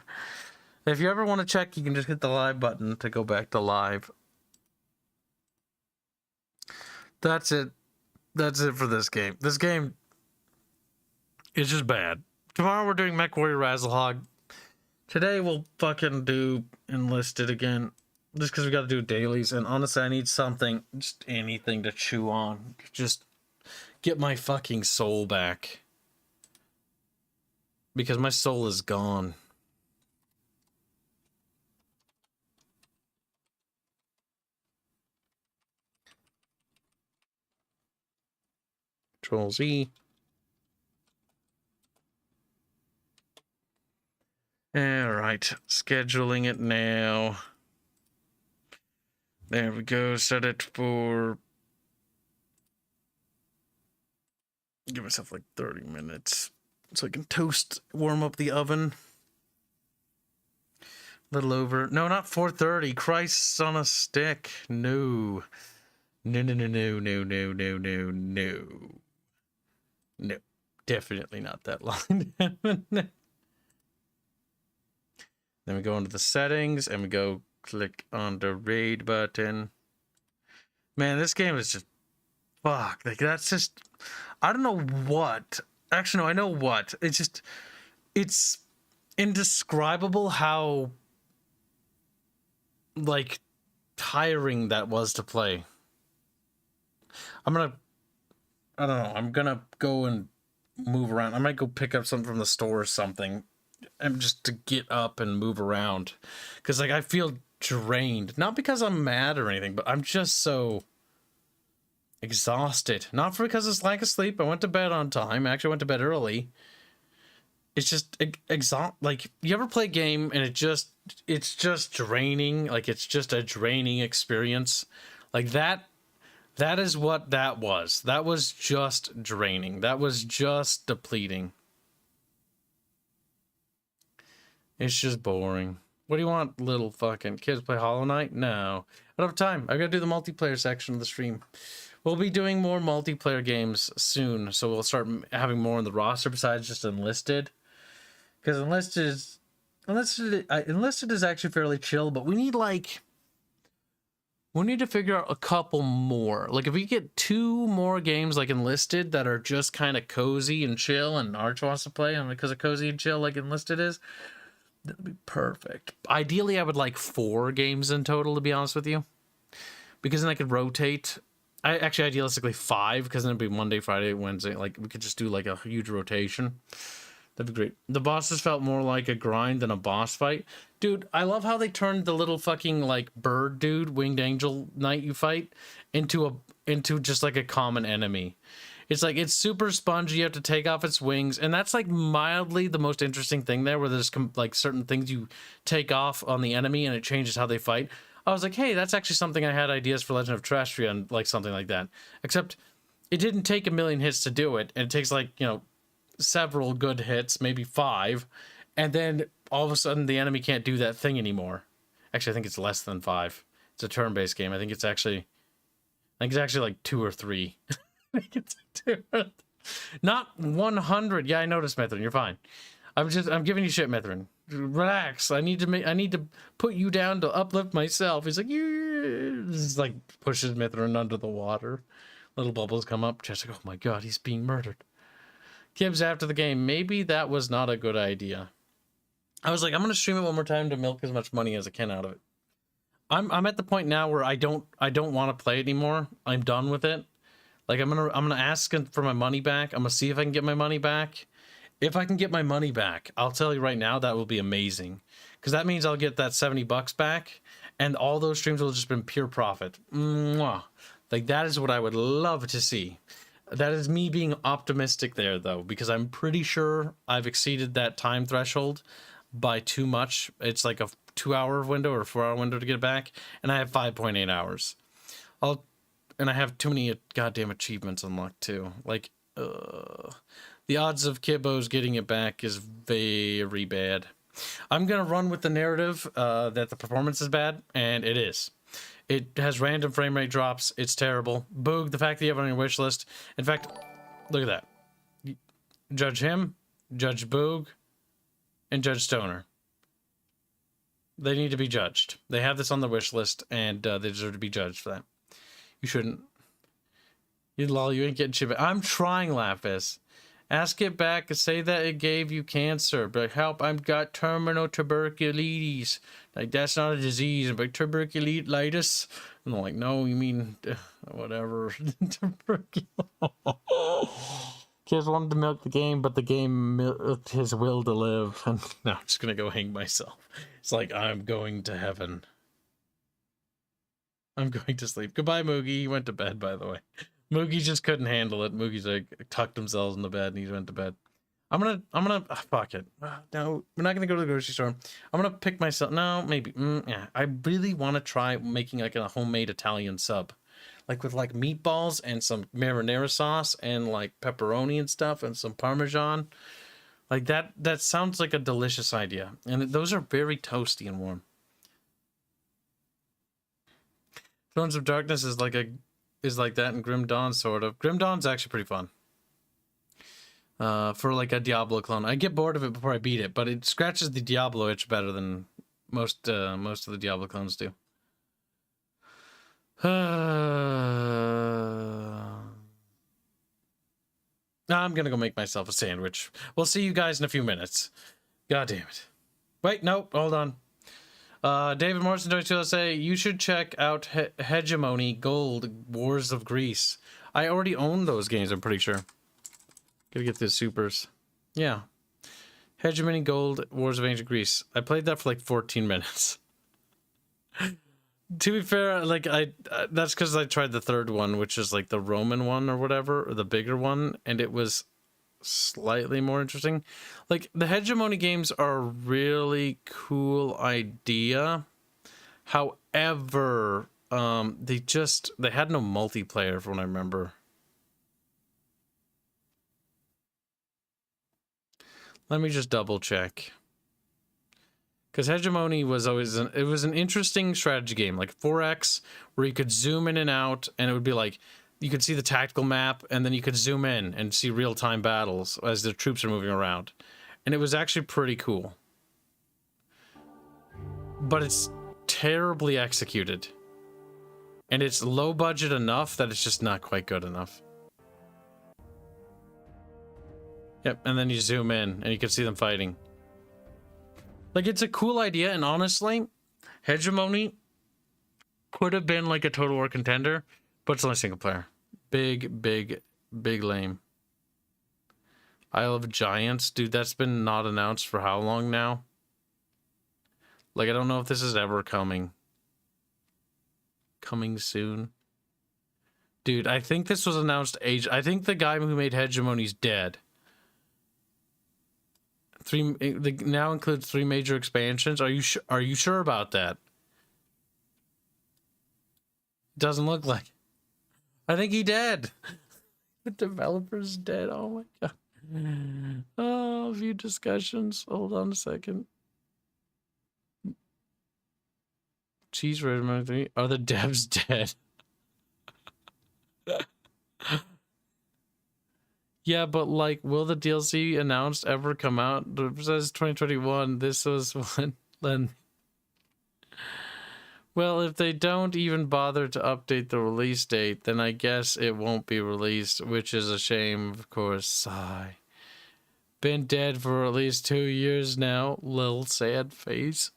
If you ever want to check, you can just hit the live button to go back to live. That's it. That's it for this game. This game is just bad. Tomorrow we're doing Mech Warrior Razzlehog. Today we'll fucking do Enlisted again. Just because we got to do dailies. And honestly, I need something, just anything to chew on. Just get my fucking soul back. Because my soul is gone. Control Z. Alright, scheduling it now. There we go, set it for... Give myself like 30 minutes. So I can warm up the oven. A little over. No, not 4:30. Christ on a stick. No. No, no, no, no, no, no, no, no, no. No. Definitely not that long. Then we go into the settings and we go click on the raid button. Man, this game is just fuck. Like, that's just, I don't know what. Actually, no, I know what. It's indescribable how, like, tiring that was to play. I don't know, I'm gonna go and move around. I might go pick up something from the store or something. And just to get up and move around. Because, like, I feel drained. Not because I'm mad or anything, but I'm just so exhausted. Not because it's lack of sleep. I went to bed on time. I actually went to bed early. It's just like, you ever play a game and it's just draining? Like, it's just a draining experience. Like, that is what that was. That was just draining. That was just depleting. It's just boring. What do you want, little fucking kids? Play Hollow Knight? No. I don't have time. I gotta do the multiplayer section of the stream. We'll be doing more multiplayer games soon, so we'll start having more on the roster besides just Enlisted. Because Enlisted is actually fairly chill, but we need to figure out a couple more. Like, if we get 2 more games like Enlisted that are just kind of cozy and chill, and Arch wants to play, and because of cozy and chill like Enlisted is, that'd be perfect. Ideally, I would like 4 games in total, to be honest with you. Because then I could rotate. Idealistically 5, because then it'd be Monday, Friday, Wednesday. Like, we could just do like a huge rotation. That'd be great. The bosses felt more like a grind than a boss fight. Dude, I love how they turned the little fucking, like, bird dude, winged angel knight you fight, into just like a common enemy. It's like, it's super spongy, you have to take off its wings, and that's like mildly the most interesting thing there, where there's like certain things you take off on the enemy and it changes how they fight. I was like, hey, that's actually something I had ideas for Legend of Terrestria and like something like that. Except it didn't take a million hits to do it, and it takes like, several good hits, maybe 5, and then all of a sudden the enemy can't do that thing anymore. Actually, I think it's less than 5. It's a turn-based game. I think it's actually like 2 or 3. Not 100. Yeah, I noticed, Mithrin. You're fine. I'm giving you shit, Mithrin. Relax. I need to put you down to uplift myself. He's like, this like pushes Mithrin under the water. Little bubbles come up. Just like, oh my god, he's being murdered. Kibs after the game. Maybe that was not a good idea. I was like, I'm gonna stream it one more time to milk as much money as I can out of it. I'm at the point now where I don't want to play it anymore. I'm done with it. Like I'm gonna ask for my money back. I'm gonna see if I can get my money back. If I can get my money back, I'll tell you right now that will be amazing, because that means I'll get that $70 back, and all those streams will have just been pure profit. Mwah. Like that is what I would love to see. That is me being optimistic there, though, because I'm pretty sure I've exceeded that time threshold by too much. It's like a 2-hour window or 4-hour window to get it back, and I have 5.8 hours. And I have too many goddamn achievements unlocked too. Like, the odds of Kibos getting it back is very bad. I'm gonna run with the narrative that the performance is bad, and it is. It has random frame rate drops. It's terrible. Boog, the fact that you have it on your wish list. In fact, look at that. Judge him, Judge Boog, and Judge Stoner. They need to be judged. They have this on the wish list, and they deserve to be judged for that. You shouldn't. You lol, you ain't getting shit back. I'm trying, Lapis. Ask it back and say that it gave you cancer. But help, I've got terminal tuberculosis. Like, that's not a disease. But tuberculosis. And I'm like, no, you mean whatever. Tuberculosis. Kids wanted to milk the game, but the game milked his will to live. And now I'm just going to go hang myself. It's like, I'm going to heaven. I'm going to sleep. Goodbye, Moogie. He went to bed, by the way. Moogie just couldn't handle it. Moogie's like tucked himself in the bed and he went to bed. I'm gonna fuck it. No, we're not gonna go to the grocery store. I'm gonna pick myself. No, maybe. Yeah, I really want to try making like a homemade Italian sub, like with like meatballs and some marinara sauce and like pepperoni and stuff and some Parmesan. Like that. That sounds like a delicious idea. And those are very toasty and warm. Thrones of Darkness is like that, and Grim Dawn sort of. Grim Dawn's actually pretty fun. For like a Diablo clone. I get bored of it before I beat it, but it scratches the Diablo itch better than most of the Diablo clones do. I'm gonna go make myself a sandwich. We'll see you guys in a few minutes. God damn it. Wait, no, hold on. David Morrison 22 say you should check out Hegemony Gold Wars of Greece. I already own those games, I'm pretty sure. Gotta get the supers. Yeah. Hegemony Gold Wars of Ancient Greece. I played that for like 14 minutes. To be fair, like that's because I tried the third one, which is like the Roman one or whatever, or the bigger one, and it was slightly more interesting. Like the Hegemony games are a really cool idea. However, they had no multiplayer from what I remember. Let me just double check. Because Hegemony was always it was an interesting strategy game, like 4X, where you could zoom in and out, and it would be like you could see the tactical map, and then you could zoom in and see real-time battles as the troops are moving around. And it was actually pretty cool. But it's terribly executed. And it's low budget enough that it's just not quite good enough. Yep, and then you zoom in, and you can see them fighting. Like, it's a cool idea, and honestly, Hegemony could have been like a Total War contender, but it's only single player. Big lame. Isle of Giants? Dude, that's been not announced for how long now? Like, I don't know if this is ever coming. Coming soon. Dude, I think this was announced I think the guy who made Hegemony's dead. Now includes 3 major expansions. Are you sure about that? Doesn't look like. I think he dead. The developer's dead. Oh my god. Oh, view discussions. Hold on a second. Cheese Red. Are the devs dead? Yeah, but like, will the DLC announced ever come out? It says 2021. This was when. Well, if they don't even bother to update the release date, then I guess it won't be released, which is a shame, of course. Sigh. Been dead for at least 2 years now. Lil sad face.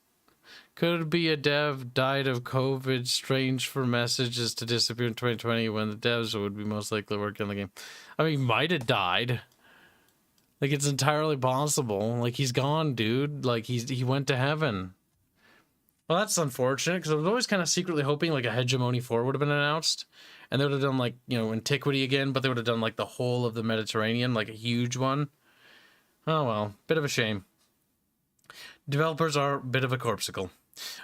Could be a dev died of COVID. Strange for messages to disappear in 2020 when the devs would be most likely working on the game. I mean, he might have died. Like, it's entirely possible. Like, he's gone, dude. Like, he went to heaven. Well, that's unfortunate, because I was always kind of secretly hoping, like, a Hegemony 4 would have been announced. And they would have done, like, you know, Antiquity again, but they would have done, like, the whole of the Mediterranean, like, a huge one. Oh, well. Bit of a shame. Developers are a bit of a corpsicle.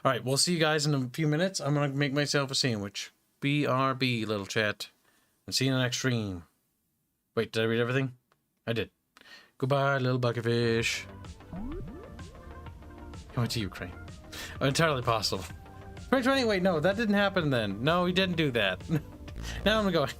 All right, we'll see you guys in a few minutes. I'm going to make myself a sandwich. BRB, little chat. And see you in the next stream. Wait, did I read everything? I did. Goodbye, little buckyfish. He went to Ukraine. Entirely possible. 2020, wait, no, that didn't happen then. No, he didn't do that. Now I'm going.